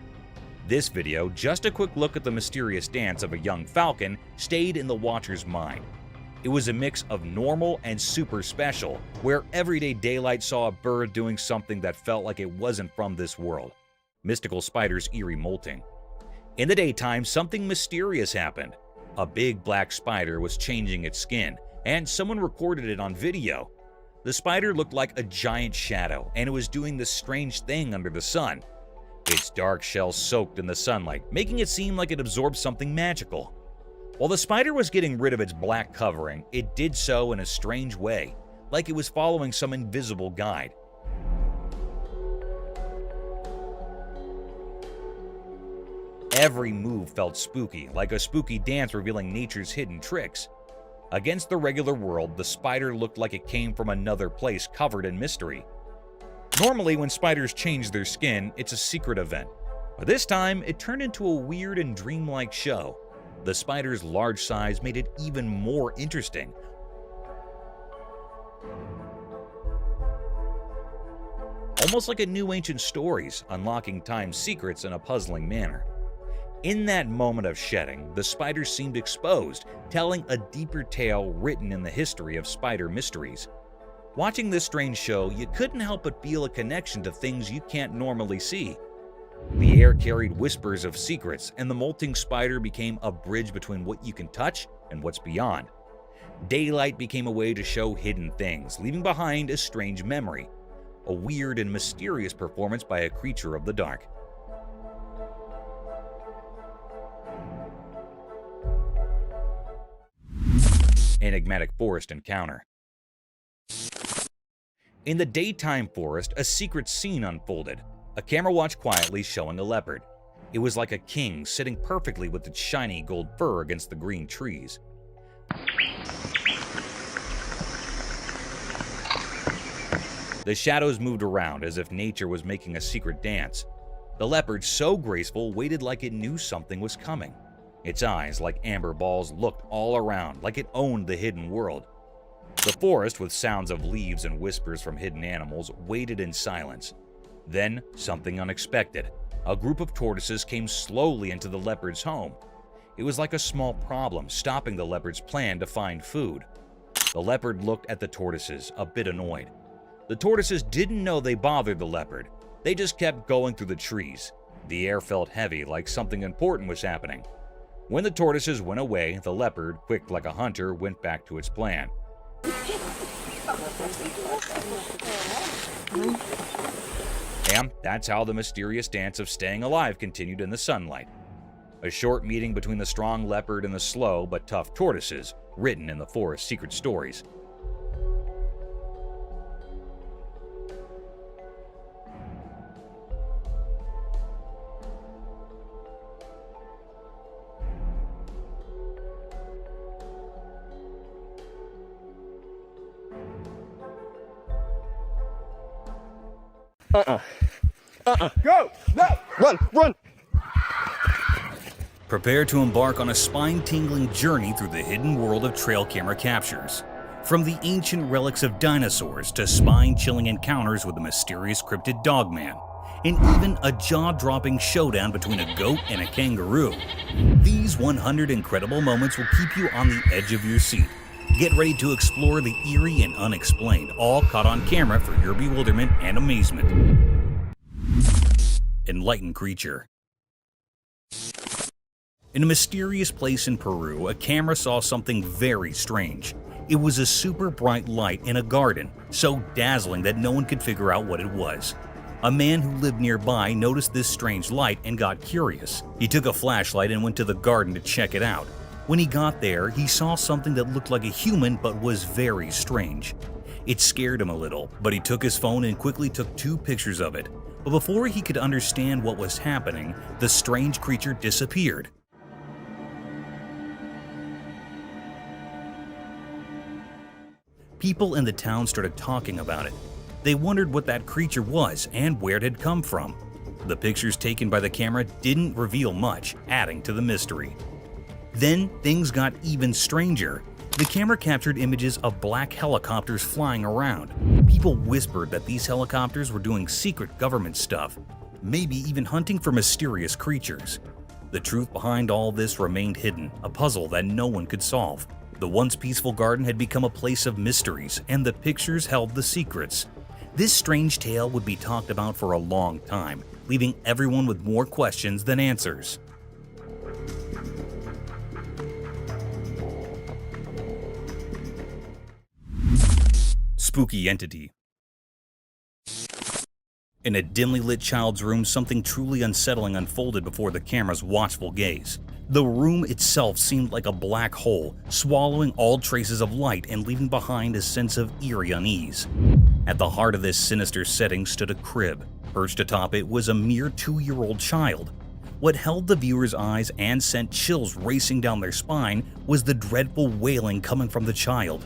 Speaker 3: This video, just a quick look at the mysterious dance of a young falcon, stayed in the watcher's mind. It was a mix of normal and super special, where everyday daylight saw a bird doing something that felt like it wasn't from this world. Mystical spider's eerie molting. In the daytime, something mysterious happened. A big black spider was changing its skin, and someone recorded it on video. The spider looked like a giant shadow, and it was doing this strange thing under the sun. Its dark shell soaked in the sunlight, making it seem like it absorbed something magical. While the spider was getting rid of its black covering, it did so in a strange way, like it was following some invisible guide. Every move felt spooky, like a spooky dance revealing nature's hidden tricks. Against the regular world, the spider looked like it came from another place covered in mystery. Normally, when spiders change their skin, it's a secret event. But this time, it turned into a weird and dreamlike show. The spider's large size made it even more interesting. Almost like it knew ancient stories, unlocking time's secrets in a puzzling manner. In that moment of shedding, the spider seemed exposed, telling a deeper tale written in the history of spider mysteries. Watching this strange show, you couldn't help but feel a connection to things you can't normally see. The air carried whispers of secrets, and the molting spider became a bridge between what you can touch and what's beyond. Daylight became a way to show hidden things, leaving behind a strange memory, a weird and mysterious performance by a creature of the dark. Enigmatic forest encounter. In the daytime forest, a secret scene unfolded. A camera watched quietly, showing a leopard. It was like a king sitting perfectly with its shiny gold fur against the green trees. The shadows moved around as if nature was making a secret dance. The leopard, so graceful, waited like it knew something was coming. Its eyes, like amber balls, looked all around, like it owned the hidden world. The forest, with sounds of leaves and whispers from hidden animals, waited in silence. Then, something unexpected. A group of tortoises came slowly into the leopard's home. It was like a small problem, stopping the leopard's plan to find food. The leopard looked at the tortoises, a bit annoyed. The tortoises didn't know they bothered the leopard. They just kept going through the trees. The air felt heavy, like something important was happening. When the tortoises went away, the leopard, quick like a hunter, went back to its plan. And that's how the mysterious dance of staying alive continued in the sunlight. A short meeting between the strong leopard and the slow but tough tortoises, written in the forest's secret stories.
Speaker 13: Go! No! Run! Run!
Speaker 3: Prepare to embark on a spine-tingling journey through the hidden world of trail camera captures. From the ancient relics of dinosaurs to spine-chilling encounters with the mysterious cryptid Dogman, and even a jaw-dropping showdown between a goat and a kangaroo. These 100 incredible moments will keep you on the edge of your seat. Get ready to explore the eerie and unexplained, all caught on camera for your bewilderment and amazement. Enlightened creature. In a mysterious place in Peru, a camera saw something very strange. It was a super bright light in a garden, so dazzling that no one could figure out what it was. A man who lived nearby noticed this strange light and got curious. He took a flashlight and went to the garden to check it out. When he got there, he saw something that looked like a human but was very strange. It scared him a little, but he took his phone and quickly took 2 pictures of it. But before he could understand what was happening, the strange creature disappeared. People in the town started talking about it. They wondered what that creature was and where it had come from. The pictures taken by the camera didn't reveal much, adding to the mystery. Then things got even stranger. The camera captured images of black helicopters flying around. People whispered that these helicopters were doing secret government stuff, maybe even hunting for mysterious creatures. The truth behind all this remained hidden, a puzzle that no one could solve. The once peaceful garden had become a place of mysteries, and the pictures held the secrets. This strange tale would be talked about for a long time, leaving everyone with more questions than answers. Spooky entity. In a dimly lit child's room, something truly unsettling unfolded before the camera's watchful gaze. The room itself seemed like a black hole, swallowing all traces of light and leaving behind a sense of eerie unease. At the heart of this sinister setting stood a crib. Perched atop it was a mere 2-year-old child. What held the viewer's eyes and sent chills racing down their spine was the dreadful wailing coming from the child.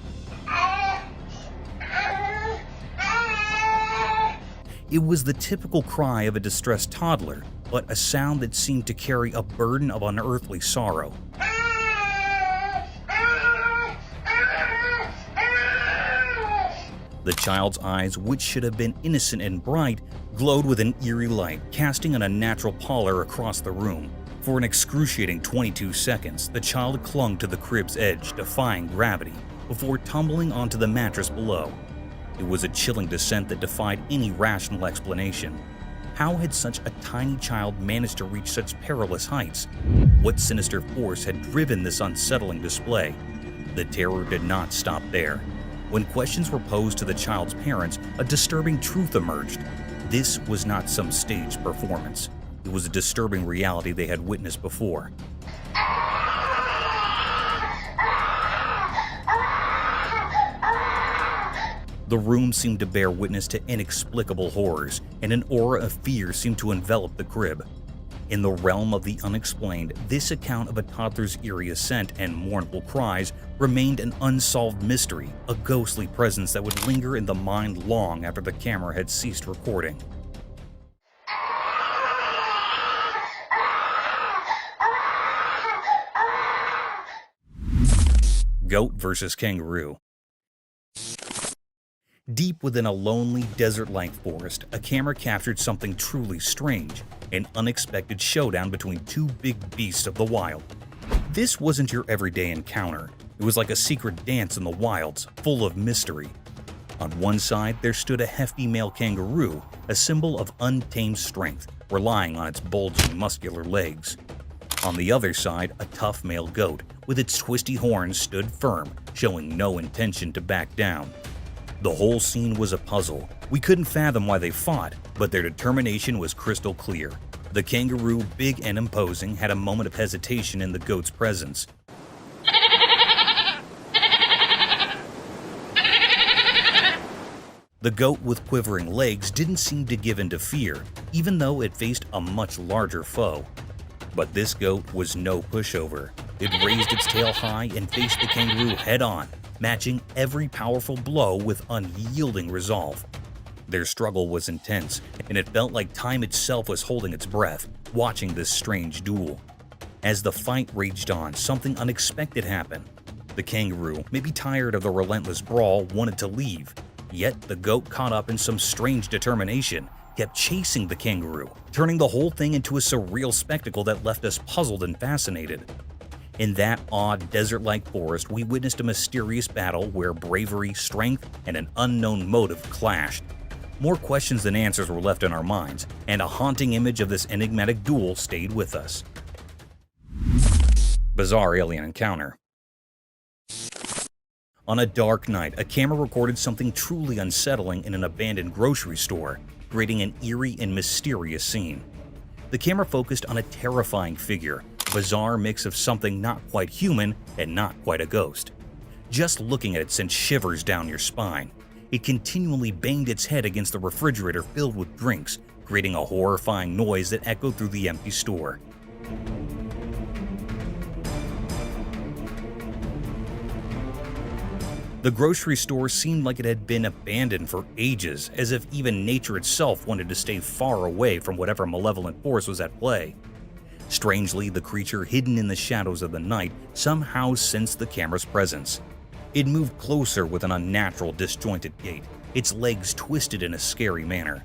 Speaker 3: It was the typical cry of a distressed toddler, but a sound that seemed to carry a burden of unearthly sorrow. The child's eyes, which should have been innocent and bright, glowed with an eerie light, casting an unnatural pallor across the room. For an excruciating 22 seconds, the child clung to the crib's edge, defying gravity, before tumbling onto the mattress below. It was a chilling descent that defied any rational explanation. How had such a tiny child managed to reach such perilous heights? What sinister force had driven this unsettling display? The terror did not stop there. When questions were posed to the child's parents, a disturbing truth emerged. This was not some staged performance. It was a disturbing reality they had witnessed before. The room seemed to bear witness to inexplicable horrors, and an aura of fear seemed to envelop the crib. In the realm of the unexplained, this account of a toddler's eerie ascent and mournful cries remained an unsolved mystery, a ghostly presence that would linger in the mind long after the camera had ceased recording. Goat versus kangaroo. Deep within a lonely, desert-like forest, a camera captured something truly strange, an unexpected showdown between 2 big beasts of the wild. This wasn't your everyday encounter. It was like a secret dance in the wilds, full of mystery. On one side, there stood a hefty male kangaroo, a symbol of untamed strength, relying on its bulging, muscular legs. On the other side, a tough male goat, with its twisty horns, stood firm, showing no intention to back down. The whole scene was a puzzle. We couldn't fathom why they fought, but their determination was crystal clear. The kangaroo, big and imposing, had a moment of hesitation in the goat's presence. The goat with quivering legs didn't seem to give in to fear, even though it faced a much larger foe. But this goat was no pushover. It raised its tail high and faced the kangaroo head-on, matching every powerful blow with unyielding resolve. Their struggle was intense, and it felt like time itself was holding its breath, watching this strange duel. As the fight raged on, something unexpected happened. The kangaroo, maybe tired of the relentless brawl, wanted to leave. Yet the goat, caught up in some strange determination, kept chasing the kangaroo, turning the whole thing into a surreal spectacle that left us puzzled and fascinated. In that odd, desert-like forest, we witnessed a mysterious battle where bravery, strength, and an unknown motive clashed. More questions than answers were left in our minds, and a haunting image of this enigmatic duel stayed with us. Bizarre alien encounter. On a dark night, a camera recorded something truly unsettling in an abandoned grocery store, creating an eerie and mysterious scene. The camera focused on a terrifying figure, a bizarre mix of something not quite human and not quite a ghost. Just looking at it sent shivers down your spine. It continually banged its head against the refrigerator filled with drinks, creating a horrifying noise that echoed through the empty store. The grocery store seemed like it had been abandoned for ages, as if even nature itself wanted to stay far away from whatever malevolent force was at play. Strangely, the creature hidden in the shadows of the night somehow sensed the camera's presence. It moved closer with an unnatural, disjointed gait, its legs twisted in a scary manner.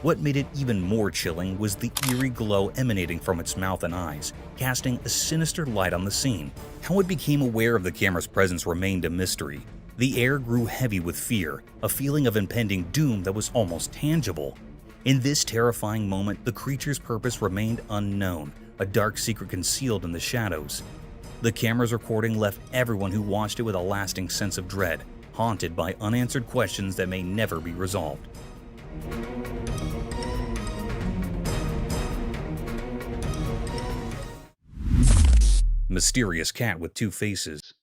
Speaker 3: What made it even more chilling was the eerie glow emanating from its mouth and eyes, casting a sinister light on the scene. How it became aware of the camera's presence remained a mystery. The air grew heavy with fear, a feeling of impending doom that was almost tangible. In this terrifying moment, the creature's purpose remained unknown, a dark secret concealed in the shadows. The camera's recording left everyone who watched it with a lasting sense of dread, haunted by unanswered questions that may never be resolved. Mysterious cat with two faces.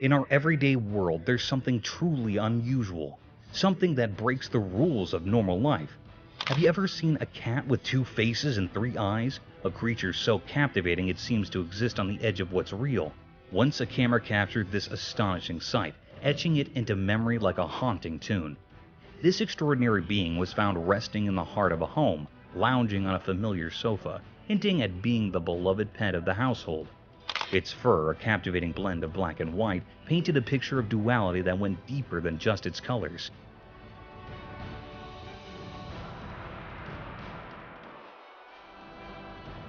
Speaker 3: In our everyday world, there's something truly unusual, something that breaks the rules of normal life. Have you ever seen a cat with two faces and three eyes? A creature so captivating it seems to exist on the edge of what's real. Once a camera captured this astonishing sight, etching it into memory like a haunting tune. This extraordinary being was found resting in the heart of a home, lounging on a familiar sofa, hinting at being the beloved pet of the household. Its fur, a captivating blend of black and white, painted a picture of duality that went deeper than just its colors.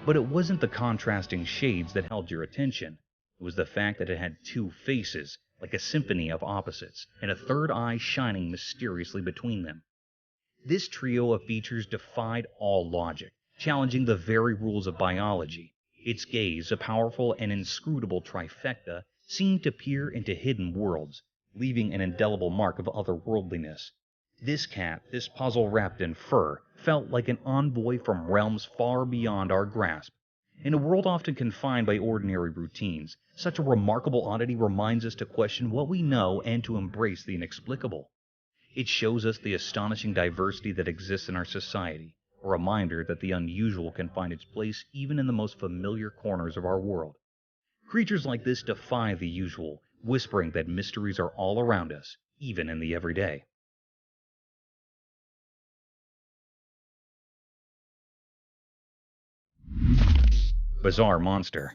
Speaker 3: But it wasn't the contrasting shades that held your attention. It was the fact that it had two faces, like a symphony of opposites, and a third eye shining mysteriously between them. This trio of features defied all logic, challenging the very rules of biology. Its gaze, a powerful and inscrutable trifecta, seemed to peer into hidden worlds, leaving an indelible mark of otherworldliness. This cat, this puzzle wrapped in fur, felt like an envoy from realms far beyond our grasp. In a world often confined by ordinary routines, such a remarkable oddity reminds us to question what we know and to embrace the inexplicable. It shows us the astonishing diversity that exists in our society, a reminder that the unusual can find its place even in the most familiar corners of our world. Creatures like this defy the usual, whispering that mysteries are all around us, even in the everyday. Bizarre monster.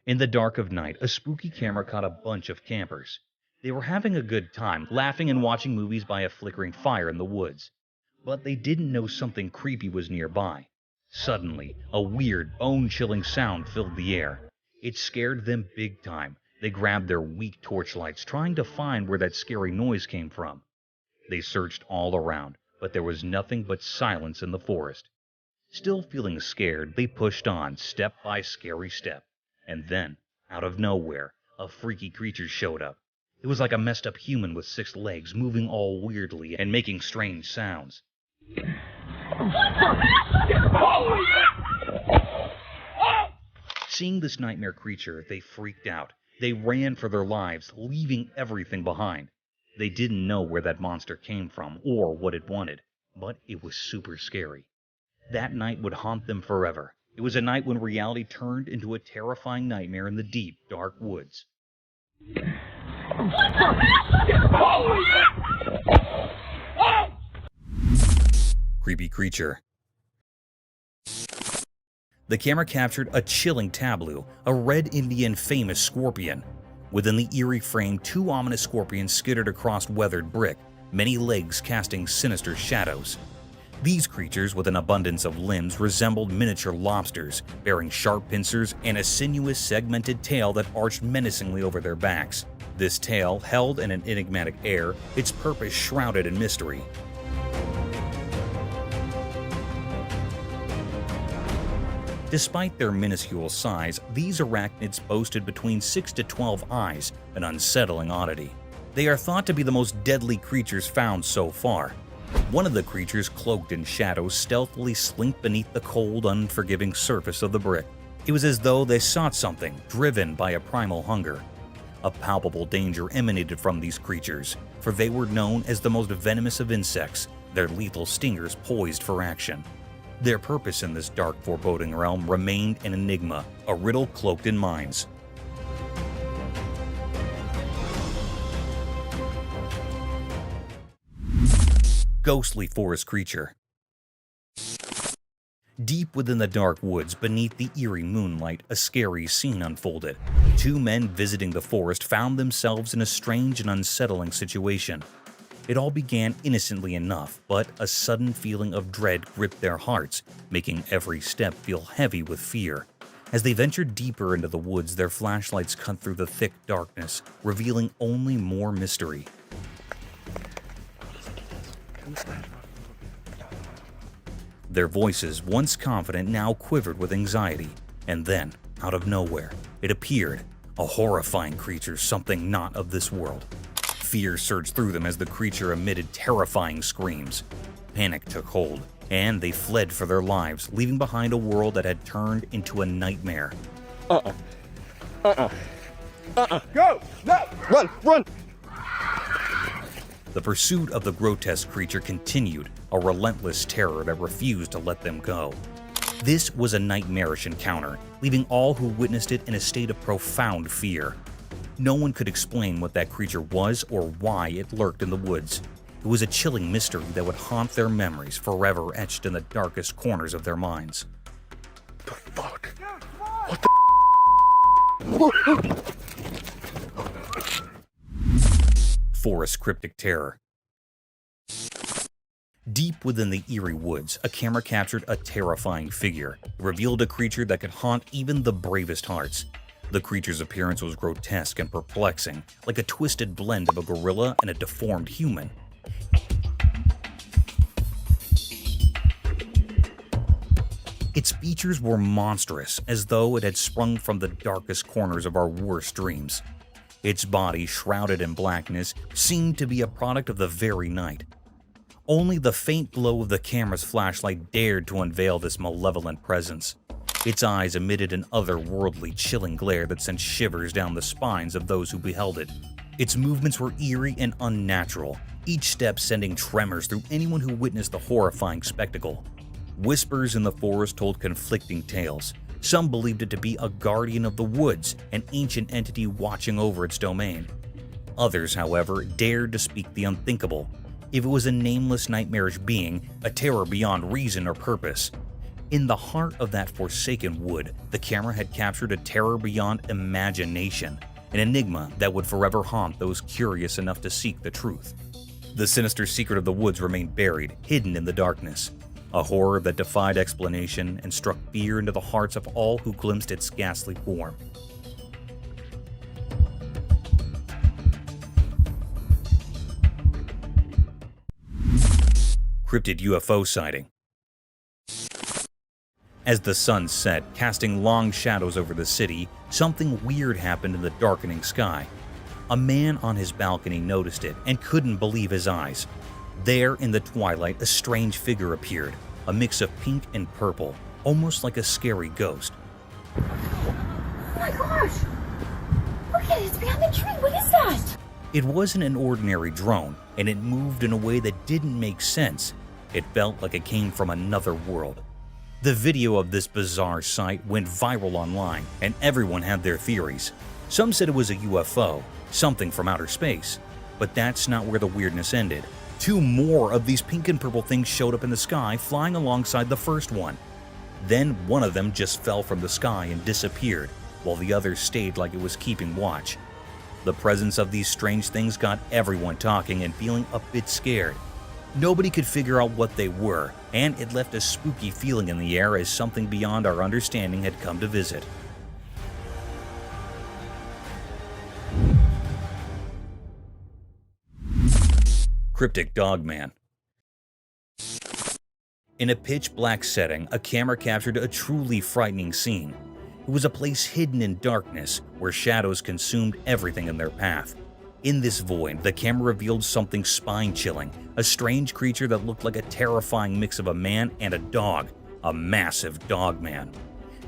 Speaker 3: In the dark of night, a spooky camera caught a bunch of campers. They were having a good time, laughing and watching movies by a flickering fire in the woods. But they didn't know something creepy was nearby. Suddenly, a weird, bone-chilling sound filled the air. It scared them big time. They grabbed their weak torchlights, trying to find where that scary noise came from. They searched all around, but there was nothing but silence in the forest. Still feeling scared, they pushed on, step by scary step. And then, out of nowhere, a freaky creature showed up. It was like a messed up human with 6 legs, moving all weirdly and making strange sounds. Seeing this nightmare creature, they freaked out. They ran for their lives, leaving everything behind. They didn't know where that monster came from or what it wanted, but it was super scary. That night would haunt them forever. It was a night when reality turned into a terrifying nightmare in the deep, dark woods. Creepy creature. The camera captured a chilling tableau, a red Indian famous scorpion. Within the eerie frame, 2 ominous scorpions skittered across weathered brick, many legs casting sinister shadows. These creatures, with an abundance of limbs, resembled miniature lobsters, bearing sharp pincers and a sinuous, segmented tail that arched menacingly over their backs. This tail, held in an enigmatic air, its purpose shrouded in mystery. Despite their minuscule size, these arachnids boasted between 6 to 12 eyes, an unsettling oddity. They are thought to be the most deadly creatures found so far. One of the creatures, cloaked in shadows, stealthily slinked beneath the cold, unforgiving surface of the brick. It was as though they sought something, driven by a primal hunger. A palpable danger emanated from these creatures, for they were known as the most venomous of insects, their lethal stingers poised for action. Their purpose in this dark, foreboding realm remained an enigma, a riddle cloaked in minds. Ghostly forest creature. Deep within the dark woods, beneath the eerie moonlight, a scary scene unfolded. Two men visiting the forest found themselves in a strange and unsettling situation. It all began innocently enough, but a sudden feeling of dread gripped their hearts, making every step feel heavy with fear. As they ventured deeper into the woods, their flashlights cut through the thick darkness, revealing only more mystery. Their voices, once confident, now quivered with anxiety. And then, out of nowhere, it appeared, a horrifying creature, something not of this world. Fear surged through them as the creature emitted terrifying screams. Panic took hold, and they fled for their lives, leaving behind a world that had turned into a nightmare.
Speaker 13: Go! No! Run! Run!
Speaker 3: The pursuit of the grotesque creature continued, a relentless terror that refused to let them go. This was a nightmarish encounter, leaving all who witnessed it in a state of profound fear. No one could explain what that creature was or why it lurked in the woods. It was a chilling mystery that would haunt their memories, forever etched in the darkest corners of their minds.
Speaker 13: The fuck? What the?
Speaker 3: Forest cryptic terror. Deep within the eerie woods, a camera captured a terrifying figure. It revealed a creature that could haunt even the bravest hearts. The creature's appearance was grotesque and perplexing, like a twisted blend of a gorilla and a deformed human. Its features were monstrous, as though it had sprung from the darkest corners of our worst dreams. Its body, shrouded in blackness, seemed to be a product of the very night. Only the faint glow of the camera's flashlight dared to unveil this malevolent presence. Its eyes emitted an otherworldly, chilling glare that sent shivers down the spines of those who beheld it. Its movements were eerie and unnatural, each step sending tremors through anyone who witnessed the horrifying spectacle. Whispers in the forest told conflicting tales. Some believed it to be a guardian of the woods, an ancient entity watching over its domain. Others, however, dared to speak the unthinkable. If it was a nameless, nightmarish being, a terror beyond reason or purpose. In the heart of that forsaken wood, the camera had captured a terror beyond imagination, an enigma that would forever haunt those curious enough to seek the truth. The sinister secret of the woods remained buried, hidden in the darkness. A horror that defied explanation and struck fear into the hearts of all who glimpsed its ghastly form. Cryptid UFO sighting. As the sun set, casting long shadows over the city, something weird happened in the darkening sky. A man on his balcony noticed it and couldn't believe his eyes. There in the twilight, a strange figure appeared, a mix of pink and purple, almost like a scary ghost.
Speaker 14: Oh my gosh! Look at it, it's behind the tree, what is that?
Speaker 3: It wasn't an ordinary drone, and it moved in a way that didn't make sense. It felt like it came from another world. The video of this bizarre sight went viral online, and everyone had their theories. Some said it was a UFO, something from outer space. But that's not where the weirdness ended. Two more of these pink and purple things showed up in the sky, flying alongside the first one. Then one of them just fell from the sky and disappeared, while the other stayed like it was keeping watch. The presence of these strange things got everyone talking and feeling a bit scared. Nobody could figure out what they were, and it left a spooky feeling in the air as something beyond our understanding had come to visit. Cryptic Dogman. In a pitch-black setting, a camera captured a truly frightening scene. It was a place hidden in darkness, where shadows consumed everything in their path. In this void, the camera revealed something spine-chilling, a strange creature that looked like a terrifying mix of a man and a dog, a massive dog man.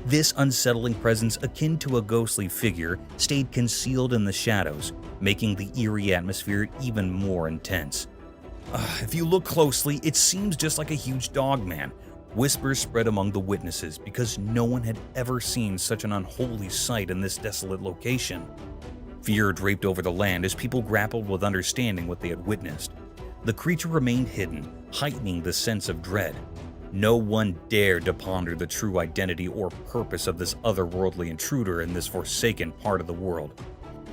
Speaker 3: This unsettling presence, akin to a ghostly figure, stayed concealed in the shadows, making the eerie atmosphere even more intense. If you look closely, it seems just like a huge dog man. Whispers spread among the witnesses because no one had ever seen such an unholy sight in this desolate location. Fear draped over the land as people grappled with understanding what they had witnessed. The creature remained hidden, heightening the sense of dread. No one dared to ponder the true identity or purpose of this otherworldly intruder in this forsaken part of the world.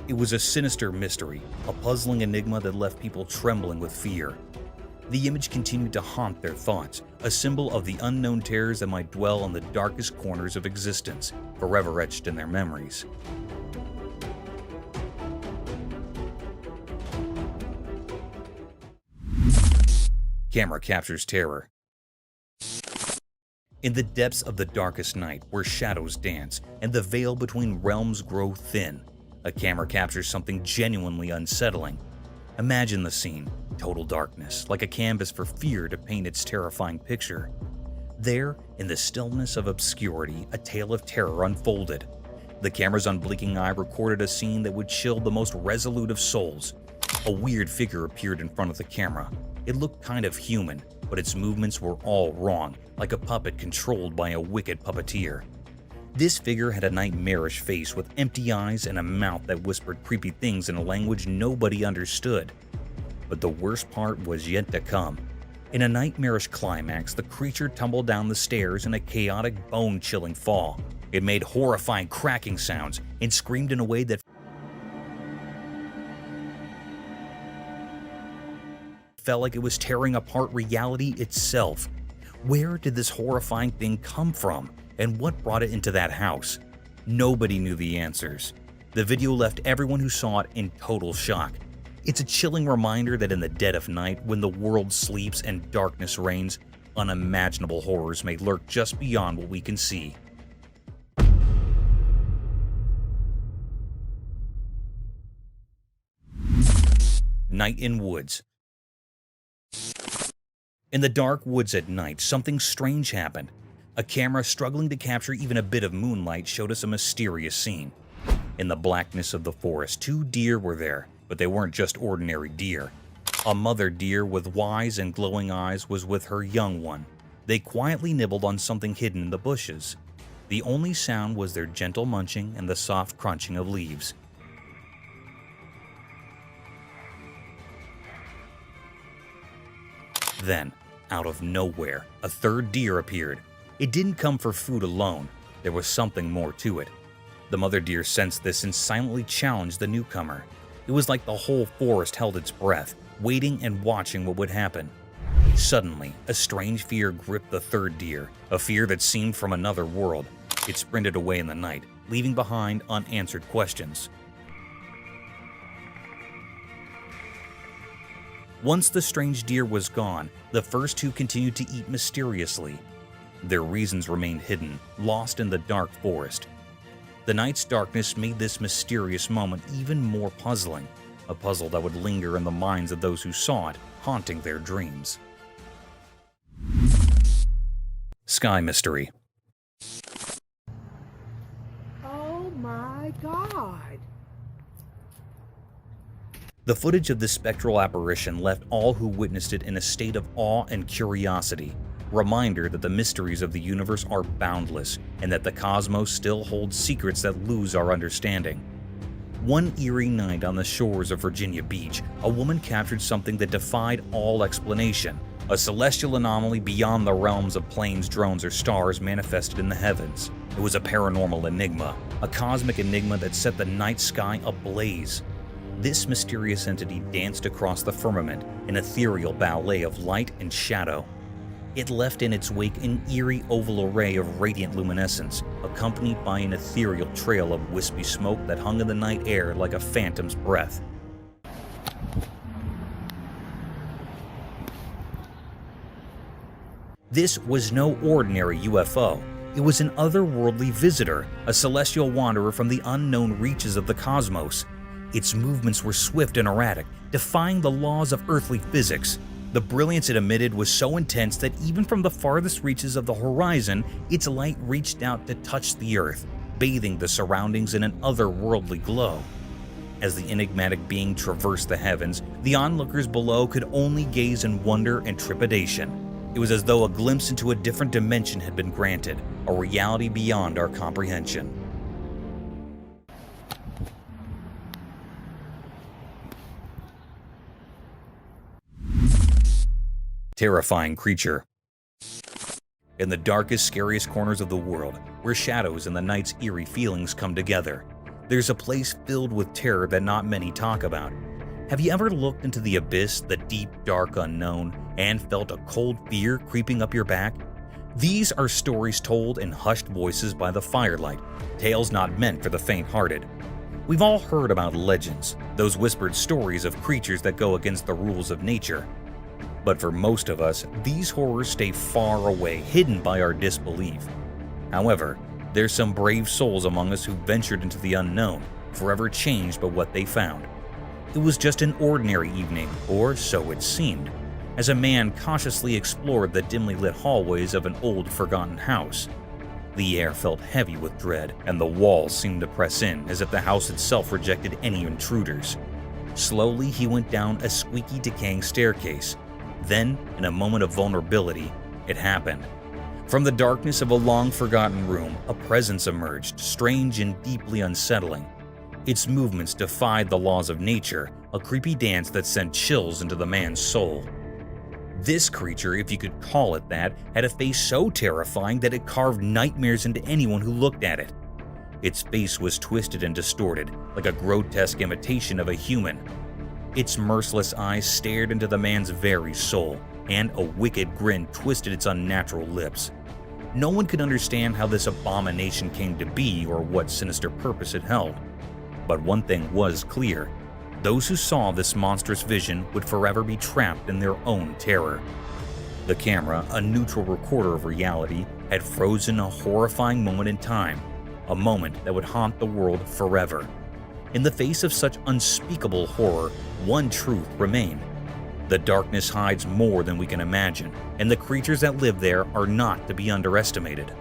Speaker 3: It was a sinister mystery, a puzzling enigma that left people trembling with fear. The image continued to haunt their thoughts, a symbol of the unknown terrors that might dwell in the darkest corners of existence, forever etched in their memories. Camera captures terror. In the depths of the darkest night, where shadows dance and the veil between realms grow thin, a camera captures something genuinely unsettling. Imagine the scene, total darkness, like a canvas for fear to paint its terrifying picture. There, in the stillness of obscurity, a tale of terror unfolded. The camera's unblinking eye recorded a scene that would chill the most resolute of souls. A weird figure appeared in front of the camera. It looked kind of human, but its movements were all wrong, like a puppet controlled by a wicked puppeteer. This figure had a nightmarish face with empty eyes and a mouth that whispered creepy things in a language nobody understood. But the worst part was yet to come. In a nightmarish climax, the creature tumbled down the stairs in a chaotic, bone-chilling fall. It made horrifying cracking sounds and screamed in a way that felt like it was tearing apart reality itself. Where did this horrifying thing come from, and what brought it into that house? Nobody knew the answers. The video left everyone who saw it in total shock. It's a chilling reminder that in the dead of night, when the world sleeps and darkness reigns, unimaginable horrors may lurk just beyond what we can see. Night in woods. In the dark woods at night, something strange happened. A camera struggling to capture even a bit of moonlight showed us a mysterious scene. In the blackness of the forest, 2 deer were there, but they weren't just ordinary deer. A mother deer with wise and glowing eyes was with her young one. They quietly nibbled on something hidden in the bushes. The only sound was their gentle munching and the soft crunching of leaves. Then, out of nowhere, a 3rd deer appeared. It didn't come for food alone. There was something more to it. The mother deer sensed this and silently challenged the newcomer. It was like the whole forest held its breath, waiting and watching what would happen. Suddenly, a strange fear gripped the 3rd deer, a fear that seemed from another world. It sprinted away in the night, leaving behind unanswered questions. Once the strange deer was gone, the first 2 continued to eat mysteriously. Their reasons remained hidden, lost in the dark forest. The night's darkness made this mysterious moment even more puzzling, a puzzle that would linger in the minds of those who saw it, haunting their dreams. Sky Mystery.
Speaker 15: Oh my God!
Speaker 3: The footage of this spectral apparition left all who witnessed it in a state of awe and curiosity, reminder that the mysteries of the universe are boundless and that the cosmos still holds secrets that lose our understanding. One eerie night on the shores of Virginia Beach, a woman captured something that defied all explanation, a celestial anomaly beyond the realms of planes, drones, or stars manifested in the heavens. It was a paranormal enigma, a cosmic enigma that set the night sky ablaze. This mysterious entity danced across the firmament, an ethereal ballet of light and shadow. It left in its wake an eerie oval array of radiant luminescence, accompanied by an ethereal trail of wispy smoke that hung in the night air like a phantom's breath. This was no ordinary UFO. It was an otherworldly visitor, a celestial wanderer from the unknown reaches of the cosmos. Its movements were swift and erratic, defying the laws of earthly physics. The brilliance it emitted was so intense that even from the farthest reaches of the horizon, its light reached out to touch the Earth, bathing the surroundings in an otherworldly glow. As the enigmatic being traversed the heavens, the onlookers below could only gaze in wonder and trepidation. It was as though a glimpse into a different dimension had been granted, a reality beyond our comprehension. Terrifying creature. In the darkest, scariest corners of the world, where shadows and the night's eerie feelings come together, there's a place filled with terror that not many talk about. Have you ever looked into the abyss, the deep, dark unknown, and felt a cold fear creeping up your back? These are stories told in hushed voices by the firelight, tales not meant for the faint-hearted. We've all heard about legends, those whispered stories of creatures that go against the rules of nature. But for most of us, these horrors stay far away, hidden by our disbelief. However, there's some brave souls among us who ventured into the unknown, forever changed by what they found. It was just an ordinary evening, or so it seemed, as a man cautiously explored the dimly lit hallways of an old, forgotten house. The air felt heavy with dread, and the walls seemed to press in as if the house itself rejected any intruders. Slowly, he went down a squeaky, decaying staircase. Then, in a moment of vulnerability, it happened. From the darkness of a long-forgotten room, a presence emerged, strange and deeply unsettling. Its movements defied the laws of nature, a creepy dance that sent chills into the man's soul. This creature, if you could call it that, had a face so terrifying that it carved nightmares into anyone who looked at it. Its face was twisted and distorted, like a grotesque imitation of a human. Its merciless eyes stared into the man's very soul, and a wicked grin twisted its unnatural lips. No one could understand how this abomination came to be or what sinister purpose it held. But one thing was clear. Those who saw this monstrous vision would forever be trapped in their own terror. The camera, a neutral recorder of reality, had frozen a horrifying moment in time, a moment that would haunt the world forever. In the face of such unspeakable horror, one truth remained. The darkness hides more than we can imagine, and the creatures that live there are not to be underestimated.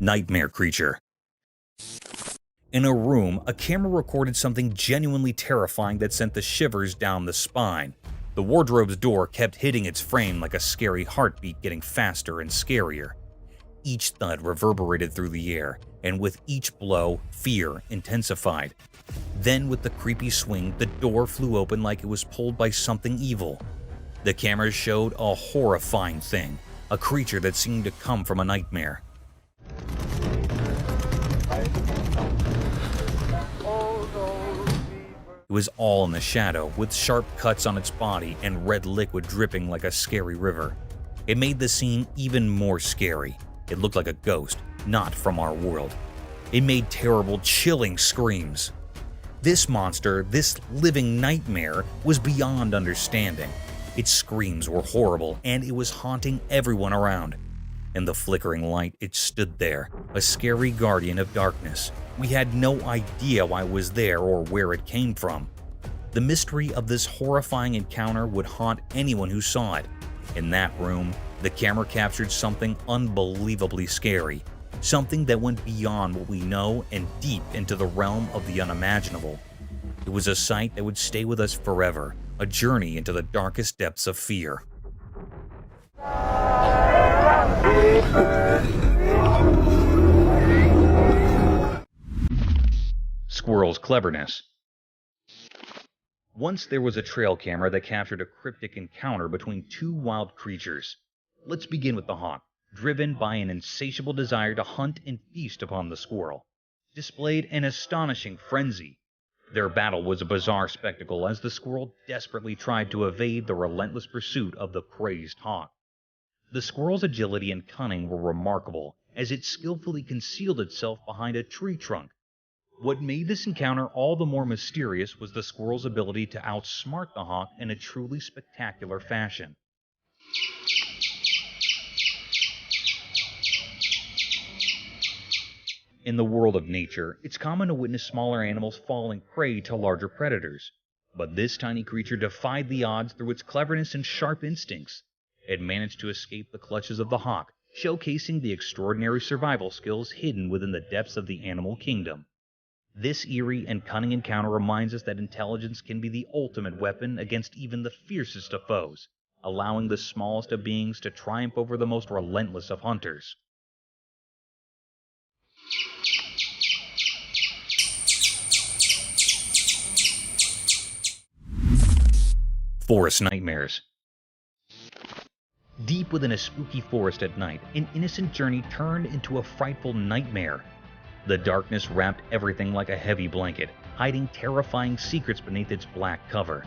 Speaker 3: Nightmare creature. In a room, a camera recorded something genuinely terrifying that sent the shivers down the spine. The wardrobe's door kept hitting its frame like a scary heartbeat, getting faster and scarier. Each thud reverberated through the air, and with each blow, fear intensified. Then, with the creepy swing, the door flew open like it was pulled by something evil. The camera showed a horrifying thing, a creature that seemed to come from a nightmare. It was all in the shadow, with sharp cuts on its body and red liquid dripping like a scary river. It made the scene even more scary. It looked like a ghost, not from our world. It made terrible, chilling screams. This monster, this living nightmare, was beyond understanding. Its screams were horrible, and it was haunting everyone around. In the flickering light, it stood there, a scary guardian of darkness. We had no idea why it was there or where it came from. The mystery of this horrifying encounter would haunt anyone who saw it. In that room, the camera captured something unbelievably scary, something that went beyond what we know and deep into the realm of the unimaginable. It was a sight that would stay with us forever, a journey into the darkest depths of fear. Squirrel's cleverness. Once there was a trail camera that captured a cryptic encounter between two wild creatures. Let's begin with the hawk, driven by an insatiable desire to hunt and feast upon the squirrel, displayed an astonishing frenzy. Their battle was a bizarre spectacle as the squirrel desperately tried to evade the relentless pursuit of the crazed hawk. The squirrel's agility and cunning were remarkable, as it skillfully concealed itself behind a tree trunk. What made this encounter all the more mysterious was the squirrel's ability to outsmart the hawk in a truly spectacular fashion. In the world of nature, it's common to witness smaller animals falling prey to larger predators. But this tiny creature defied the odds through its cleverness and sharp instincts. It managed to escape the clutches of the hawk, showcasing the extraordinary survival skills hidden within the depths of the animal kingdom. This eerie and cunning encounter reminds us that intelligence can be the ultimate weapon against even the fiercest of foes, allowing the smallest of beings to triumph over the most relentless of hunters. Forest nightmares. Deep within a spooky forest at night, an innocent journey turned into a frightful nightmare. The darkness wrapped everything like a heavy blanket, hiding terrifying secrets beneath its black cover.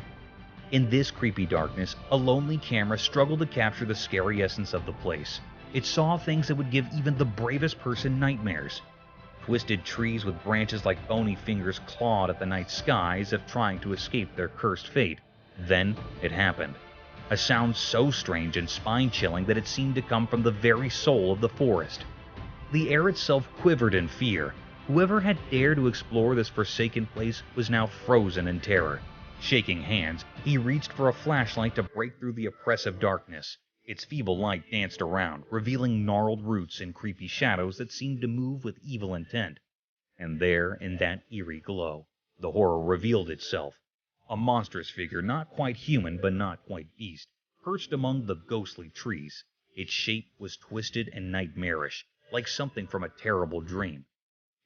Speaker 3: In this creepy darkness, a lonely camera struggled to capture the scary essence of the place. It saw things that would give even the bravest person nightmares. Twisted trees with branches like bony fingers clawed at the night sky as if trying to escape their cursed fate. Then it happened. A sound so strange and spine-chilling that it seemed to come from the very soul of the forest. The air itself quivered in fear. Whoever had dared to explore this forsaken place was now frozen in terror. Shaking hands, he reached for a flashlight to break through the oppressive darkness. Its feeble light danced around, revealing gnarled roots and creepy shadows that seemed to move with evil intent. And there, in that eerie glow, the horror revealed itself. A monstrous figure, not quite human but not quite beast, perched among the ghostly trees. Its shape was twisted and nightmarish, like something from a terrible dream.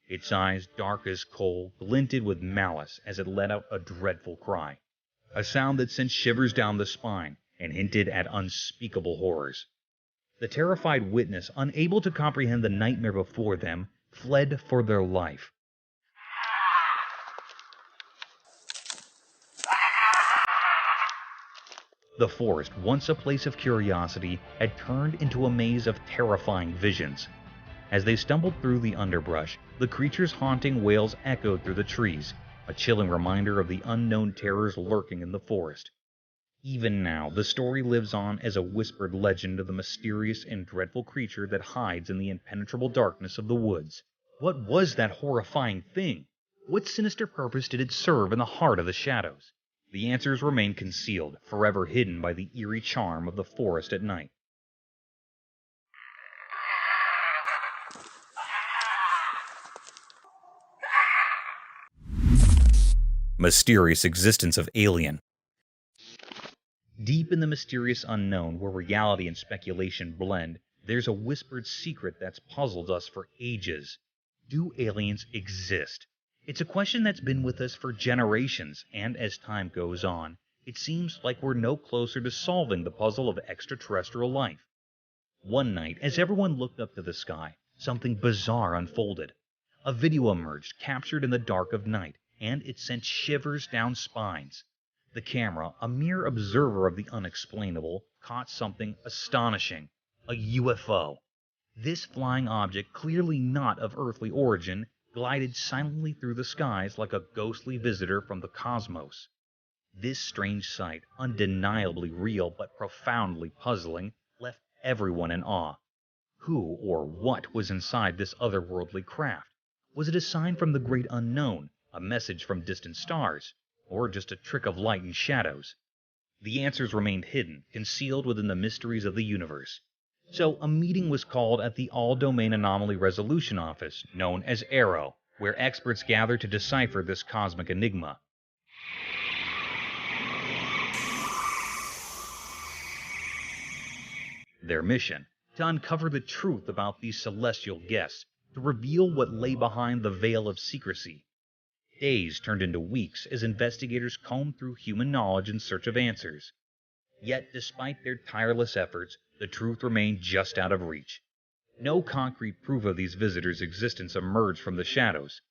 Speaker 3: Its eyes, dark as coal, glinted with malice as it let out a dreadful cry, a sound that sent shivers down the spine and hinted at unspeakable horrors. The terrified witness, unable to comprehend the nightmare before them, fled for their life. The forest, once a place of curiosity, had turned into a maze of terrifying visions. As they stumbled through the underbrush, the creature's haunting wails echoed through the trees, a chilling reminder of the unknown terrors lurking in the forest. Even now, the story lives on as a whispered legend of the mysterious and dreadful creature that hides in the impenetrable darkness of the woods. What was that horrifying thing? What sinister purpose did it serve in the heart of the shadows? The answers remain concealed, forever hidden by the eerie charm of the forest at night. Mysterious existence of alien. Deep in the mysterious unknown, where reality and speculation blend, there's a whispered secret that's puzzled us for ages. Do aliens exist? It's a question that's been with us for generations, and as time goes on, it seems like we're no closer to solving the puzzle of extraterrestrial life. One night, as everyone looked up to the sky, something bizarre unfolded. A video emerged, captured in the dark of night, and it sent shivers down spines. The camera, a mere observer of the unexplainable, caught something astonishing: a UFO. This flying object, clearly not of earthly origin, glided silently through the skies like a ghostly visitor from the cosmos. This strange sight, undeniably real but profoundly puzzling, left everyone in awe. Who or what was inside this otherworldly craft? Was it a sign from the great unknown, a message from distant stars, or just a trick of light and shadows? The answers remained hidden, concealed within the mysteries of the universe. So a meeting was called at the All-Domain Anomaly Resolution Office, known as AARO, where experts gathered to decipher this cosmic enigma. Their mission: to uncover the truth about these celestial guests, to reveal what lay behind the veil of secrecy. Days turned into weeks as investigators combed through human knowledge in search of answers. Yet, despite their tireless efforts, the truth remained just out of reach. No concrete proof of these visitors' existence emerged from the shadows.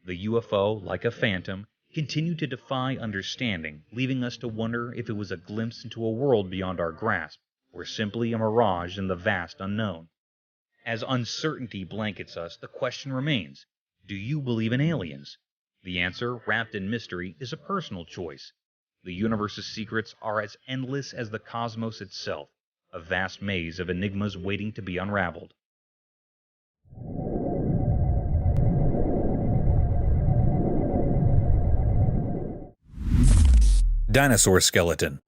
Speaker 3: The UFO, like a phantom, continued to defy understanding, leaving us to wonder if it was a glimpse into a world beyond our grasp, or simply a mirage in the vast unknown. As uncertainty blankets us, the question remains: do you believe in aliens? The answer, wrapped in mystery, is a personal choice. The universe's secrets are as endless as the cosmos itself, a vast maze of enigmas waiting to be unraveled. Dinosaur skeleton.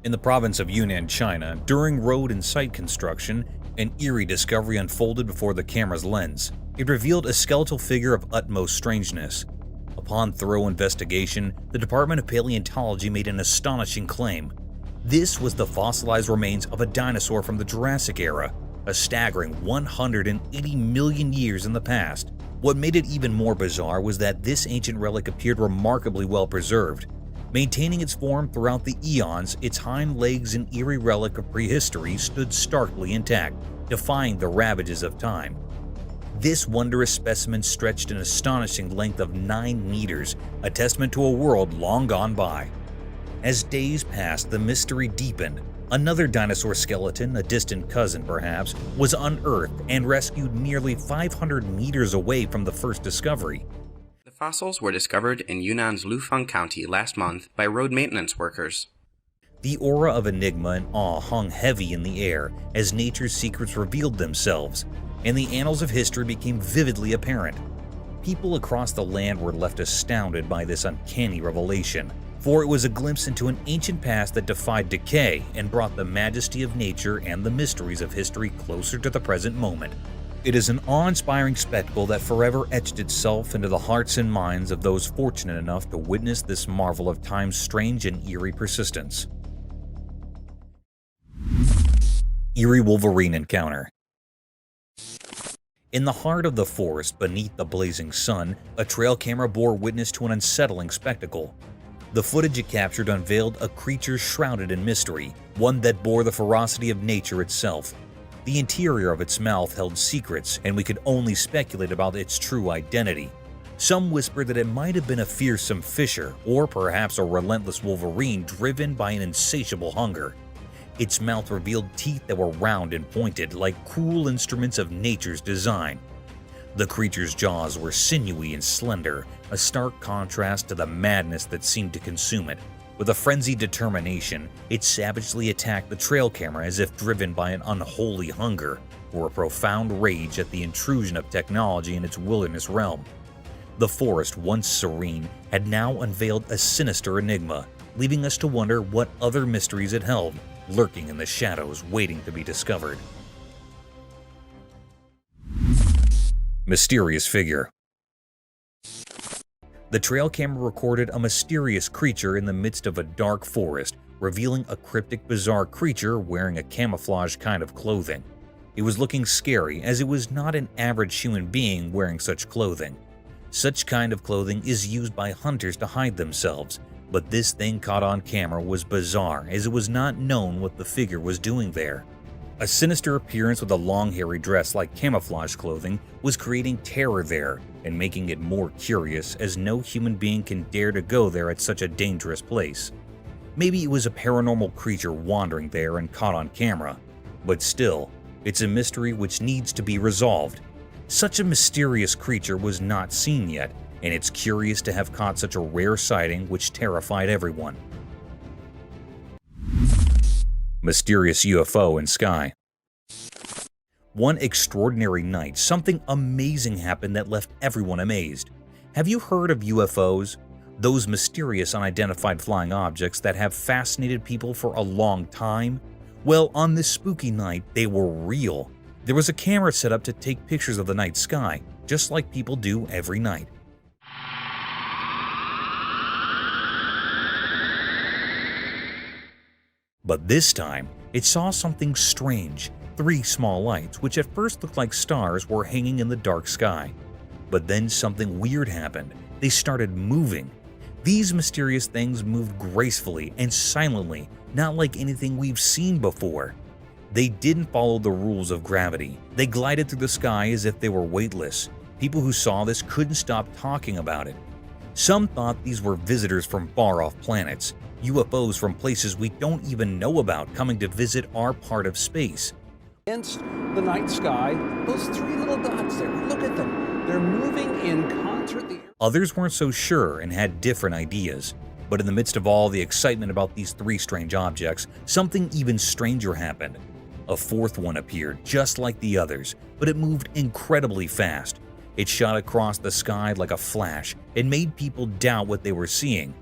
Speaker 3: In the province of Yunnan, China, during road and site construction, an eerie discovery unfolded before the camera's lens. It revealed a skeletal figure of utmost strangeness. Upon thorough investigation, the Department of Paleontology made an astonishing claim. This was the fossilized remains of a dinosaur from the Jurassic era, a staggering 180 million years in the past. What made it even more bizarre was that this ancient relic appeared remarkably well preserved. Maintaining its form throughout the eons, its hind legs, an eerie relic of prehistory, stood starkly intact, defying the ravages of time. This wondrous specimen stretched an astonishing length of 9 meters, a testament to a world long gone by. As days passed, the mystery deepened. Another dinosaur skeleton, a distant cousin perhaps, was unearthed and rescued nearly 500 meters away from the first discovery.
Speaker 16: The fossils were discovered in Yunnan's Lufeng County last month by road maintenance workers.
Speaker 3: The aura of enigma and awe hung heavy in the air as nature's secrets revealed themselves, and the annals of history became vividly apparent. People across the land were left astounded by this uncanny revelation, for it was a glimpse into an ancient past that defied decay and brought the majesty of nature and the mysteries of history closer to the present moment. It is an awe-inspiring spectacle that forever etched itself into the hearts and minds of those fortunate enough to witness this marvel of time's strange and eerie persistence. Eerie Wolverine Encounter. In the heart of the forest beneath the blazing sun, a trail camera bore witness to an unsettling spectacle. The footage it captured unveiled a creature shrouded in mystery, one that bore the ferocity of nature itself. The interior of its mouth held secrets, and we could only speculate about its true identity. Some whispered that it might have been a fearsome fisher, or perhaps a relentless wolverine driven by an insatiable hunger. Its mouth revealed teeth that were round and pointed, like cruel instruments of nature's design. The creature's jaws were sinewy and slender, a stark contrast to the madness that seemed to consume it. With a frenzied determination, it savagely attacked the trail camera as if driven by an unholy hunger or a profound rage at the intrusion of technology in its wilderness realm. The forest, once serene, had now unveiled a sinister enigma, leaving us to wonder what other mysteries it held, lurking in the shadows waiting to be discovered. Mysterious figure. The trail camera recorded a mysterious creature in the midst of a dark forest, revealing a cryptic, bizarre creature wearing a camouflage kind of clothing. It was looking scary, as it was not an average human being wearing such clothing. Such kind of clothing is used by hunters to hide themselves, but this thing caught on camera was bizarre, as it was not known what the figure was doing there. A sinister appearance with a long hairy dress like camouflage clothing was creating terror there and making it more curious, as no human being can dare to go there at such a dangerous place. Maybe it was a paranormal creature wandering there and caught on camera, but still, it's a mystery which needs to be resolved. Such a mysterious creature was not seen yet, and it's curious to have caught such a rare sighting which terrified everyone. Mysterious UFO in sky. One extraordinary night, something amazing happened that left everyone amazed. Have you heard of UFOs? Those mysterious unidentified flying objects that have fascinated people for a long time? Well, on this spooky night, they were real. There was a camera set up to take pictures of the night sky, just like people do every night. But this time, it saw something strange. 3 small lights, which at first looked like stars, were hanging in the dark sky. But then something weird happened. They started moving. These mysterious things moved gracefully and silently, not like anything we've seen before. They didn't follow the rules of gravity. They glided through the sky as if they were weightless. People who saw this couldn't stop talking about it. Some thought these were visitors from far-off planets, UFOs from places we don't even know about coming to visit our part of space.
Speaker 17: Against the night sky, those 3 little dots there, look at them. They're moving in concert.
Speaker 3: Others weren't so sure and had different ideas. But in the midst of all the excitement about these three strange objects, something even stranger happened. A fourth one appeared, just like the others, but it moved incredibly fast. It shot across the sky like a flash and made people doubt what they were seeing.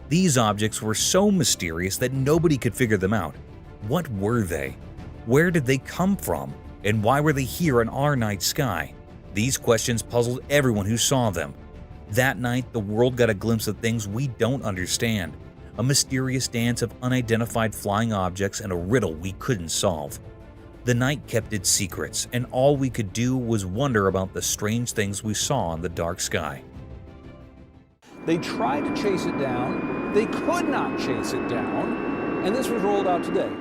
Speaker 3: These objects were so mysterious that nobody could figure them out. What were they? Where did they come from? And why were they here in our night sky? These questions puzzled everyone who saw them. That night, the world got a glimpse of things we don't understand. A mysterious dance of unidentified flying objects and a riddle we couldn't solve. The night kept its secrets, and all we could do was wonder about the strange things we saw in the dark sky.
Speaker 17: They tried to chase it down. They could not chase it down. And this was rolled out today.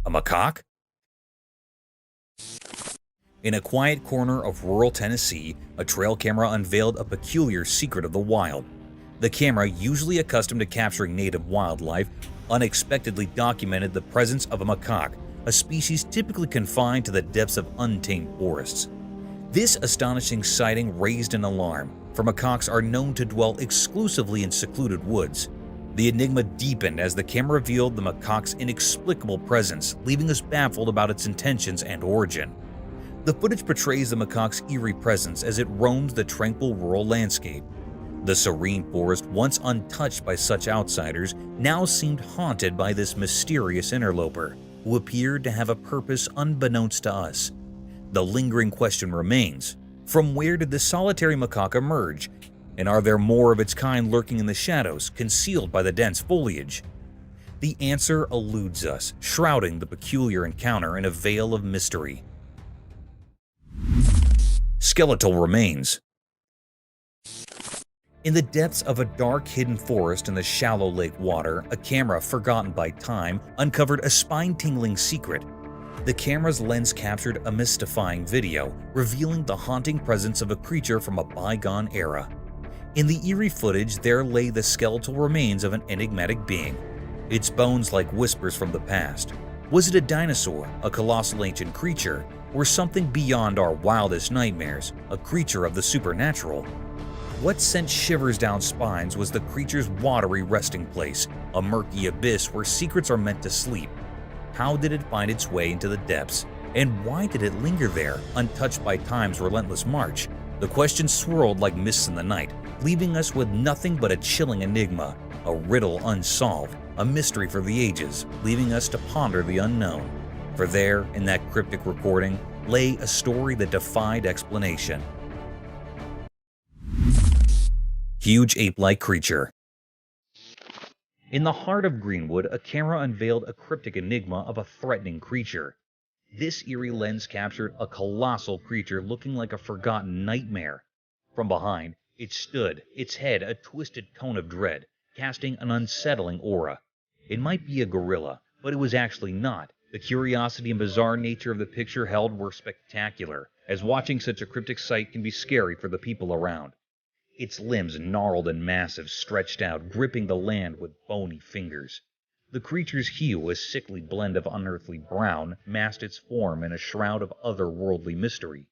Speaker 3: A macaque? In a quiet corner of rural Tennessee, a trail camera unveiled a peculiar secret of the wild. The camera, usually accustomed to capturing native wildlife, unexpectedly documented the presence of a macaque, a species typically confined to the depths of untamed forests. This astonishing sighting raised an alarm, for macaques are known to dwell exclusively in secluded woods. The enigma deepened as the camera revealed the macaque's inexplicable presence, leaving us baffled about its intentions and origin. The footage portrays the macaque's eerie presence as it roams the tranquil rural landscape. The serene forest, once untouched by such outsiders, now seemed haunted by this mysterious interloper, who appeared to have a purpose unbeknownst to us. The lingering question remains: from where did this solitary macaque emerge? And are there more of its kind lurking in the shadows, concealed by the dense foliage? The answer eludes us, shrouding the peculiar encounter in a veil of mystery. Skeletal remains. In the depths of a dark, hidden forest in the shallow lake water, a camera, forgotten by time, uncovered a spine-tingling secret. The camera's lens captured a mystifying video, revealing the haunting presence of a creature from a bygone era. In the eerie footage, there lay the skeletal remains of an enigmatic being, its bones like whispers from the past. Was it a dinosaur, a colossal ancient creature, or something beyond our wildest nightmares, a creature of the supernatural? What sent shivers down spines was the creature's watery resting place, a murky abyss where secrets are meant to sleep. How did it find its way into the depths? And why did it linger there, untouched by time's relentless march? The questions swirled like mists in the night, leaving us with nothing but a chilling enigma, a riddle unsolved, a mystery for the ages, leaving us to ponder the unknown. For there, in that cryptic recording, lay a story that defied explanation. Huge ape-like creature. In the heart of Greenwood, a camera unveiled a cryptic enigma of a threatening creature. This eerie lens captured a colossal creature looking like a forgotten nightmare. From behind, it stood, its head a twisted cone of dread, casting an unsettling aura. It might be a gorilla, but it was actually not. The curiosity and bizarre nature of the picture held were spectacular, as watching such a cryptic sight can be scary for the people around. Its limbs, gnarled and massive, stretched out, gripping the land with bony fingers. The creature's hue, a sickly blend of unearthly brown, masked its form in a shroud of otherworldly mystery.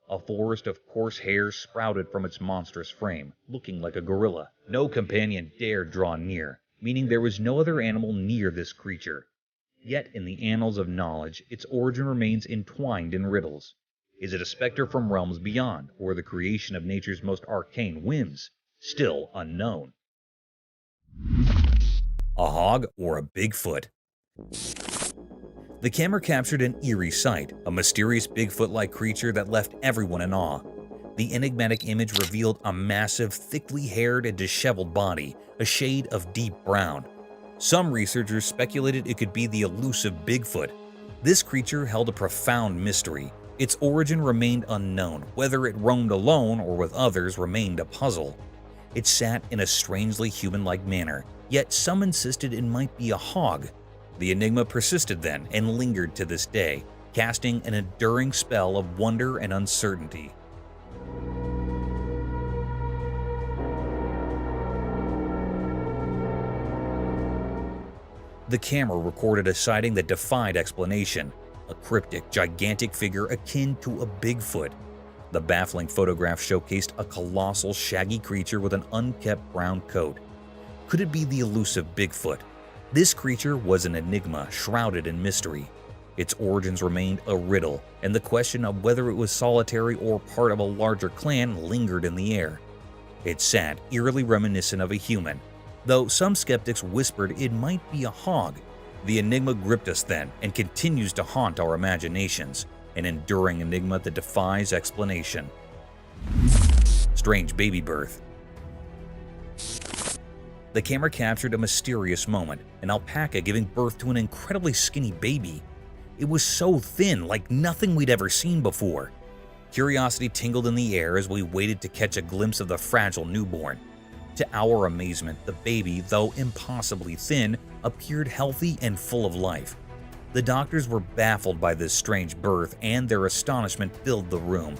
Speaker 3: A forest of coarse hairs sprouted from its monstrous frame, looking like a gorilla. No companion dared draw near, meaning there was no other animal near this creature. Yet in the annals of knowledge, its origin remains entwined in riddles. Is it a specter from realms beyond, or the creation of nature's most arcane whims? Still unknown. A hog or a Bigfoot? The camera captured an eerie sight, a mysterious Bigfoot-like creature that left everyone in awe. The enigmatic image revealed a massive, thickly haired and disheveled body, a shade of deep brown. Some researchers speculated it could be the elusive Bigfoot. This creature held a profound mystery. Its origin remained unknown. Whether it roamed alone or with others remained a puzzle. It sat in a strangely human-like manner, yet some insisted it might be a hog. The enigma persisted then and lingered to this day, casting an enduring spell of wonder and uncertainty. The camera recorded a sighting that defied explanation, a cryptic, gigantic figure akin to a Bigfoot. The baffling photograph showcased a colossal, shaggy creature with an unkempt brown coat. Could it be the elusive Bigfoot? This creature was an enigma shrouded in mystery. Its origins remained a riddle, and the question of whether it was solitary or part of a larger clan lingered in the air. It sat eerily reminiscent of a human, though some skeptics whispered it might be a hog. The enigma gripped us then and continues to haunt our imaginations, an enduring enigma that defies explanation. Strange baby birth. The camera captured a mysterious moment, an alpaca giving birth to an incredibly skinny baby. It was so thin, like nothing we'd ever seen before. Curiosity tingled in the air as we waited to catch a glimpse of the fragile newborn. To our amazement, the baby, though impossibly thin, appeared healthy and full of life. The doctors were baffled by this strange birth, and their astonishment filled the room.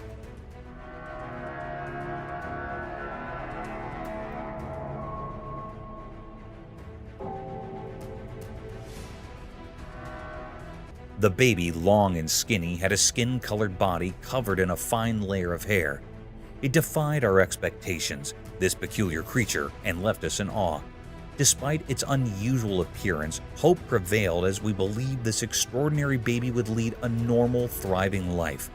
Speaker 3: The baby, long and skinny, had a skin-colored body covered in a fine layer of hair. It defied our expectations, this peculiar creature, and left us in awe. Despite its unusual appearance, hope prevailed as we believed this extraordinary baby would lead a normal, thriving life.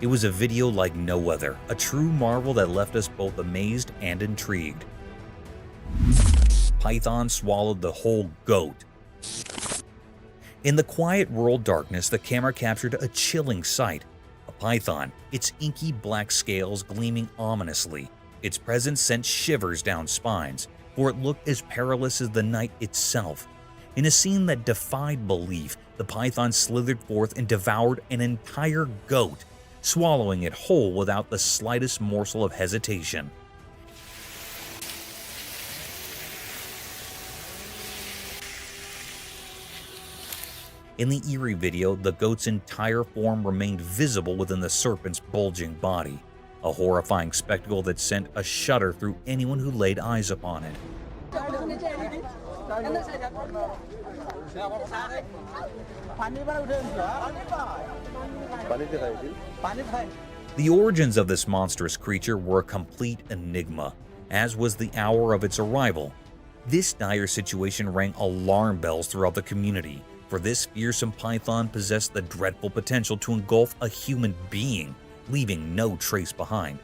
Speaker 3: It was a video like no other, a true marvel that left us both amazed and intrigued. Python swallowed the whole goat. In the quiet rural darkness, the camera captured a chilling sight. A python, its inky black scales gleaming ominously. Its presence sent shivers down spines, for it looked as perilous as the night itself. In a scene that defied belief, the python slithered forth and devoured an entire goat, swallowing it whole without the slightest morsel of hesitation. In the eerie video, the goat's entire form remained visible within the serpent's bulging body, a horrifying spectacle that sent a shudder through anyone who laid eyes upon it. The origins of this monstrous creature were a complete enigma, as was the hour of its arrival. This dire situation rang alarm bells throughout the community, for this fearsome python possessed the dreadful potential to engulf a human being, leaving no trace behind.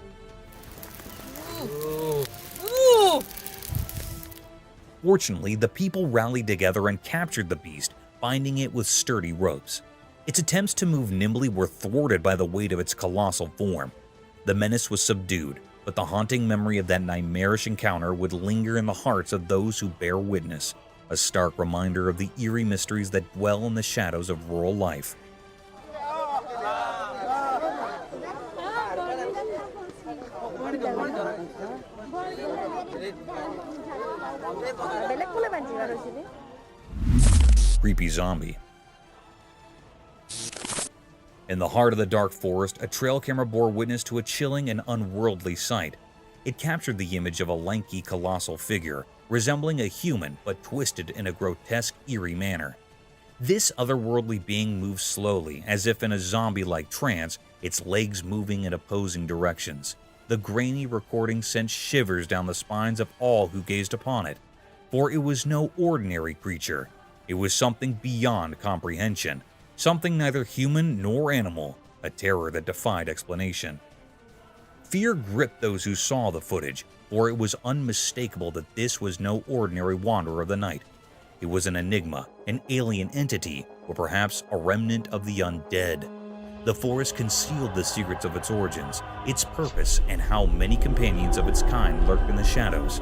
Speaker 3: Fortunately, the people rallied together and captured the beast, binding it with sturdy ropes. Its attempts to move nimbly were thwarted by the weight of its colossal form. The menace was subdued, but the haunting memory of that nightmarish encounter would linger in the hearts of those who bear witness, a stark reminder of the eerie mysteries that dwell in the shadows of rural life. Creepy zombie. In the heart of the dark forest, a trail camera bore witness to a chilling and unworldly sight. It captured the image of a lanky, colossal figure, resembling a human but twisted in a grotesque, eerie manner. This otherworldly being moved slowly, as if in a zombie-like trance, its legs moving in opposing directions. The grainy recording sent shivers down the spines of all who gazed upon it, for it was no ordinary creature. It was something beyond comprehension, something neither human nor animal, a terror that defied explanation. Fear gripped those who saw the footage, for it was unmistakable that this was no ordinary wanderer of the night. It was an enigma, an alien entity, or perhaps a remnant of the undead. The forest concealed the secrets of its origins, its purpose, and how many companions of its kind lurked in the shadows.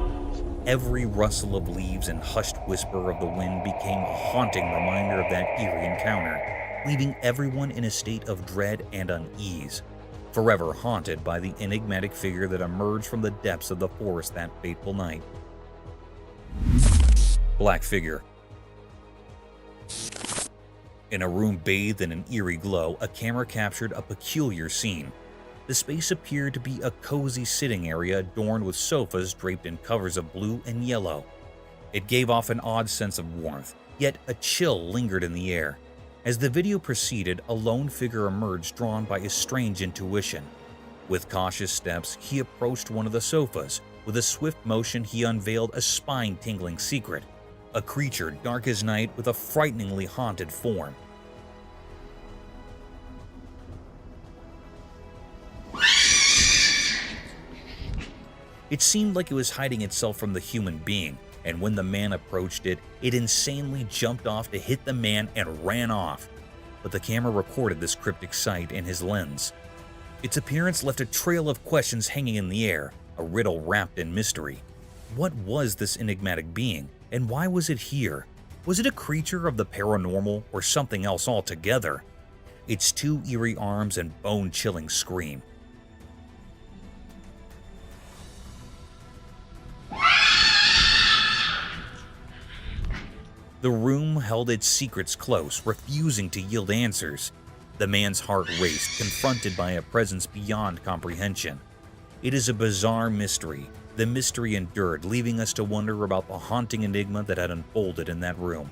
Speaker 3: Every rustle of leaves and hushed whisper of the wind became a haunting reminder of that eerie encounter, leaving everyone in a state of dread and unease, forever haunted by the enigmatic figure that emerged from the depths of the forest that fateful night. Black figure. In a room bathed in an eerie glow, a camera captured a peculiar scene. The space appeared to be a cozy sitting area adorned with sofas draped in covers of blue and yellow. It gave off an odd sense of warmth, yet a chill lingered in the air. As the video proceeded, a lone figure emerged drawn by a strange intuition. With cautious steps, he approached one of the sofas. With a swift motion, he unveiled a spine-tingling secret. A creature dark as night with a frighteningly haunted form. It seemed like it was hiding itself from the human being, and when the man approached it, it insanely jumped off to hit the man and ran off. But the camera recorded this cryptic sight in his lens. Its appearance left a trail of questions hanging in the air, a riddle wrapped in mystery. What was this enigmatic being, and why was it here? Was it a creature of the paranormal or something else altogether? Its two eerie arms and bone-chilling scream. The room held its secrets close, refusing to yield answers. The man's heart raced, confronted by a presence beyond comprehension. It is a bizarre mystery. The mystery endured, leaving us to wonder about the haunting enigma that had unfolded in that room.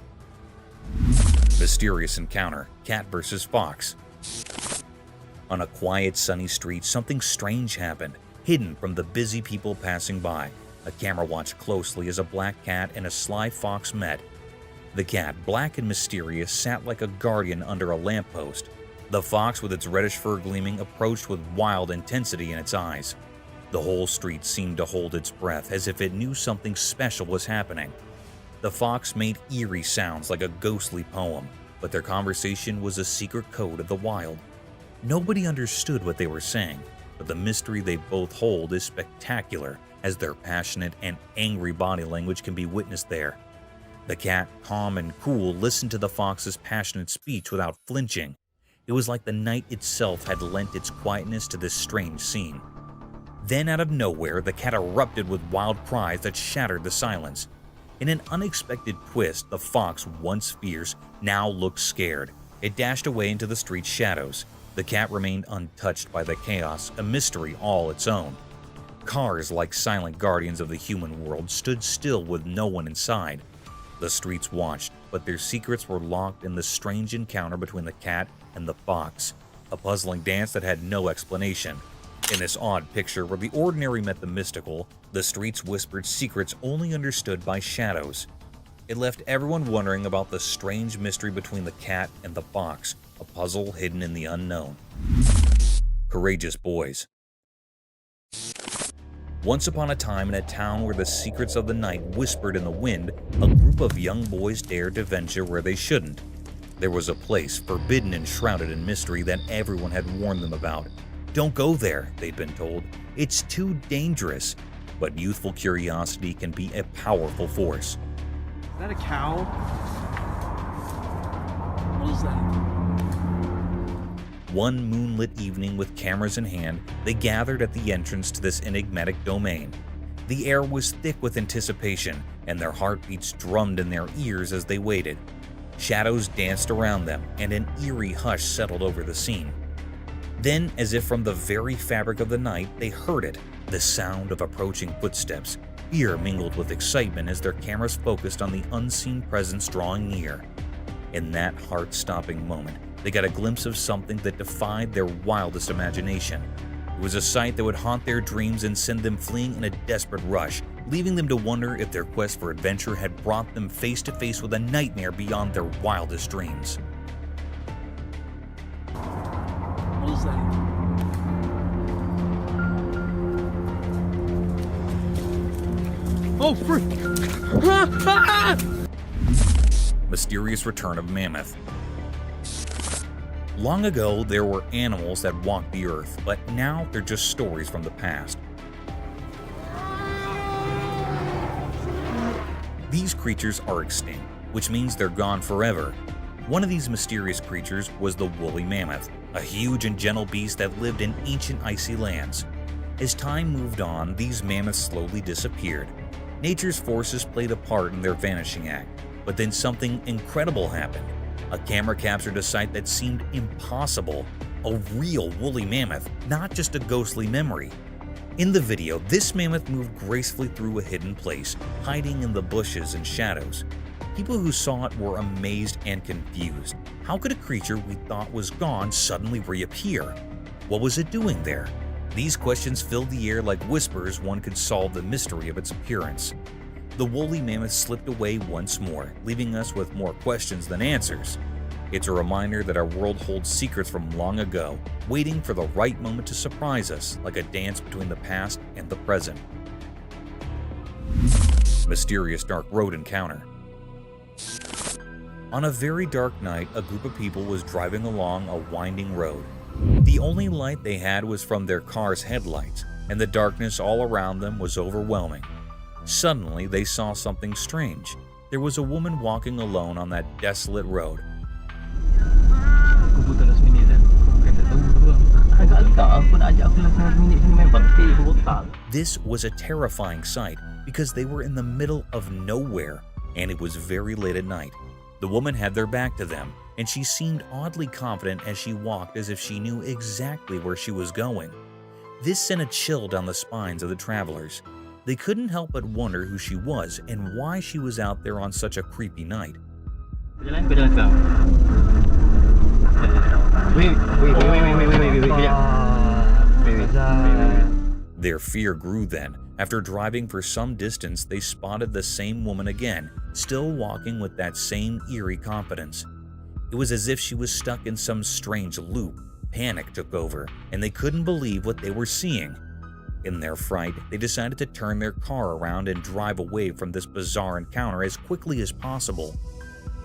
Speaker 3: Mysterious encounter: cat versus fox. On a quiet, sunny street, something strange happened, hidden from the busy people passing by. A camera watched closely as a black cat and a sly fox met. The cat, black and mysterious, sat like a guardian under a lamppost. The fox, with its reddish fur gleaming, approached with wild intensity in its eyes. The whole street seemed to hold its breath, as if it knew something special was happening. The fox made eerie sounds like a ghostly poem, but their conversation was a secret code of the wild. Nobody understood what they were saying, but the mystery they both hold is spectacular, as their passionate and angry body language can be witnessed there. The cat, calm and cool, listened to the fox's passionate speech without flinching. It was like the night itself had lent its quietness to this strange scene. Then, out of nowhere, the cat erupted with wild cries that shattered the silence. In an unexpected twist, the fox, once fierce, now looked scared. It dashed away into the street's shadows. The cat remained untouched by the chaos, a mystery all its own. Cars, like silent guardians of the human world, stood still with no one inside. The streets watched, but their secrets were locked in the strange encounter between the cat and the fox, a puzzling dance that had no explanation. In this odd picture where the ordinary met the mystical, the streets whispered secrets only understood by shadows. It left everyone wondering about the strange mystery between the cat and the fox, a puzzle hidden in the unknown. Courageous boys. Once upon a time, in a town where the secrets of the night whispered in the wind, a group of young boys dared to venture where they shouldn't. There was a place, forbidden and shrouded in mystery, that everyone had warned them about. Don't go there, they'd been told. It's too dangerous. But youthful curiosity can be a powerful force.
Speaker 18: Is that a cow? What is that?
Speaker 3: One moonlit evening, with cameras in hand, they gathered at the entrance to this enigmatic domain. The air was thick with anticipation, and their heartbeats drummed in their ears as they waited. Shadows danced around them, and an eerie hush settled over the scene. Then, as if from the very fabric of the night, they heard it, the sound of approaching footsteps. Fear mingled with excitement as their cameras focused on the unseen presence drawing near. In that heart-stopping moment, they got a glimpse of something that defied their wildest imagination. It was a sight that would haunt their dreams and send them fleeing in a desperate rush, leaving them to wonder if their quest for adventure had brought them face to face with a nightmare beyond their wildest dreams.
Speaker 18: What is that? Oh, frick!
Speaker 3: Mysterious return of mammoth. Long ago, there were animals that walked the earth, but now they're just stories from the past. These creatures are extinct, which means they're gone forever. One of these mysterious creatures was the woolly mammoth, a huge and gentle beast that lived in ancient icy lands. As time moved on, these mammoths slowly disappeared. Nature's forces played a part in their vanishing act, but then something incredible happened. A camera captured a sight that seemed impossible, a real woolly mammoth, not just a ghostly memory. In the video, this mammoth moved gracefully through a hidden place, hiding in the bushes and shadows. People who saw it were amazed and confused. How could a creature we thought was gone suddenly reappear? What was it doing there? These questions filled the air like whispers one could solve the mystery of its appearance. The woolly mammoth slipped away once more, leaving us with more questions than answers. It's a reminder that our world holds secrets from long ago, waiting for the right moment to surprise us, like a dance between the past and the present. Mysterious dark road encounter. On a very dark night, a group of people was driving along a winding road. The only light they had was from their car's headlights, and the darkness all around them was overwhelming. Suddenly, they saw something strange. There was a woman walking alone on that desolate road. This was a terrifying sight because they were in the middle of nowhere, and it was very late at night. The woman had their back to them, and she seemed oddly confident as she walked, as if she knew exactly where she was going. This sent a chill down the spines of the travelers. They couldn't help but wonder who she was and why she was out there on such a creepy night. Their fear grew then. After driving for some distance, they spotted the same woman again, still walking with that same eerie confidence. It was as if she was stuck in some strange loop. Panic took over, and they couldn't believe what they were seeing. In their fright, they decided to turn their car around and drive away from this bizarre encounter as quickly as possible.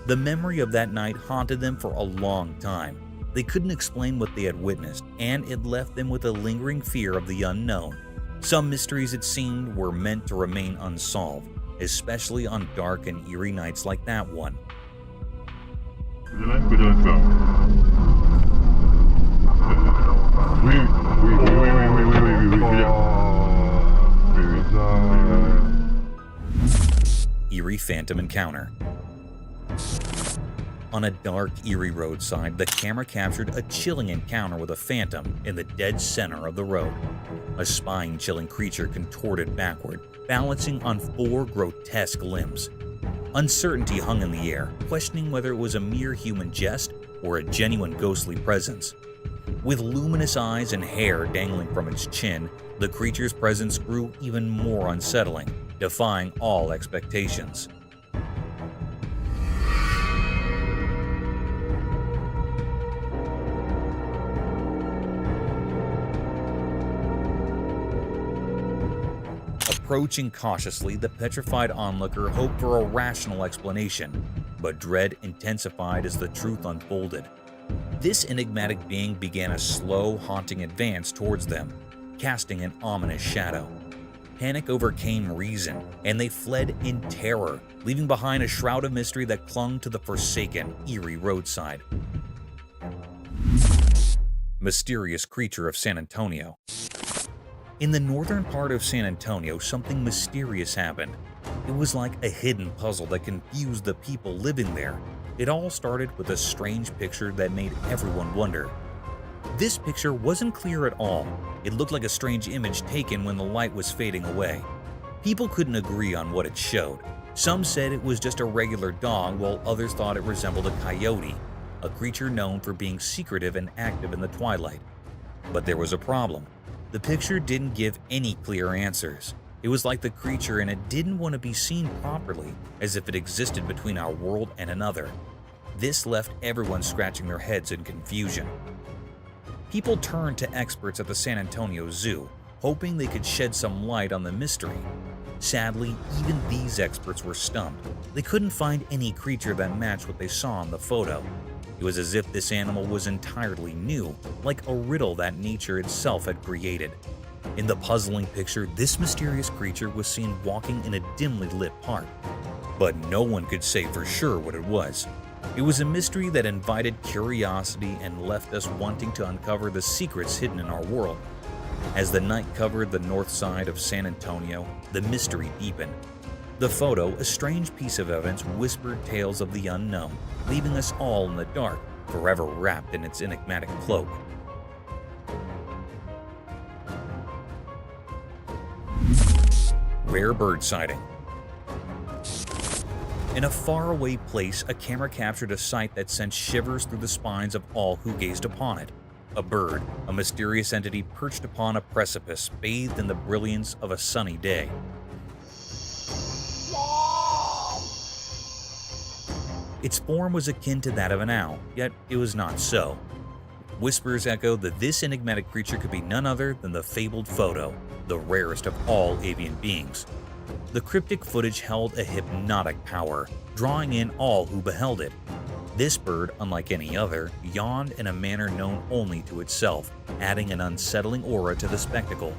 Speaker 3: The memory of that night haunted them for a long time. They couldn't explain what they had witnessed, and it left them with a lingering fear of the unknown. Some mysteries, it seemed, were meant to remain unsolved, especially on dark and eerie nights like that one. Eerie Phantom Encounter. On a dark, eerie roadside, the camera captured a chilling encounter with a phantom in the dead center of the road. A spine-chilling creature contorted backward, balancing on 4 grotesque limbs. Uncertainty hung in the air, questioning whether it was a mere human jest or a genuine ghostly presence. With luminous eyes and hair dangling from its chin, the creature's presence grew even more unsettling, defying all expectations. Approaching cautiously, the petrified onlooker hoped for a rational explanation, but dread intensified as the truth unfolded. This enigmatic being began a slow, haunting advance towards them, casting an ominous shadow. Panic overcame reason, and they fled in terror, leaving behind a shroud of mystery that clung to the forsaken, eerie roadside. Mysterious creature of San Antonio. In the northern part of San Antonio, something mysterious happened. It was like a hidden puzzle that confused the people living there. It all started with a strange picture that made everyone wonder. This picture wasn't clear at all. It looked like a strange image taken when the light was fading away. People couldn't agree on what it showed. Some said it was just a regular dog, while others thought it resembled a coyote, a creature known for being secretive and active in the twilight. But there was a problem. The picture didn't give any clear answers. It was like the creature in it didn't want to be seen properly, as if it existed between our world and another. This left everyone scratching their heads in confusion. People turned to experts at the San Antonio Zoo, hoping they could shed some light on the mystery. Sadly, even these experts were stumped. They couldn't find any creature that matched what they saw in the photo. It was as if this animal was entirely new, like a riddle that nature itself had created. In the puzzling picture, this mysterious creature was seen walking in a dimly lit park, but no one could say for sure what it was. It was a mystery that invited curiosity and left us wanting to uncover the secrets hidden in our world. As the night covered the north side of San Antonio, the mystery deepened. The photo, a strange piece of evidence, whispered tales of the unknown, leaving us all in the dark, forever wrapped in its enigmatic cloak. Rare bird sighting. In a faraway place, a camera captured a sight that sent shivers through the spines of all who gazed upon it. A bird, a mysterious entity perched upon a precipice, bathed in the brilliance of a sunny day. Its form was akin to that of an owl, yet it was not so. Whispers echoed that this enigmatic creature could be none other than the fabled Photo, the rarest of all avian beings. The cryptic footage held a hypnotic power, drawing in all who beheld it. This bird, unlike any other, yawned in a manner known only to itself, adding an unsettling aura to the spectacle.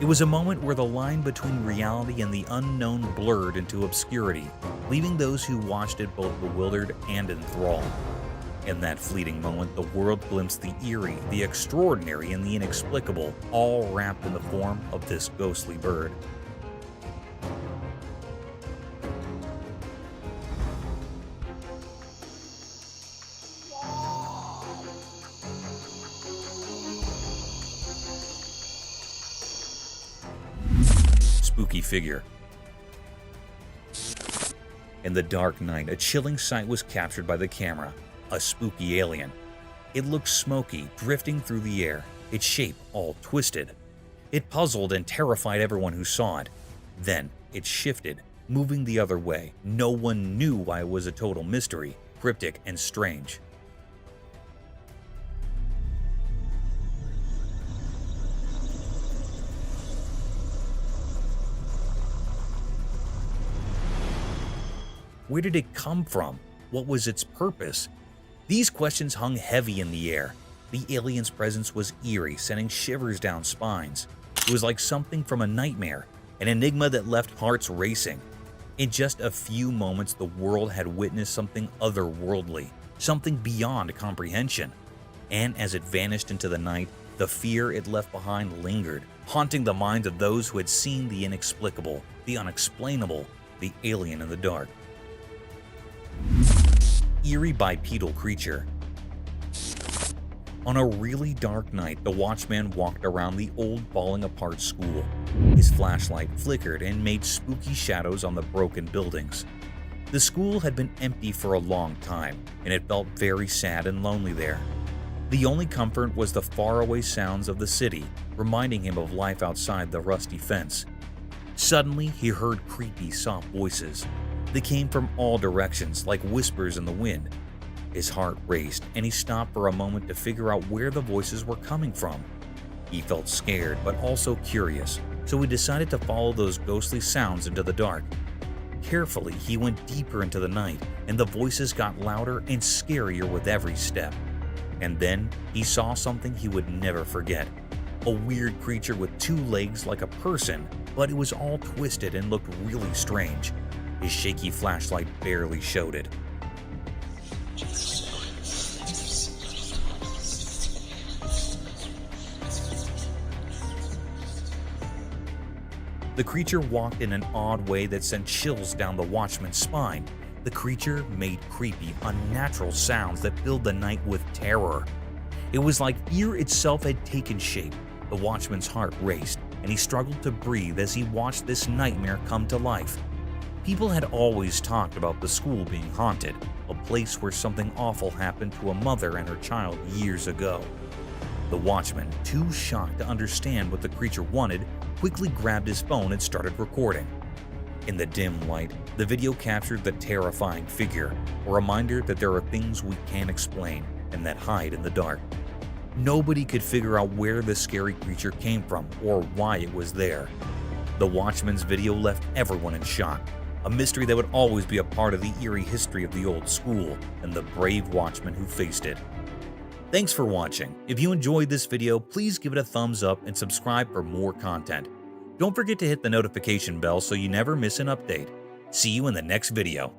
Speaker 3: It was a moment where the line between reality and the unknown blurred into obscurity, leaving those who watched it both bewildered and enthralled. In that fleeting moment, the world glimpsed the eerie, the extraordinary, and the inexplicable, all wrapped in the form of this ghostly bird. Spooky figure. In the dark night, a chilling sight was captured by the camera. A spooky alien. It looked smoky, drifting through the air, its shape all twisted. It puzzled and terrified everyone who saw it. Then it shifted, moving the other way. No one knew why it was a total mystery, cryptic and strange. Where did it come from? What was its purpose? These questions hung heavy in the air. The alien's presence was eerie, sending shivers down spines. It was like something from a nightmare, an enigma that left hearts racing. In just a few moments, the world had witnessed something otherworldly, something beyond comprehension. And as it vanished into the night, the fear it left behind lingered, haunting the minds of those who had seen the inexplicable, the unexplainable, the alien in the dark. Eerie bipedal creature. On a really dark night, the watchman walked around the old falling apart school. His flashlight flickered and made spooky shadows on the broken buildings. The school had been empty for a long time, and it felt very sad and lonely there. The only comfort was the faraway sounds of the city, reminding him of life outside the rusty fence. Suddenly, he heard creepy, soft voices. They came from all directions, like whispers in the wind. His heart raced, and he stopped for a moment to figure out where the voices were coming from. He felt scared, but also curious, so he decided to follow those ghostly sounds into the dark. Carefully, he went deeper into the night, and the voices got louder and scarier with every step. And then, he saw something he would never forget. A weird creature with 2 legs like a person, but it was all twisted and looked really strange. His shaky flashlight barely showed it. The creature walked in an odd way that sent chills down the watchman's spine. The creature made creepy, unnatural sounds that filled the night with terror. It was like fear itself had taken shape. The watchman's heart raced, and he struggled to breathe as he watched this nightmare come to life. People had always talked about the school being haunted, a place where something awful happened to a mother and her child years ago. The watchman, too shocked to understand what the creature wanted, quickly grabbed his phone and started recording. In the dim light, the video captured the terrifying figure, a reminder that there are things we can't explain and that hide in the dark. Nobody could figure out where the scary creature came from or why it was there. The watchman's video left everyone in shock, a mystery that would always be a part of the eerie history of the old school and the brave watchman who faced it. Thanks for watching. If you enjoyed this video, please give it a thumbs up and subscribe for more content. Don't forget to hit the notification bell so you never miss an update. See you in the next video.